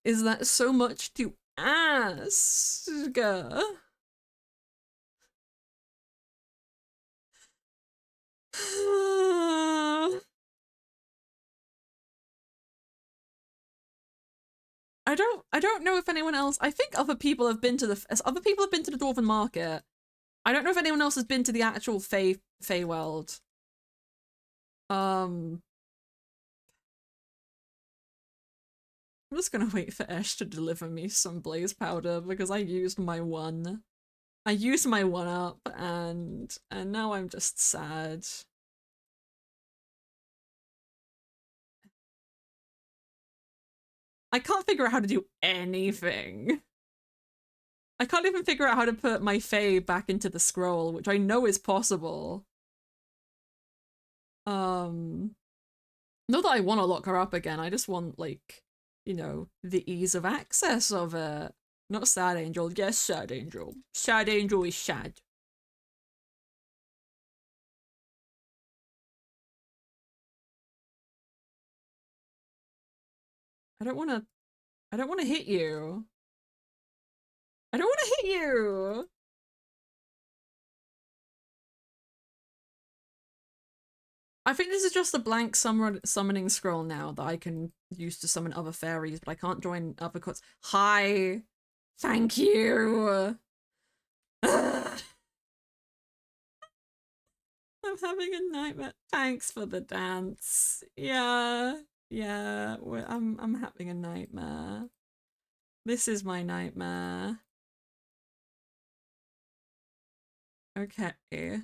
A: Is that so much to ask? I don't know if anyone else. I think other people have been to the Dwarven Market. I don't know if anyone else has been to the actual FEYWILD. I'm just gonna wait for Ash to deliver me some blaze powder because I used my one. I used my one up and now I'm just sad. I can't figure out how to do anything. I can't even figure out how to put my Fae back into the scroll, which I know is possible. Not that I want to lock her up again, I just want, like, you know, the ease of access of it. Not Sad Angel. Yes, Sad Angel. Sad Angel is sad. I don't want to hit you. I don't want to hit you. I think this is just a blank summoning scroll now that I can use to summon other fairies, but I can't join other courts. Hi. Thank you. I'm having a nightmare. Thanks for the dance. Yeah. Yeah. I'm having a nightmare. This is my nightmare. Okay.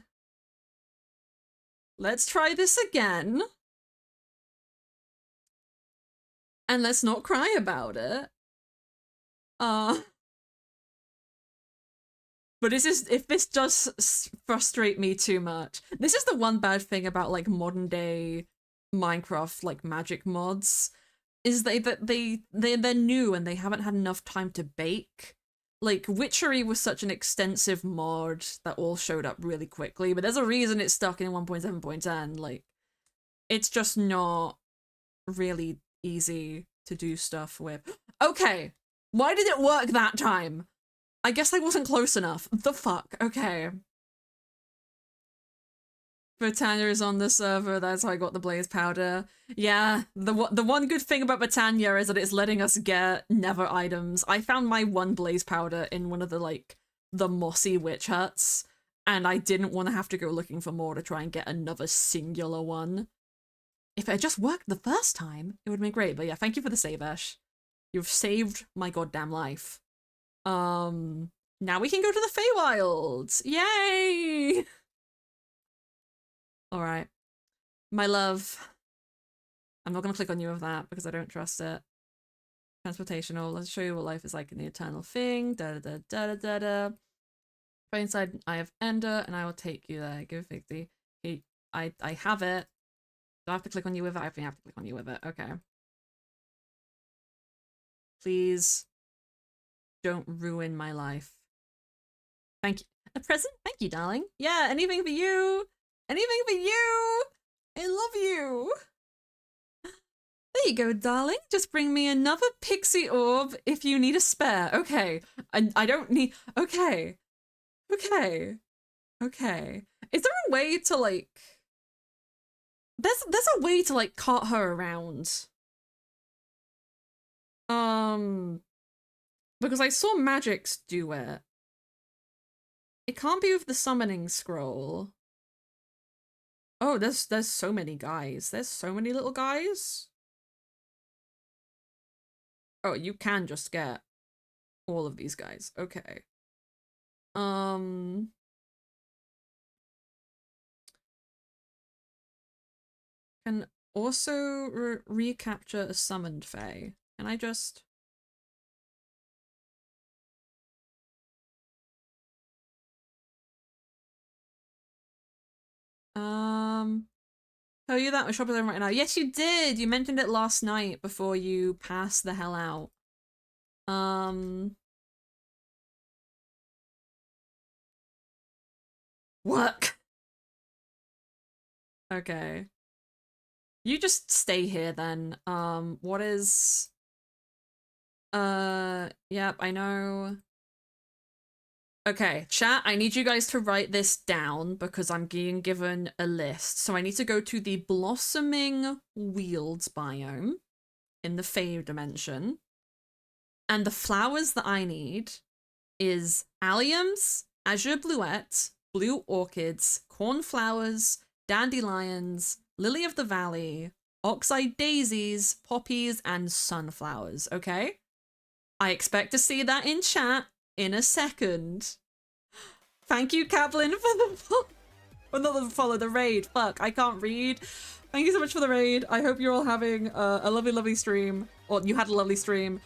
A: Let's try this again. And let's not cry about it. But if this does frustrate me too much. This is the one bad thing about like modern day Minecraft like magic mods is they're new and they haven't had enough time to bake. Like Witchery was such an extensive mod that all showed up really quickly, but there's a reason it's stuck in 1.7.10. Like it's just not really easy to do stuff with. Okay, why did it work that time? I guess I wasn't close enough. The fuck? Okay. Britannia is on the server, that's how I got the blaze powder. Yeah, the one good thing about Britannia is that it's letting us get never items. I found my one blaze powder in one of the, like, the mossy witch huts, and I didn't want to have to go looking for more to try and get another singular one. If it had just worked the first time, it would have been great. But yeah, thank you for the save, Ash. You've saved my goddamn life. Now we can go to the Feywilds! Yay! Alright. My love. I'm not gonna click on you with that because I don't trust it. Transportational. Let's show you what life is like in the eternal thing. Da da da da da da. By inside, I have Ender, and I will take you there. Give 50. I have it. Do I have to click on you with it? I think I have to click on you with it. Okay. Please don't ruin my life. Thank you. A present? Thank you, darling. Yeah, anything for you. Anything for you. I love you. There you go, darling. Just bring me another pixie orb if you need a spare. Okay. I don't need... Okay. Okay. Okay. Is there a way to, like... There's a way to, like, cart her around. Because I saw Magix do it. It can't be with the summoning scroll. Oh, there's so many guys. There's so many little guys. Oh, you can just get all of these guys. Okay. Can also recapture a summoned Fae. Can I just... Tell you that, my shop is open right now. Yes, you did! You mentioned it last night before you passed the hell out. What? Okay. You just stay here then. What is... Yep, I know. Okay, chat, I need you guys to write this down because I'm being given a list. So I need to go to the Blossoming Wields biome in the Fey dimension. And the flowers that I need is alliums, azure bluette, blue orchids, cornflowers, dandelions, lily of the valley, oxeye daisies, poppies, and sunflowers, okay? I expect to see that in chat in a second. Thank you, Kaplan, for the follow, the raid. Fuck, I can't read. Thank you so much for the raid. I hope you're all having a lovely, lovely stream. Or you had a lovely stream.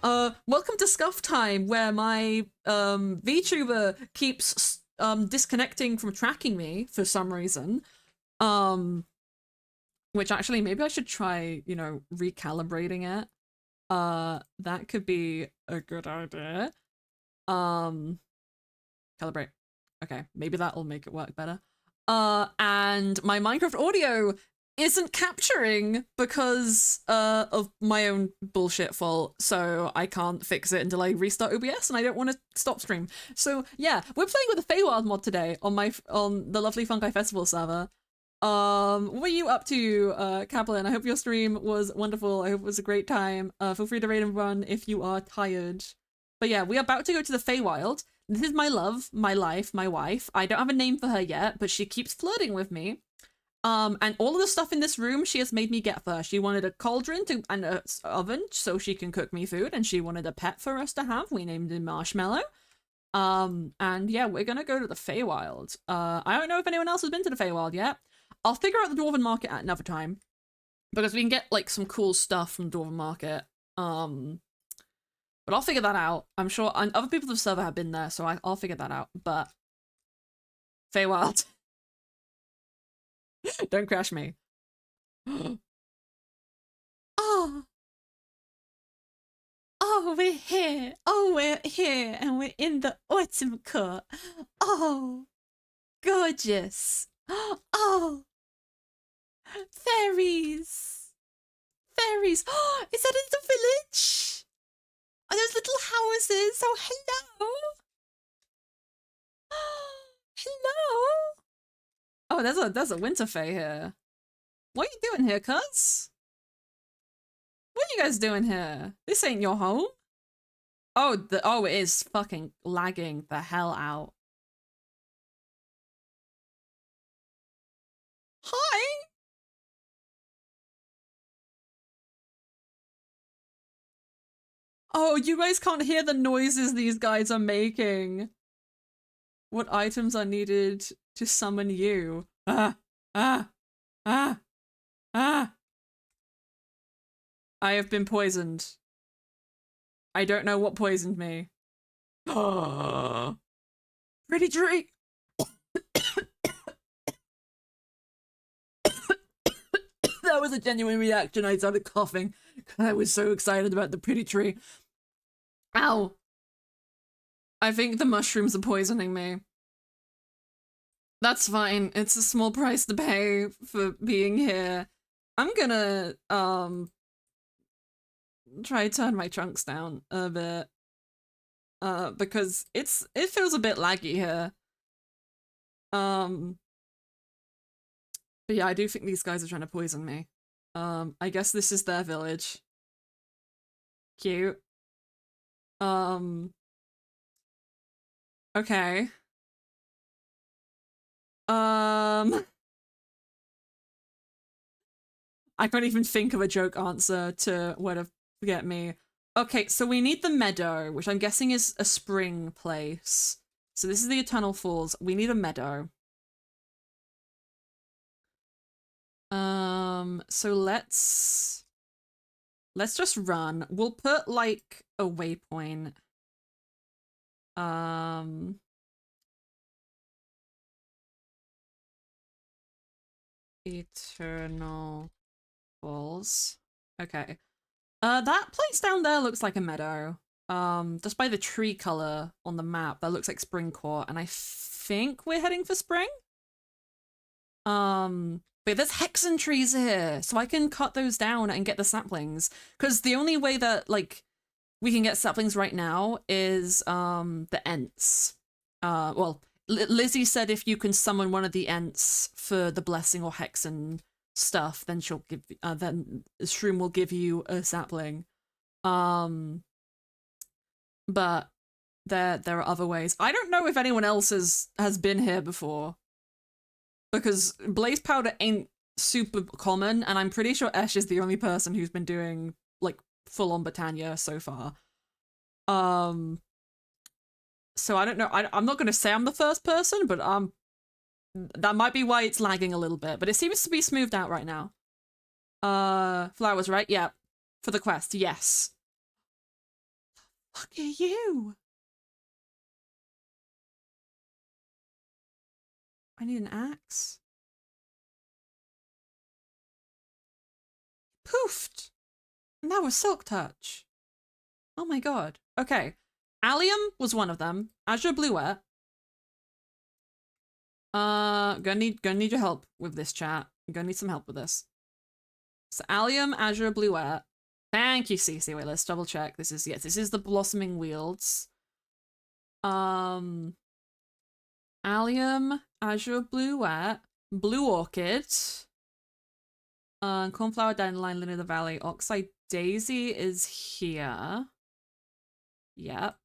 A: Welcome to Scuff Time, where my VTuber keeps disconnecting from tracking me for some reason. Which actually, maybe I should try, you know, recalibrating it. That could be a good idea. Calibrate. Okay, maybe that'll make it work better. And my Minecraft audio isn't capturing because of my own bullshit fault, so I can't fix it until I restart OBS, and I don't want to stop stream. So yeah, we're playing with the FEYWILD mod today on the lovely Fungi Festival server. What were you up to, Kaplan? I hope your stream was wonderful. I hope it was a great time. Feel free to raid and run if you are tired. But yeah, we are about to go to the Feywild. This is my love, my life, my wife. I don't have a name for her yet, but she keeps flirting with me. And all of the stuff in this room she has made me get for her. She wanted a cauldron and an oven so she can cook me food, and she wanted a pet for us to have. We named him Marshmallow. And yeah, we're gonna go to the Feywild. I don't know if anyone else has been to the Feywild yet. I'll figure out the Dwarven Market at another time, because we can get like some cool stuff from the Dwarven Market. But I'll figure that out. I'm sure other people of the server have been there, so I'll figure that out. But Feywild, don't crash me. Oh, we're here. Oh, we're here, and we're in the autumn court. Oh, gorgeous. Oh, fairies. Fairies. Oh, is that in the village? Are those little houses? Oh, hello. Hello. Oh, there's a winter fae here. What are you doing here, cuz? What are you guys doing here? This ain't your home. Oh, it is fucking lagging the hell out. Hi. Oh, you guys can't hear the noises these guys are making. What items are needed to summon you? Ah, ah, ah, ah. I have been poisoned. I don't know what poisoned me. Oh, pretty tree. That was a genuine reaction. I started coughing. I was so excited about the pretty tree. Ow. I think the mushrooms are poisoning me. That's fine. It's a small price to pay for being here. I'm gonna, try to turn my chunks down a bit. Because it feels a bit laggy here. But yeah, I do think these guys are trying to poison me. I guess this is their village. Cute. Okay. I can't even think of a joke answer to what to get me. Okay, so we need the meadow, which I'm guessing is a spring place. So this is the Eternal Falls. We need a meadow. So let's just run. We'll put like a waypoint. Eternal Falls. Okay. That place down there looks like a meadow. Just by the tree color on the map, that looks like Spring Court, and I think we're heading for spring. But there's hexen trees here, so I can cut those down and get the saplings. Because the only way that like we can get saplings right now is the Ents. Well, Lizzie said if you can summon one of the Ents for the blessing or hexen stuff, then she'll give then Shroom will give you a sapling. But there are other ways. I don't know if anyone else has been here before, because blaze powder ain't super common, and I'm pretty sure Esh is the only person who's been doing like full on Botania so far. So I don't know. I'm not gonna say I'm the first person, but that might be why it's lagging a little bit, but it seems to be smoothed out right now. Flowers, right? Yeah. For the quest, yes. Look at you. I need an axe. Poofed. And that was Silk Touch. Oh my god. Okay. Allium was one of them. Azure Bluette. Gonna need your help with this, chat. I'm gonna need some help with this. So Allium, Azure Bluette. Thank you, Cece. Wait, let's double check. This is, yes, this is the Blossoming Wields. Allium, Azure Bluette, Blue Orchid, Cornflower, Dandelion, Lily of the Valley, Oxide Daisy is here. Yep.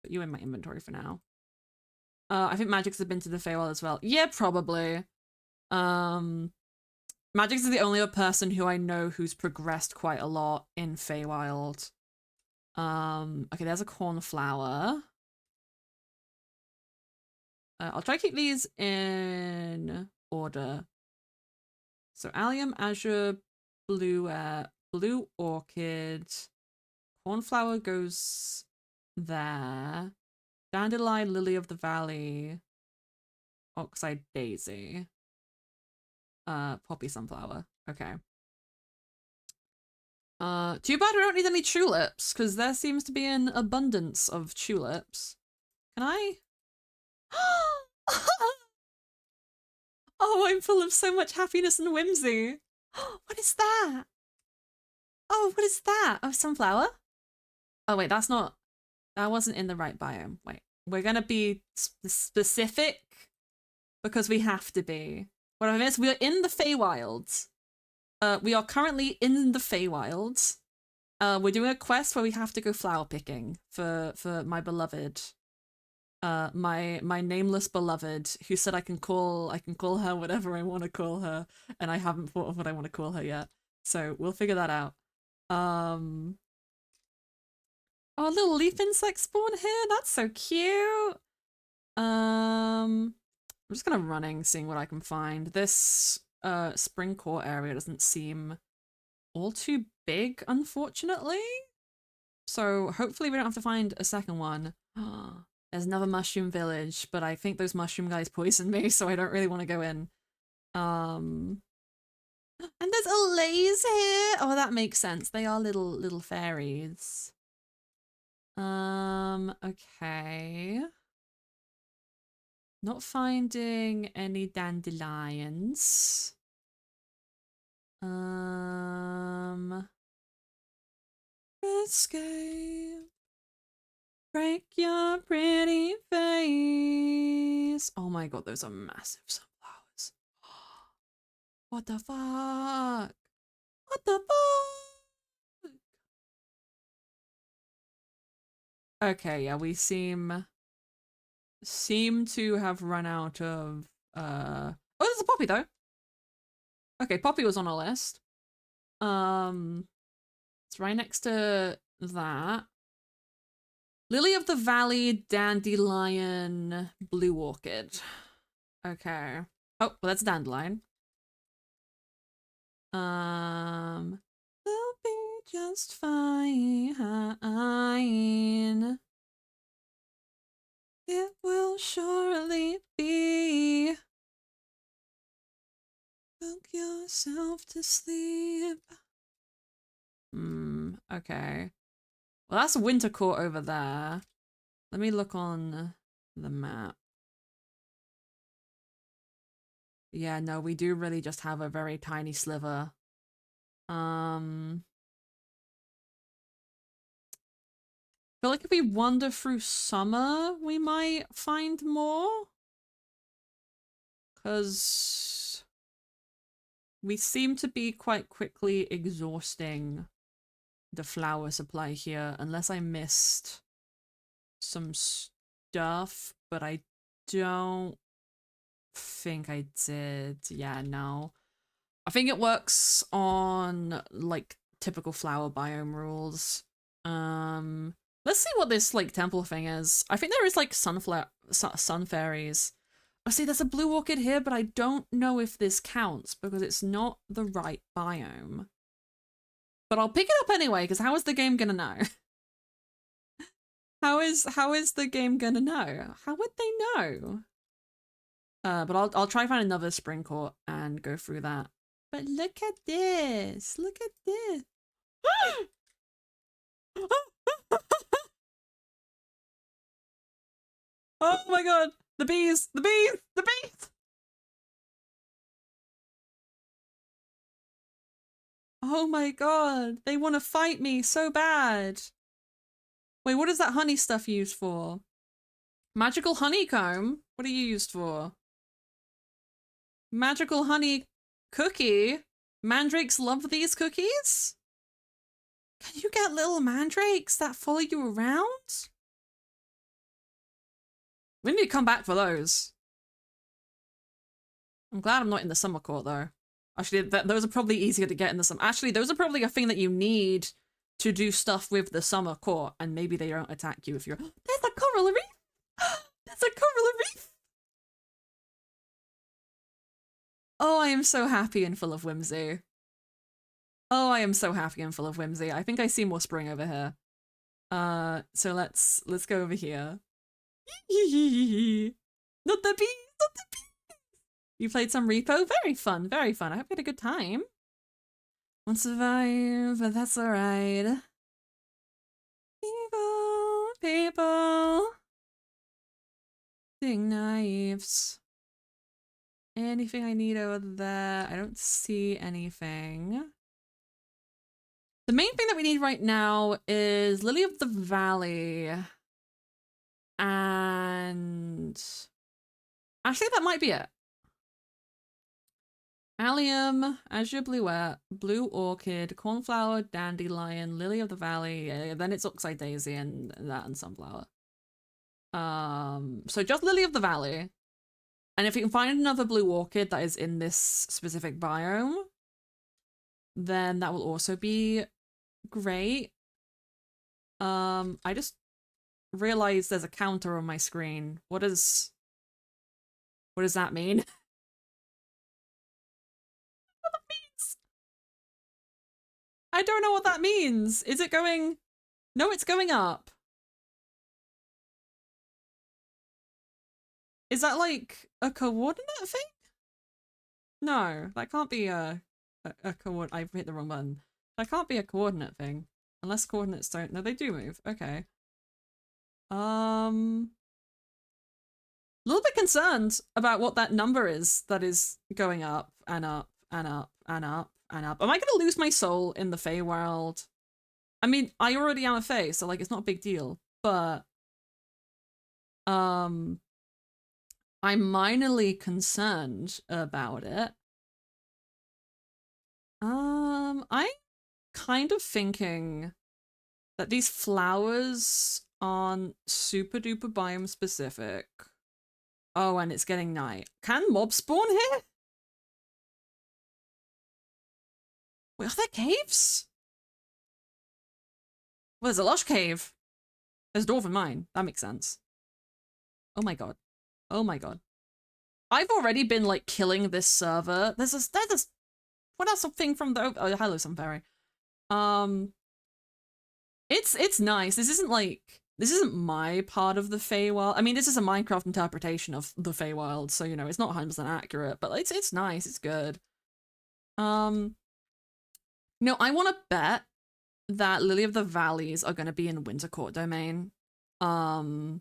A: Put you in my inventory for now. I think Magix has been to the Feywild as well. Yeah, probably. Magix is the only other person who I know who's progressed quite a lot in Feywild. Okay, there's a cornflower. I'll try to keep these in order. So Allium, Azure, Blue Orchid. Cornflower goes there. Dandelion, Lily of the Valley. Oxide Daisy. Poppy Sunflower. Okay. Too bad I don't need any tulips, because there seems to be an abundance of tulips. Can I? Oh, I'm full of so much happiness and whimsy. What is that? Oh, what is that? Oh, sunflower? Oh, wait, that's not... That wasn't in the right biome. Wait, we're gonna be specific because we have to be. What I mean is, we are in the Feywilds. We are currently in the Feywilds. We're doing a quest where we have to go flower picking for my beloved. My nameless beloved, who said I can call her whatever I want to call her, and I haven't thought of what I want to call her yet. So we'll figure that out. Oh, a little leaf insect spawn here. That's so cute. I'm just kind of running, seeing what I can find. This spring core area doesn't seem all too big, unfortunately. So hopefully we don't have to find a second one. There's another mushroom village, but I think those mushroom guys poisoned me, so I don't really want to go in. And there's allays here. Oh, that makes sense. They are little fairies. Okay. Not finding any dandelions. Escape. Break your pretty face. Oh my god, those are massive sunflowers. What the fuck? What the fuck? Okay, yeah, we seem to have run out of oh, there's a poppy though. Okay, poppy was on our list. It's right next to that. Lily of the Valley, dandelion, blue orchid. Okay. Oh, well, that's dandelion. They'll be just fine. It will surely be. Book yourself to sleep. Okay. Well, that's Winter Court over there. Let me look on the map. Yeah, no, we do really just have a very tiny sliver. I feel like if we wander through summer, we might find more. Because we seem to be quite quickly exhausting the flower supply here, unless I missed some stuff, but I don't think I did. Yeah, no. I think it works on like typical flower biome rules. Let's see what this like temple thing is. I think there is like sun fairies. Oh, see, there's a blue orchid here, but I don't know if this counts because it's not the right biome. But I'll pick it up anyway, because how is the game gonna know? How is the game gonna know? How would they know? But I'll try find another spring court and go through that. But look at this! Look at this! Oh my god! The bees! The bees! The bees! Oh my god! They want to fight me so bad! Wait, what is that honey stuff used for? Magical honeycomb? What are you used for? Magical honey cookie? Mandrakes love these cookies? Can you get little mandrakes that follow you around? We need to come back for those. I'm glad I'm not in the summer court though. Actually, those are probably easier to get in the summer. Actually, those are probably a thing that you need to do stuff with the summer court, and maybe they don't attack you if you're— There's a coral reef! There's a coral reef! Oh, I am so happy and full of whimsy. Oh, I am so happy and full of whimsy. I think I see more spring over here. So let's go over here. Not the bees! Not the bees! You played some Repo? Very fun, very fun. I hope you had a good time. Won't survive, but that's alright. People. Ding knives. Anything I need over there? I don't see anything. The main thing that we need right now is Lily of the Valley. And actually, that might be it. Allium, azure bluette, blue orchid, cornflower, dandelion, lily of the valley. Then it's oxeye daisy and that and sunflower. So just lily of the valley. And if you can find another blue orchid that is in this specific biome, then that will also be great. I just realized there's a counter on my screen. What does that mean? What that means? I don't know what that means. Is it going No, it's going up. Is that like a coordinate thing? No, that can't be a coordinate. I've hit the wrong button. That can't be a coordinate thing. Unless coordinates don't. No, they do move. Okay. A little bit concerned about what that number is that is going up and up and up and up and up. Am I gonna lose my soul in the Feywild? I mean, I already am a Fey, so like it's not a big deal. But I'm minorly concerned about it. I'm kind of thinking that these flowers aren't super duper biome specific. Oh, and it's getting night. Can mobs spawn here? Wait, are there caves? Well, there's a lush cave. There's a dwarven mine. That makes sense. Oh my god. Oh my god. I've already been like killing this server. There's what else? Something from the oh hello Sunfairy. It's nice. This isn't my part of the Feywild. I mean, this is a Minecraft interpretation of the Feywild, so you know it's not 100% accurate, but it's nice. It's good. No, I want to bet that Lily of the Valleys are going to be in Winter Court domain. And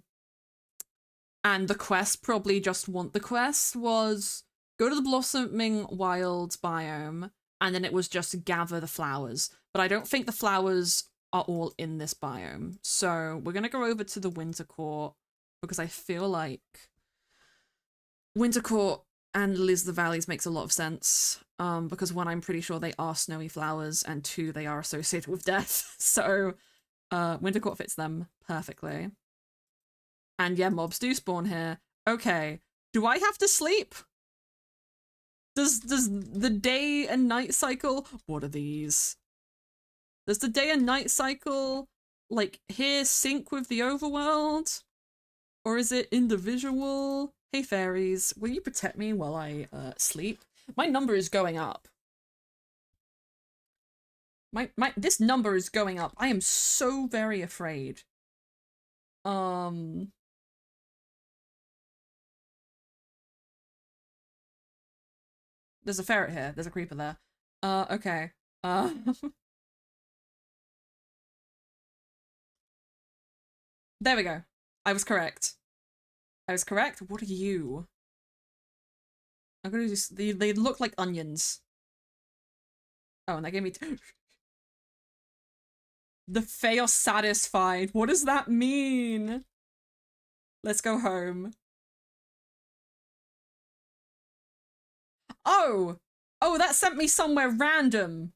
A: the quest the quest was go to the Blossoming Wilds biome, and then it was just gather the flowers. But I don't think the flowers are all in this biome. So we're gonna go over to the Winter Court because I feel like Winter Court and Lilies of the Valleys makes a lot of sense. Because one, I'm pretty sure they are snowy flowers, and two, they are associated with death. So Winter Court fits them perfectly. And yeah, mobs do spawn here. Okay, do I have to sleep? Does the day and night cycle, what are these? Does the day and night cycle, like, here sync with the overworld? Or is it individual? Hey fairies, will you protect me while I sleep? My number is going up. This number is going up. I am so very afraid. There's a ferret here. There's a creeper there. Okay. There we go. I was correct. I was correct. What are you? I'm gonna just they look like onions. Oh, and they gave me the Fae are satisfied. What does that mean? Let's go home. Oh! Oh, that sent me somewhere random.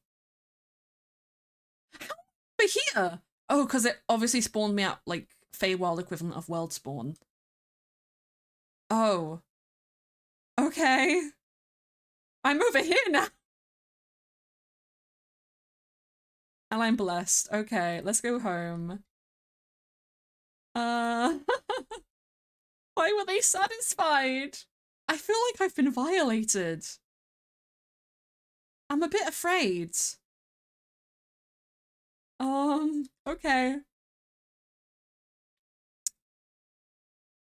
A: How over here? Oh, because it obviously spawned me out like Feywild equivalent of world spawn. Oh. Okay. I'm over here now. And I'm blessed. Okay, let's go home. Why were they satisfied? I feel like I've been violated. I'm a bit afraid. Okay.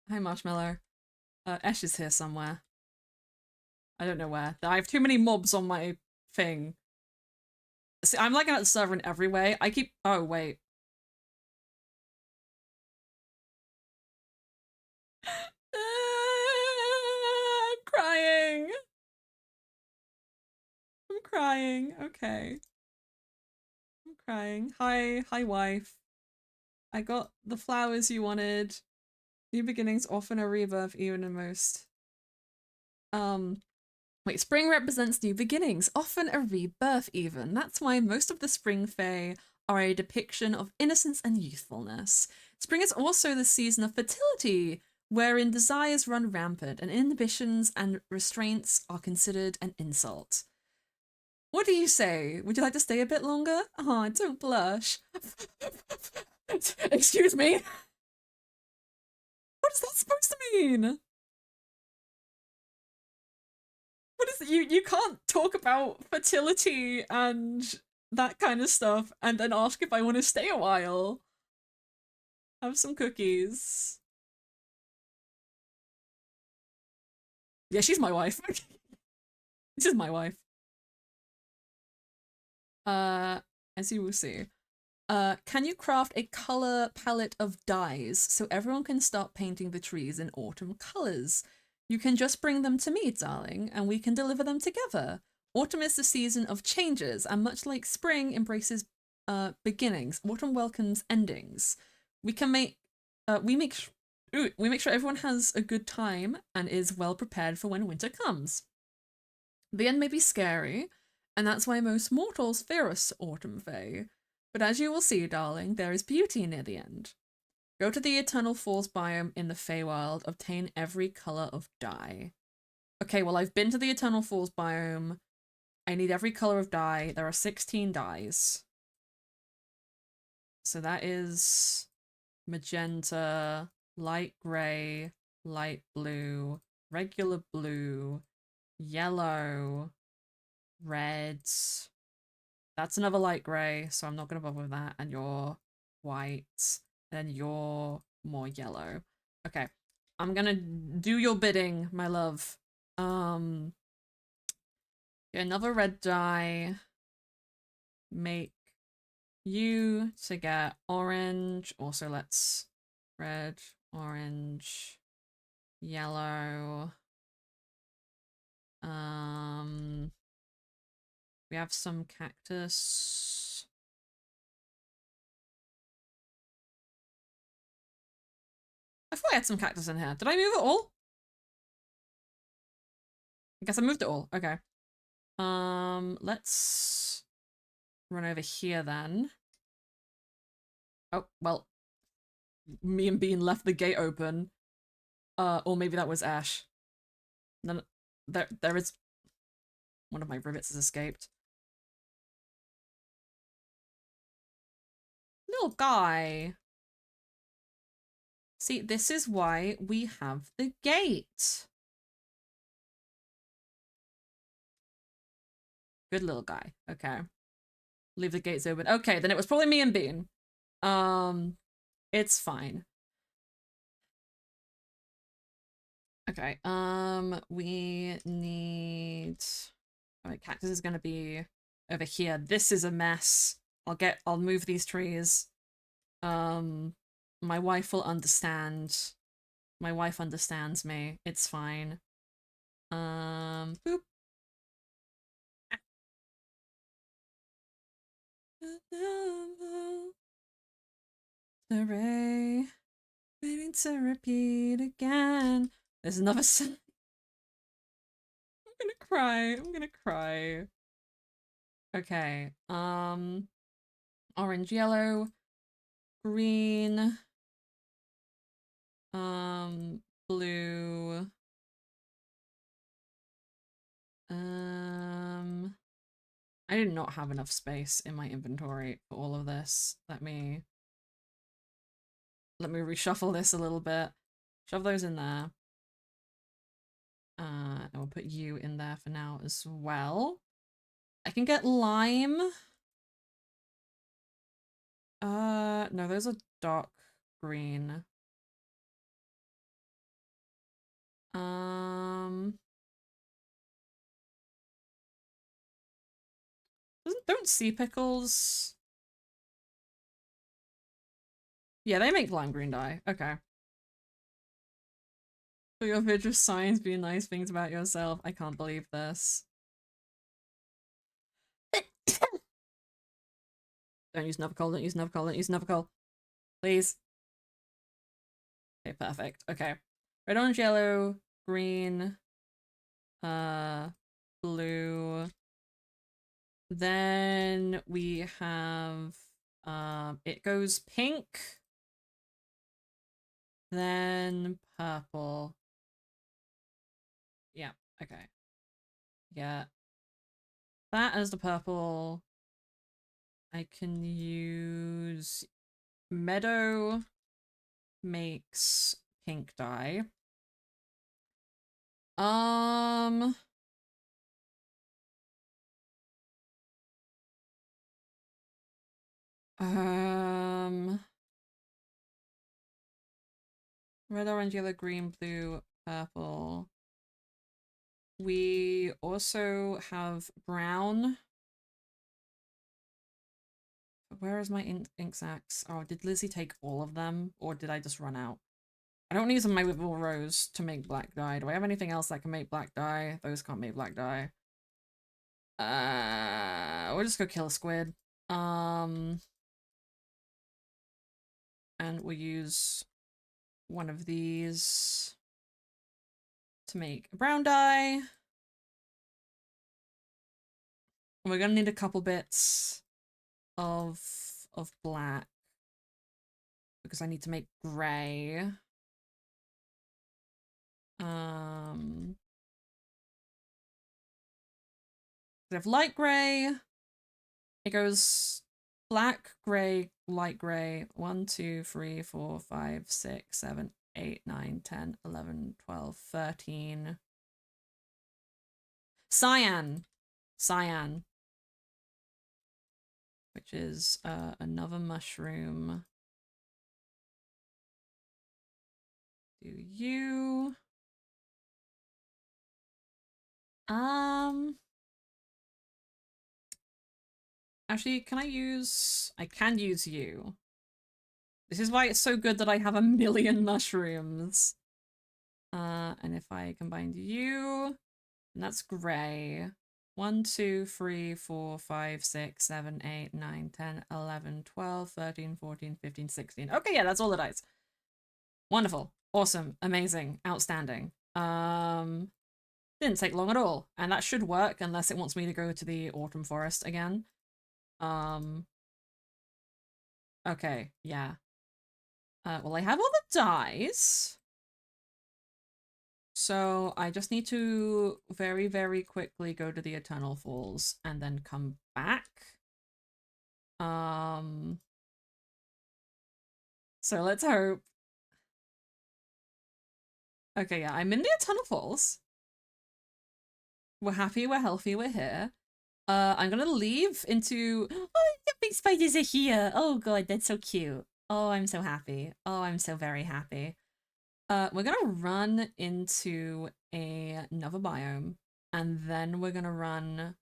A: Hi, Marshmallow. Esh is here somewhere. I don't know where. I have too many mobs on my thing. See, I'm lagging out the server in every way. I keep- oh, wait. I'm crying. I'm crying. Okay. I'm crying. Hi, wife. I got the flowers you wanted. New beginnings, often a rebirth, even in most. Wait, spring represents new beginnings, often a rebirth even. That's why most of the spring fae are a depiction of innocence and youthfulness. Spring is also the season of fertility, wherein desires run rampant and inhibitions and restraints are considered an insult. What do you say? Would you like to stay a bit longer? Oh, don't blush. Excuse me? What is that supposed to mean? What is it? You can't talk about fertility and that kind of stuff and then ask if I want to stay a while. Have some cookies. Yeah, she's my wife. This is my wife. Uh, as you will see. Can you craft a color palette of dyes so everyone can start painting the trees in autumn colors? You can just bring them to me, darling, and we can deliver them together. Autumn is the season of changes, and much like spring embraces beginnings, autumn welcomes endings. We can make we make we make sure everyone has a good time and is well prepared for when winter comes. The end may be scary, and that's why most mortals fear us autumn fae. But as you will see, darling, there is beauty near the end. Go to the Eternal Falls biome in the FEYWILD, obtain every color of dye. Okay, well, I've been to the Eternal Falls biome. I need every color of dye. There are 16 dyes. So that is magenta, light gray, light blue, regular blue, yellow, red. That's another light grey, so I'm not going to bother with that. And you're white. And then you're more yellow. Okay. I'm going to do your bidding, my love. Get another red dye. Make you to get orange. Also, let's red, orange, yellow. We have some cactus. I thought I had some cactus in here. Did I move it all? I guess I moved it all. Okay. Let's run over here then. Oh, well, me and Bean left the gate open. Or maybe that was Ash. No, there is... One of my rivets has escaped. Little guy. See, this is why we have the gate. Good little guy. Okay. Leave the gates open. Okay, then it was probably me and Bean. It's fine. Okay, we need... Alright, cactus is gonna be over here. This is a mess. I'll move these trees. My wife will understand. My wife understands me. It's fine. Boop. Hooray. Waiting to repeat again. There's another I'm gonna cry. I'm gonna cry. Okay. Orange, yellow, green, blue, I did not have enough space in my inventory for all of this. Let me reshuffle this a little bit. Shove those in there. And we'll put you in there for now as well. I can get lime. No, those are dark green. Don't sea pickles... Yeah, they make lime green dye. Okay. For your vicious signs, be nice things about yourself. I can't believe this. Don't use Novical, don't use Novical, don't use Novical. Please. Okay, perfect. Okay. Red, orange, yellow, green, blue. Then we have, it goes pink. Then purple. Yeah, okay. Yeah. That as the purple. I can use meadow makes pink dye. Red, orange, yellow, green, blue, purple. We also have brown. Where is my ink sacks? Oh, did Lizzie take all of them? Or did I just run out? I don't need my Whipple Rose to make black dye. Do I have anything else that can make black dye? Those can't make black dye. We'll just go kill a squid. And we'll use one of these to make a brown dye. We're gonna need a couple bits of black because I need to make grey. We have light grey. It goes black, grey, light grey. 1, 2, 3, 4, 5, 6, 7, 8, 9, 10, 11, 12, 13. Cyan. Cyan. Which is another mushroom. Do you? Actually, can I use... I can use you. This is why it's so good that I have a million mushrooms. And if I combine you, and that's grey. 1, 2, 3, 4, 5, 6, 7, 8, 9, 10, 11, 12, 13, 14, 15, 16. Okay, yeah, that's all the dice. Wonderful. Awesome. Amazing. Outstanding. Didn't take long at all. And that should work unless it wants me to go to the autumn forest again. Okay, yeah. Well, I have all the dies. So I just need to very, very quickly go to the Eternal Falls and then come back. So let's hope. Okay, yeah, I'm in the Eternal Falls. We're happy, we're healthy, we're here. I'm gonna leave into... Oh, the big spiders are here! Oh god, that's so cute. Oh, I'm so happy. Oh, I'm so very happy. We're gonna run into another biome, and then we're gonna run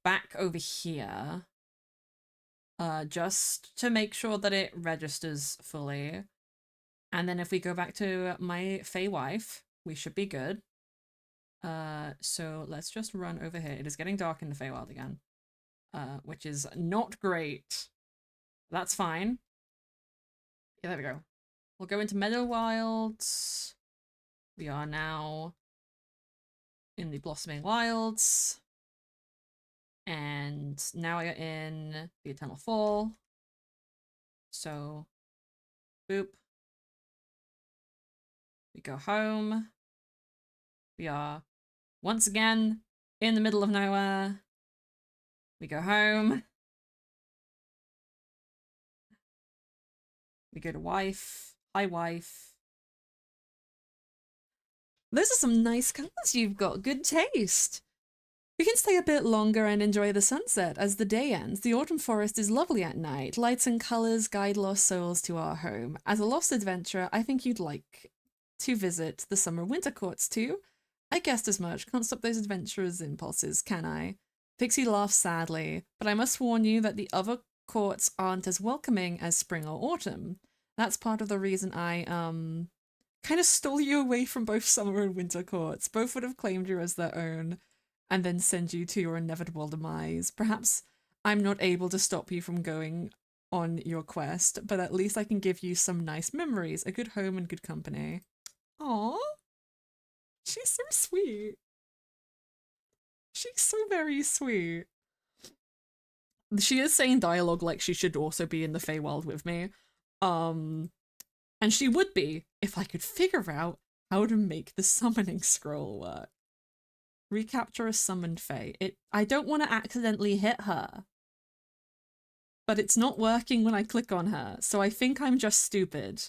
A: back over here. Just to make sure that it registers fully. And then if we go back to my Feywife, we should be good. So let's just run over here. It is getting dark in the Feywild again, which is not great. That's fine. Yeah, there we go. We'll go into Meadow Wilds. We are now in the Blossoming Wilds. And now we are in the Eternal Fall. So, boop. We go home. We are once again in the middle of nowhere. We go home. We go to wife. Hi, wife. Those are some nice colours you've got. Good taste. We can stay a bit longer and enjoy the sunset as the day ends. The autumn forest is lovely at night. Lights and colours guide lost souls to our home. As a lost adventurer, I think you'd like to visit the summer winter courts too. I guessed as much. Can't stop those adventurers' impulses, can I? Pixie laughs sadly, but I must warn you that the other courts aren't as welcoming as spring or autumn. That's part of the reason I, kind of stole you away from both summer and winter courts. Both would have claimed you as their own and then send you to your inevitable demise. Perhaps I'm not able to stop you from going on your quest, but at least I can give you some nice memories, a good home and good company. Aww. She's so sweet. She's so very sweet. She is saying dialogue like she should also be in the Feywild with me. And she would be if I could figure out how to make the summoning scroll work. Recapture a summoned Fey. I don't want to accidentally hit her. But it's not working when I click on her, so I think I'm just stupid.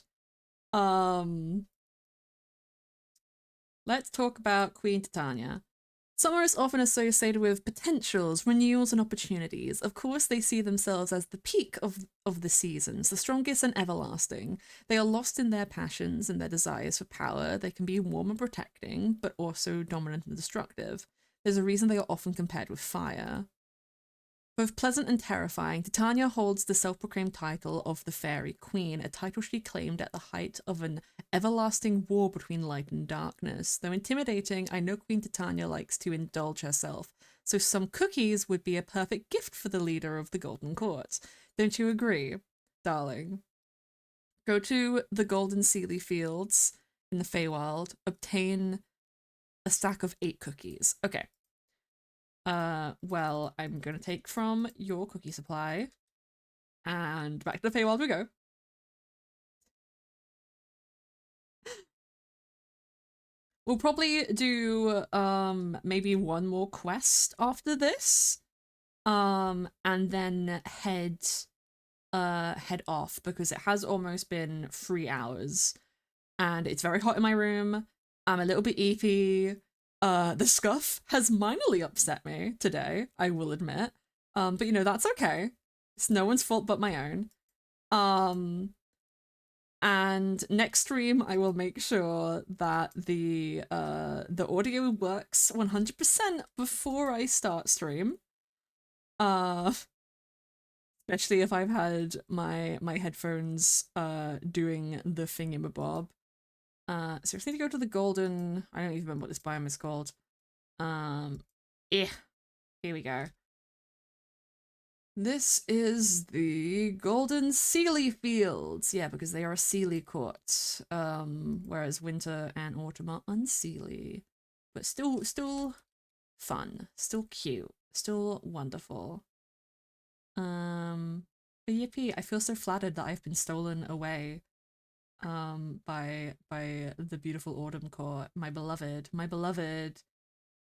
A: Let's talk about Queen Titania. Summer is often associated with potentials, renewals, and opportunities. Of course, they see themselves as the peak of the seasons, the strongest and everlasting. They are lost in their passions and their desires for power. They can be warm and protecting, but also dominant and destructive. There's a reason they are often compared with fire. Both pleasant and terrifying, Titania holds the self-proclaimed title of the Fairy Queen, a title she claimed at the height of an everlasting war between light and darkness. Though intimidating, I know Queen Titania likes to indulge herself, so some cookies would be a perfect gift for the leader of the Golden Court. Don't you agree, darling? Go to the Golden Sealy Fields in the Feywild, obtain a stack of 8 cookies. Okay. Well, I'm gonna take from your cookie supply, and back to the Feywild we go. We'll probably do, maybe one more quest after this, and then head off, because it has almost been 3 hours, and it's very hot in my room. I'm a little bit eepy. The scuff has minorly upset me today, I will admit. But you know, that's okay. It's no one's fault but my own. And next stream I will make sure that the audio works 100% before I start stream. Especially if I've had my headphones doing the thingamabob. So we need to go to the golden. I don't even remember what this biome is called. Here we go. This is the Golden Sealy Fields. Yeah, because they are a Sealy court. Whereas winter and autumn are unsealy. But still fun. Still cute. Still wonderful. But yippee, I feel so flattered that I've been stolen away by the beautiful autumn court. My beloved.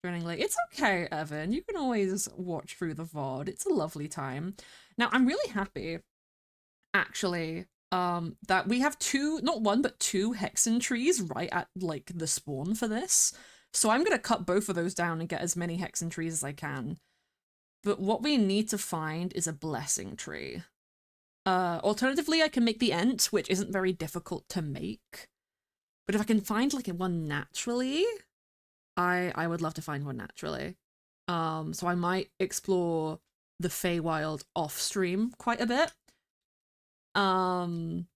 A: Joining like, it's okay, Evan. You can always watch through the VOD. It's a lovely time. Now, I'm really happy, actually, that we have not one, but 2 hexen trees right at, like, the spawn for this. So I'm gonna cut both of those down and get as many hexen trees as I can. But what we need to find is a blessing tree. Alternatively, I can make the Ent, which isn't very difficult to make. But if I can find, like, one naturally, I would love to find one naturally. So I might explore the Feywild off stream quite a bit. And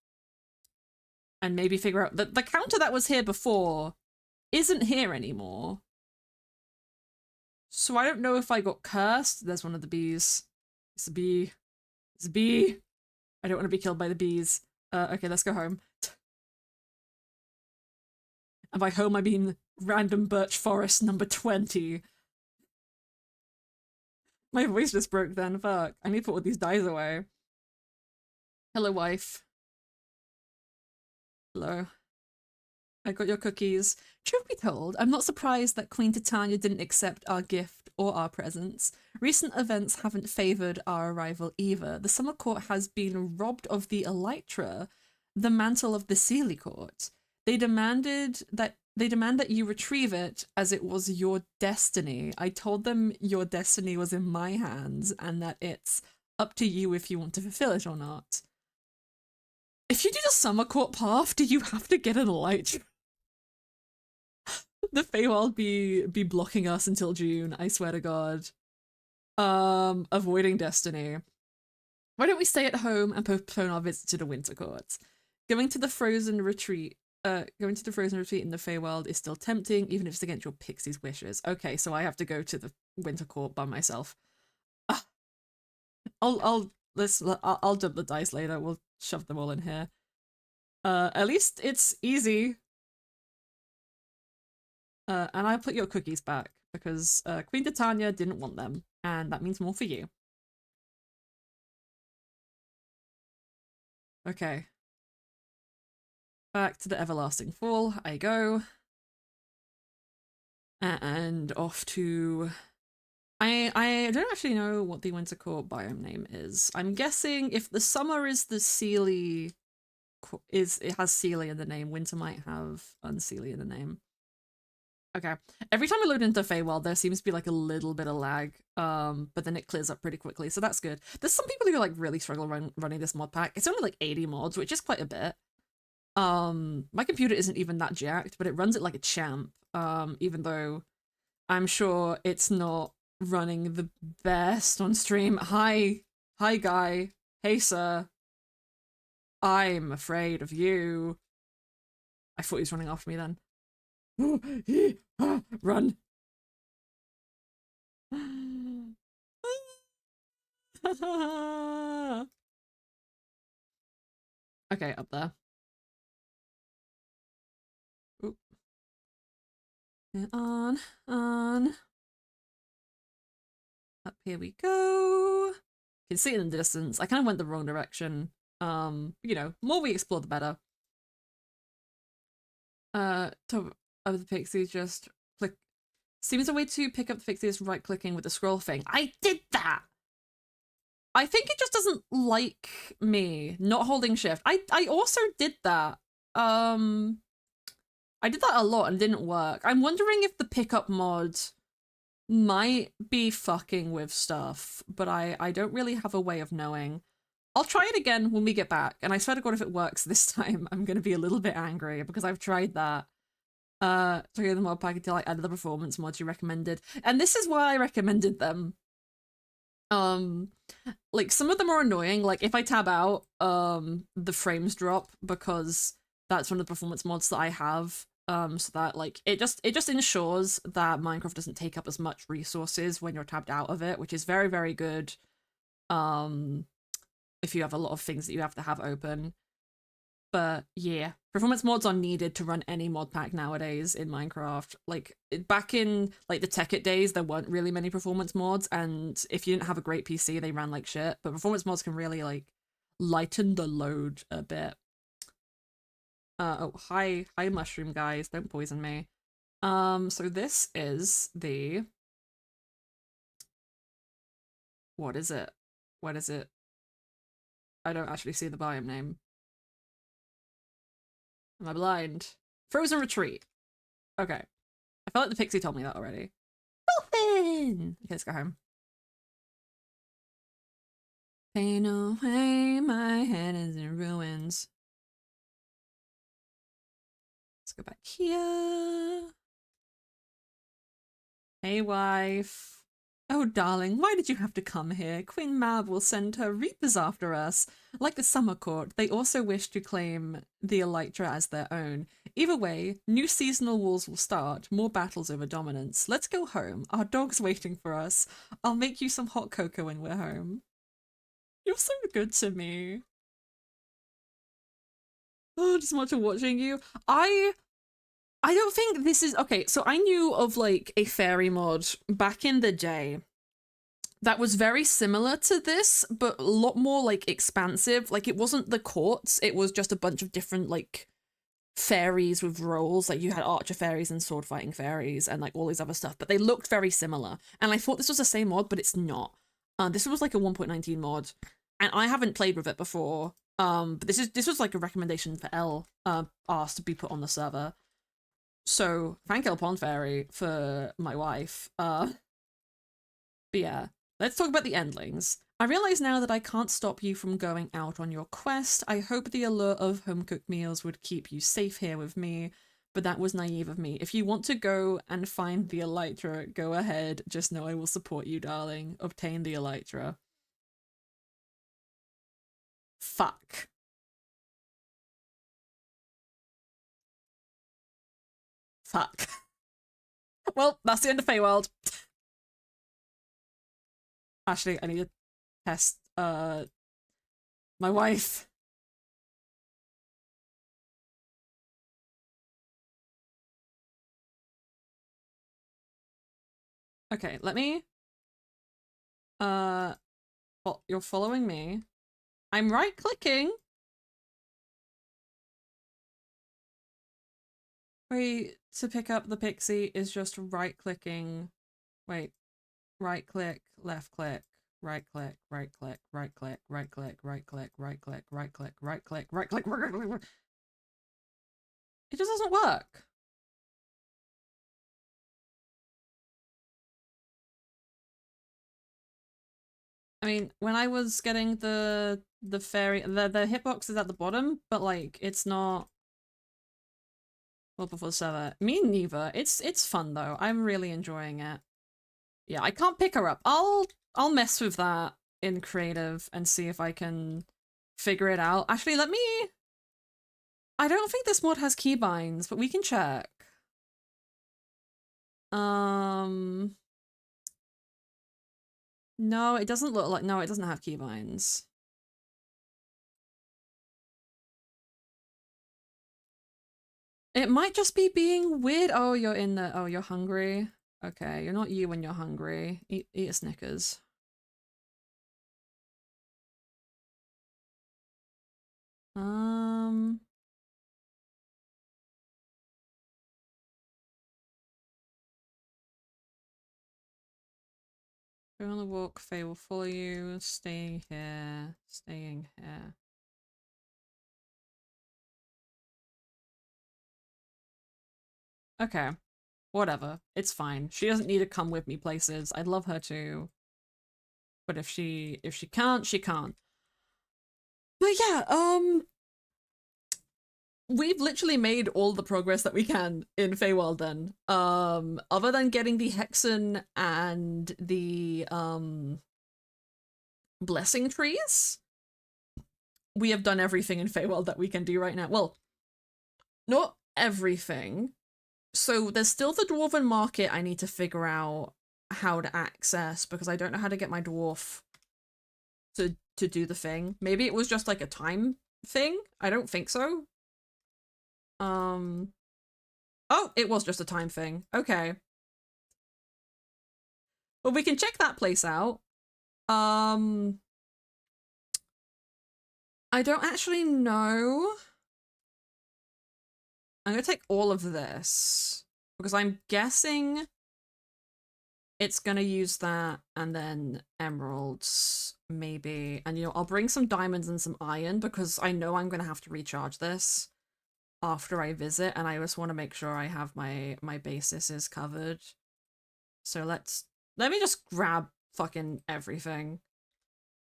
A: maybe figure out the counter that was here before isn't here anymore. So I don't know if I got cursed. There's one of the bees. It's a bee. It's a bee. I don't want to be killed by the bees. Okay, let's go home. And by home I mean random birch forest number 20. My voice just broke then, fuck. I need to put all these dyes away. Hello, wife. Hello. I got your cookies. Truth be told, I'm not surprised that Queen Titania didn't accept our gift or our presents. Recent events haven't favoured our arrival either. The Summer Court has been robbed of the Elytra, the mantle of the Sealy Court. They demand that you retrieve it as it was your destiny. I told them your destiny was in my hands and that it's up to you if you want to fulfill it or not. If you do the Summer Court path, do you have to get an Elytra? The Feywild be blocking us until June, I swear to God. Avoiding destiny. Why don't we stay at home and postpone our visit to the Winter Court? Going to the frozen retreat in the Feywild is still tempting, even if it's against your pixie's wishes. Okay, so I have to go to the Winter Court by myself. I'll dump the dice later. We'll shove them all in here. At least it's easy. And I'll put your cookies back because Queen Titania didn't want them, and that means more for you. Okay. Back to the Everlasting Fall I go. And off to... I don't actually know what the Winter Court biome name is. I'm guessing if the summer is the Sealy... it has Sealy in the name, winter might have Unsealy in the name. Okay. Every time I load into FEYWILD, there seems to be like a little bit of lag, but then it clears up pretty quickly, so that's good. There's some people who like really struggle running this mod pack. It's only like 80 mods, which is quite a bit. My computer isn't even that jacked, but it runs it like a champ. Even though I'm sure it's not running the best on stream. Hi, guy. Hey, sir. I'm afraid of you. I thought he was running after me then. Run. Okay, up there. Oop. And on. Up here we go. You can see it in the distance. I kind of went the wrong direction. You know, more we explore, the better. Top of the pixie, just click. Seems a way to pick up the pixie is right-clicking with the scroll thing. I did that! I think it just doesn't like me not holding shift. I also did that. I did that a lot and it didn't work. I'm wondering if the pickup mod might be fucking with stuff, but I don't really have a way of knowing. I'll try it again when we get back, and I swear to God, if it works this time, I'm gonna be a little bit angry because I've tried that. Try the mod pack until I added the performance mods you recommended, and this is why I recommended them. Like some of them are annoying. Like if I tab out, the frames drop because that's one of the performance mods that I have. So that like it just ensures that Minecraft doesn't take up as much resources when you're tabbed out of it, which is very, very good. If you have a lot of things that you have to have open. But yeah, performance mods are needed to run any mod pack nowadays in Minecraft. Like back in like the Tekkit days, there weren't really many performance mods, and if you didn't have a great PC, they ran like shit. But performance mods can really like lighten the load a bit. Oh, hi mushroom guys, don't poison me. So this is the, what is it? What is it? I don't actually see the biome name. Am I blind? Frozen Retreat. Okay. I feel like the pixie told me that already. Dolphin! Okay, let's go home. Pain away, my head is in ruins. Let's go back here. Hey, wife. Oh, darling, why did you have to come here? Queen Mab will send her reapers after us. Like the summer court, they also wish to claim the Elytra as their own. Either way, new seasonal wars will start, more battles over dominance. Let's go home. Our dog's waiting for us. I'll make you some hot cocoa when we're home. You're so good to me. Oh, just much of watching you. I don't think this is okay. So I knew of like a fairy mod back in the day that was very similar to this, but a lot more like expansive. Like it wasn't the courts, it was just a bunch of different like fairies with roles. Like you had archer fairies and sword fighting fairies and like all these other stuff, but they looked very similar. And I thought this was the same mod, but it's not. This was like a 1.19 mod, and I haven't played with it before. But this was like a recommendation for L asked to be put on the server. So thank El Pond Fairy for my wife. But yeah, let's talk about the endlings. I realize now that I can't stop you from going out on your quest. I hope the allure of home-cooked meals would keep you safe here with me, but that was naive of me. If you want to go and find the Elytra, go ahead. Just know I will support you, darling. Obtain the Elytra. Fuck. Fuck. Well, that's the end of FEYWILD. Actually, I need to test my wife. Okay, let me well, you're following me. I'm right clicking. Wait, to pick up the pixie is just right clicking. Wait, right click, left click, right click, right click, right click, right click, right click, right click, right click, right click, right click, right click. It just doesn't work. I mean, when I was getting the fairy, the hitbox is at the bottom, but like it's not. Well, before the server, me neither. It's fun though. I'm really enjoying it. Yeah, I can't pick her up. I'll mess with that in creative and see if I can figure it out. Actually, let me. I don't think this mod has keybinds, but we can check. Um. No, it doesn't look like. No, it doesn't have keybinds. It might just be being weird. Oh, you're in the. Oh, you're hungry. Okay, you're not you when you're hungry. Eat a Snickers. Um. Go on the walk. Faye will follow you. Staying here. Staying here. Okay. Whatever. It's fine. She doesn't need to come with me places. I'd love her to. But if she can't, she can't. But yeah, we've literally made all the progress that we can in FEYWILD then. Other than getting the Hexen and the blessing trees, we have done everything in FEYWILD that we can do right now. Well, not everything. So there's still the Dwarven Market I need to figure out how to access because I don't know how to get my dwarf to do the thing. Maybe it was just like a time thing. I don't think so. Oh, it was just a time thing. Okay. Well, we can check that place out. I don't actually know. I'm gonna take all of this because I'm guessing it's gonna use that and then emeralds maybe. And you know, I'll bring some diamonds and some iron because I know I'm gonna have to recharge this after I visit, and I just want to make sure I have my basis is covered. So let me just grab fucking everything.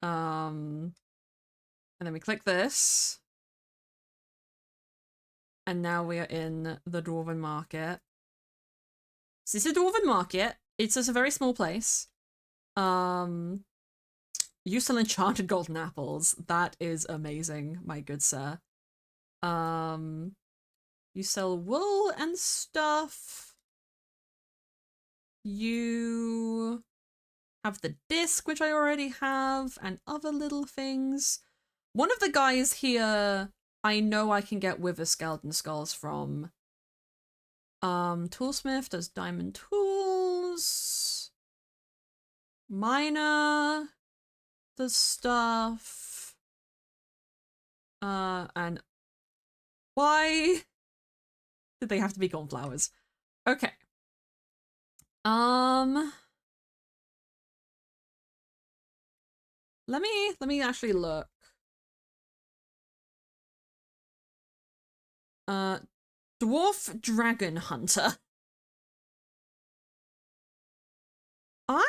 A: And then we click this. And now we are in the Dwarven Market. So this is the Dwarven Market. It's just a very small place. You sell enchanted golden apples. That is amazing, my good sir. You sell wool and stuff. You have the disc, which I already have, and other little things. One of the guys here, I know I can get wither skeleton skulls from. Toolsmith does diamond tools. Miner does stuff. And why did they have to be cornflowers? Okay. Let me actually look. Dwarf Dragon Hunter. I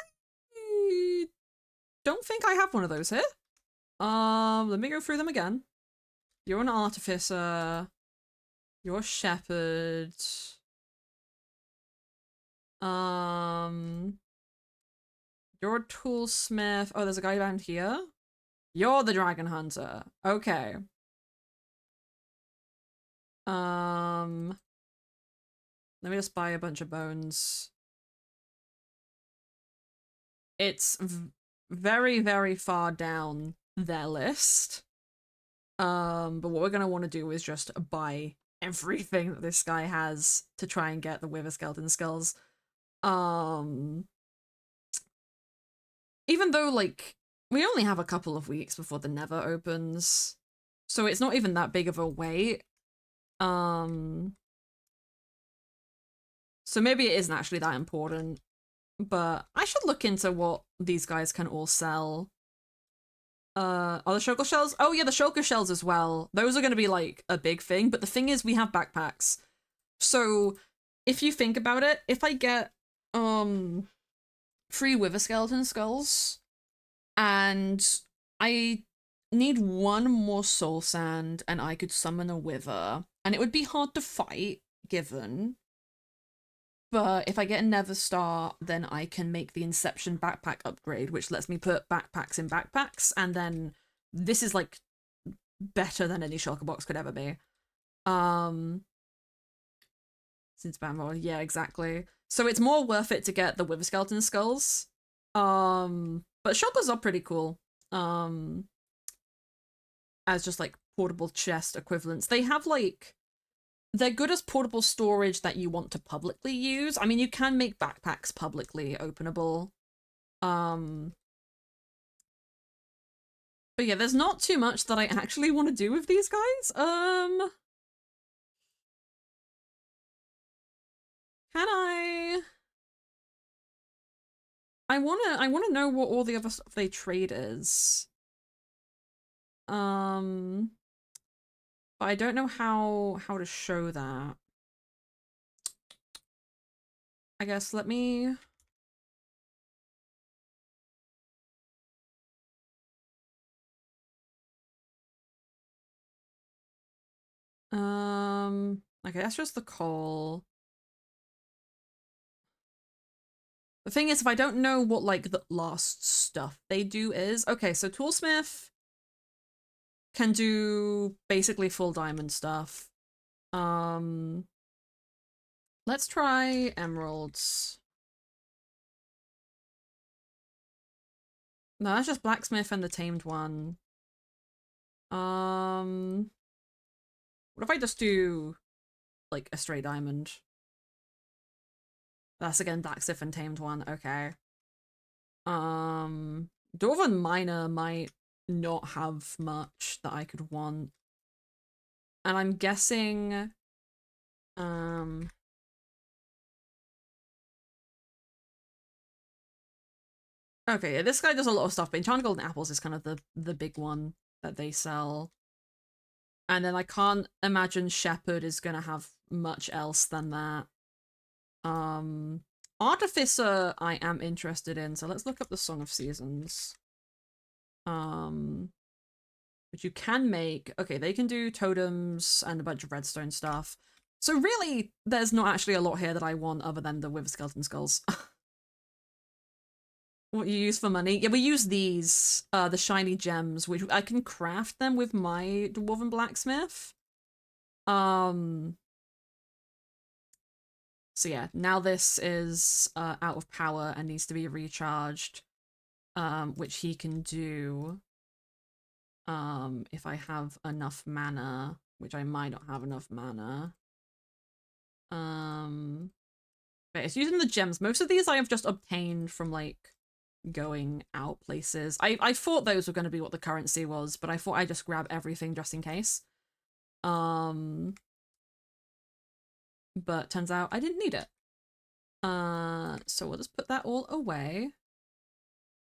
A: don't think I have one of those here. Let me go through them again. You're an artificer. You're a shepherd. You're a toolsmith. Oh, there's a guy down here. You're the dragon hunter. Okay. Let me just buy a bunch of bones. It's very, very far down their list. But what we're gonna want to do is just buy everything that this guy has to try and get the wither skeleton skulls. Even though, like, we only have a couple of weeks before the Nether opens, so it's not even that big of a wait. So maybe it isn't actually that important, but I should look into what these guys can all sell. Are the shulker shells? Oh yeah, the shulker shells as well. Those are going to be like a big thing, but the thing is we have backpacks. So if you think about it, if I get 3 wither skeleton skulls, And I need one more soul sand and I could summon a wither. And it would be hard to fight, given. But if I get a nether star, then I can make the Inception backpack upgrade, which lets me put backpacks in backpacks. And then this is like better than any shulker box could ever be. Since Banmore, yeah, exactly. So it's more worth it to get the Wither Skeleton skulls. But shulkers are pretty cool. As just like portable chest equivalents. They have like, they're good as portable storage that you want to publicly use. I mean, you can make backpacks publicly openable. But yeah, there's not too much that I actually want to do with these guys. Can I wanna know what all the other stuff they trade is. But I don't know how to show that. I guess let me okay, that's just the coal. The thing is, if I don't know what like the last stuff they do is, okay, so Toolsmith can do basically full diamond stuff. Let's try emeralds. No, that's just blacksmith and the tamed one. What if I just do like a straight diamond? That's again blacksmith and tamed one. Okay. Dwarven miner might not have much that I could want. And I'm guessing okay, yeah, this guy does a lot of stuff, but enchanted golden apples is kind of the big one that they sell. And then I can't imagine Shepherd is gonna have much else than that. Artificer I am interested in, so let's look up the Song of Seasons. Which you can make. Okay, they can do totems and a bunch of redstone stuff. So really, there's not actually a lot here that I want other than the Wither Skeleton Skulls. What you use for money? Yeah, we use these, the shiny gems, which I can craft them with my Dwarven Blacksmith. So yeah, now this is out of power and needs to be recharged, which he can do if I have enough mana, which I might not have enough mana. But it's using the gems. Most of these I have just obtained from like going out places. I thought those were going to be what the currency was, but I thought I'd just grab everything just in case. But turns out I didn't need it. So we'll just put that all away.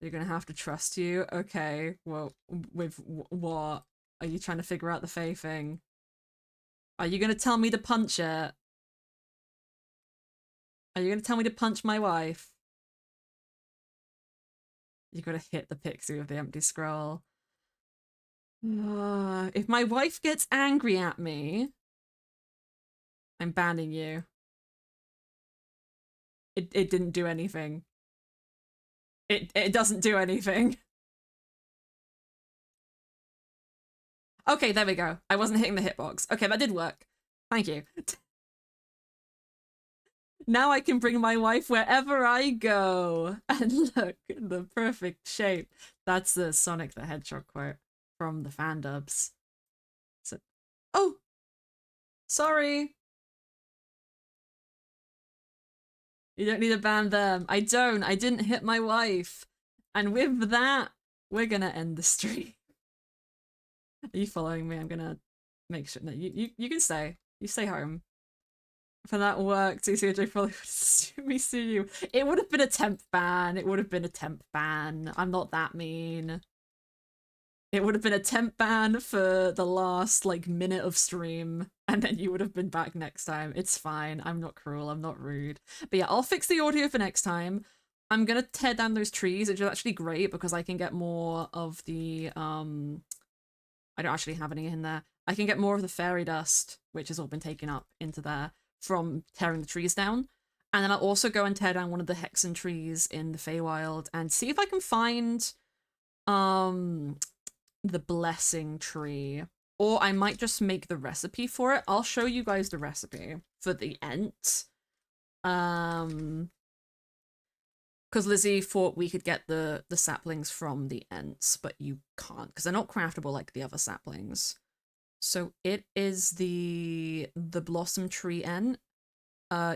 A: You're gonna have to trust you. Okay, well, with what? Are you trying to figure out the Fae thing? Are you gonna tell me to punch it? Are you gonna tell me to punch my wife? You gotta hit the pixie with the empty scroll. If my wife gets angry at me, I'm banning you. It didn't do anything. It doesn't do anything. Okay, there we go. I wasn't hitting the hitbox. Okay, that did work. Thank you. Now I can bring my wife wherever I go. And look, the perfect shape. That's the Sonic the Hedgehog quote from the fan dubs. So, oh, sorry. You don't need to ban them. I don't. I didn't hit my wife. And with that, we're gonna end the stream. Are you following me? I'm gonna make sure. No, you can stay. You stay home. For that work, TCJ probably would sue you. It would have been a temp ban. It would have been a temp ban. I'm not that mean. It would have been a temp ban for the last, like, minute of stream, and then you would have been back next time. It's fine. I'm not cruel. I'm not rude. But yeah, I'll fix the audio for next time. I'm gonna tear down those trees, which is actually great because I can get more of the I don't actually have any in there. I can get more of the fairy dust, which has all been taken up into there from tearing the trees down. And then I'll also go and tear down one of the hexen trees in the Feywild and see if I can find the blessing tree. Or I might just make the recipe for it. I'll show you guys the recipe for the Ent. Because Lizzie thought we could get the saplings from the Ents, but you can't, because they're not craftable like the other saplings. So it is the Blossom Tree Ent.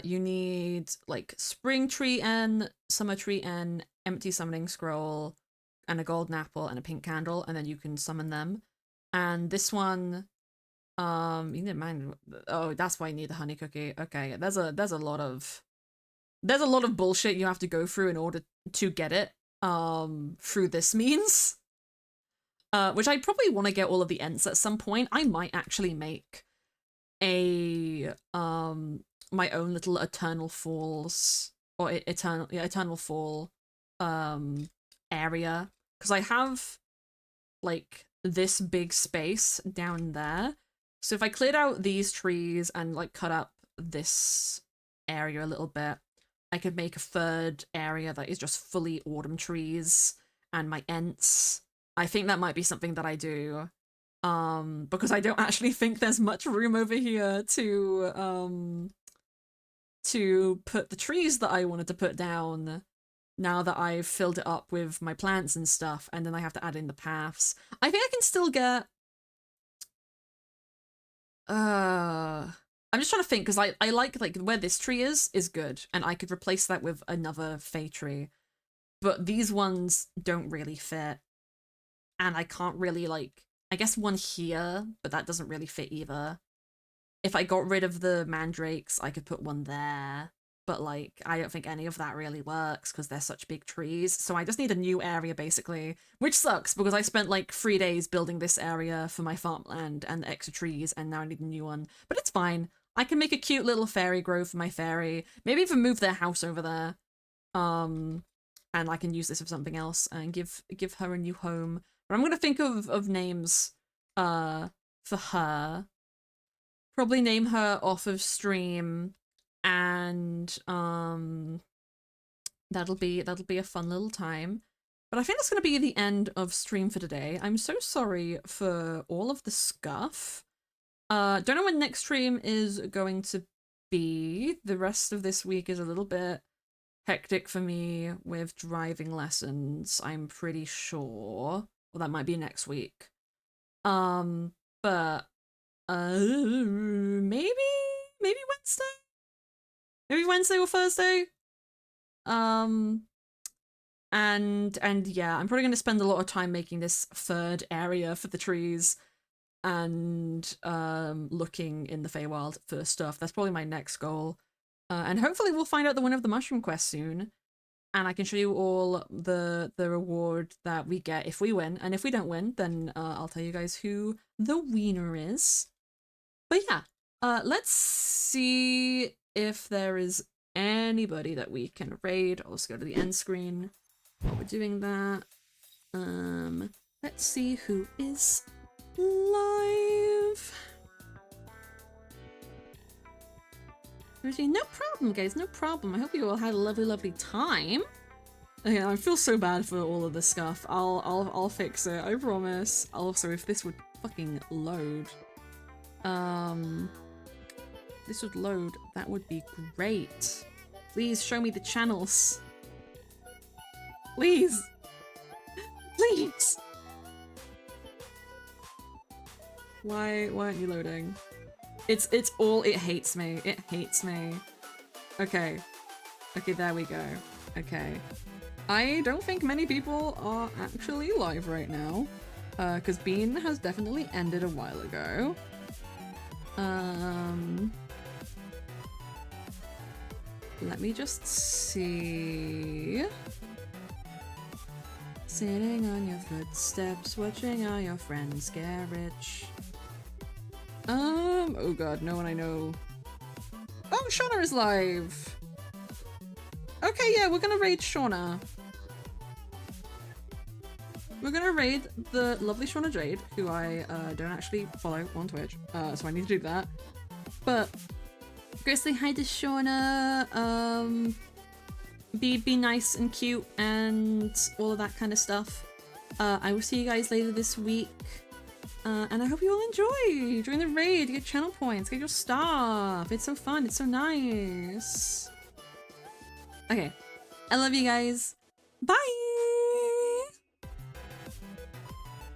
A: You need, like, Spring Tree Ent, Summer Tree Ent, Empty Summoning Scroll, and a golden apple and a pink candle, and then you can summon them. And this one, you need mind. Oh, that's why you need the honey cookie. Okay, there's a lot of bullshit you have to go through in order to get it. Through this means. Which I probably want to get all of the Ents at some point. I might actually make a my own little Eternal Falls or Eternal Fall area, because I have like this big space down there. So if I cleared out these trees and like cut up this area a little bit, I could make a third area that is just fully autumn trees and my Ents. I think that might be something that I do. Because I don't actually think there's much room over here to put the trees that I wanted to put down now that I've filled it up with my plants and stuff, and then I have to add in the paths. I think I can still get... I'm just trying to think, because I like where this tree is good, and I could replace that with another Fey tree. But these ones don't really fit. And I can't really, like... I guess one here, but that doesn't really fit either. If I got rid of the mandrakes, I could put one there. But, like, I don't think any of that really works because they're such big trees. So I just need a new area, basically. Which sucks, because I spent, like, 3 days building this area for my farmland and the extra trees, and now I need a new one. But it's fine. I can make a cute little fairy grove for my fairy. Maybe even move their house over there. And I can use this for something else and give her a new home. But I'm gonna think of names for her. Probably name her off of stream, and that'll be a fun little time. But I think that's gonna be the end of stream for today. I'm so sorry for all of the scuff. Don't know when next stream is going to be. The rest of this week is a little bit hectic for me with driving lessons, I'm pretty sure. Well, that might be next week. But maybe Wednesday? Maybe Wednesday or Thursday? And yeah, I'm probably gonna spend a lot of time making this third area for the trees and looking in the Feywild for stuff. That's probably my next goal. And hopefully we'll find out the winner of the mushroom quest soon. And I can show you all the reward that we get if we win. And if we don't win, then I'll tell you guys who the winner is. But yeah, let's see if there is anybody that we can raid. I'll just go to the end screen while we're doing that. Let's see who is live. No problem, guys, no problem. I hope you all had a lovely time. Okay, I feel so bad for all of this stuff. I'll fix it, I promise. Also, if this would fucking load. This would load, that would be great. Please show me the channels. Please. Please. Why aren't you loading? It hates me. It hates me. Okay. Okay, there we go. Okay. I don't think many people are actually live right now. Because Bean has definitely ended a while ago. Let me just see. Sitting on your footsteps, watching all your friends get rich. Oh god, no one I know. Oh, Shauna is live! Okay, yeah, we're gonna raid Shauna. We're gonna raid the lovely Shauna Jade, who I don't actually follow on Twitch, so I need to do that. But go say hi to Shauna. Be nice and cute and all of that kind of stuff. I will see you guys later this week. And I hope you all enjoy. Join the raid, get channel points, get your stuff. It's so fun, it's so nice. Okay, I love you guys. Bye!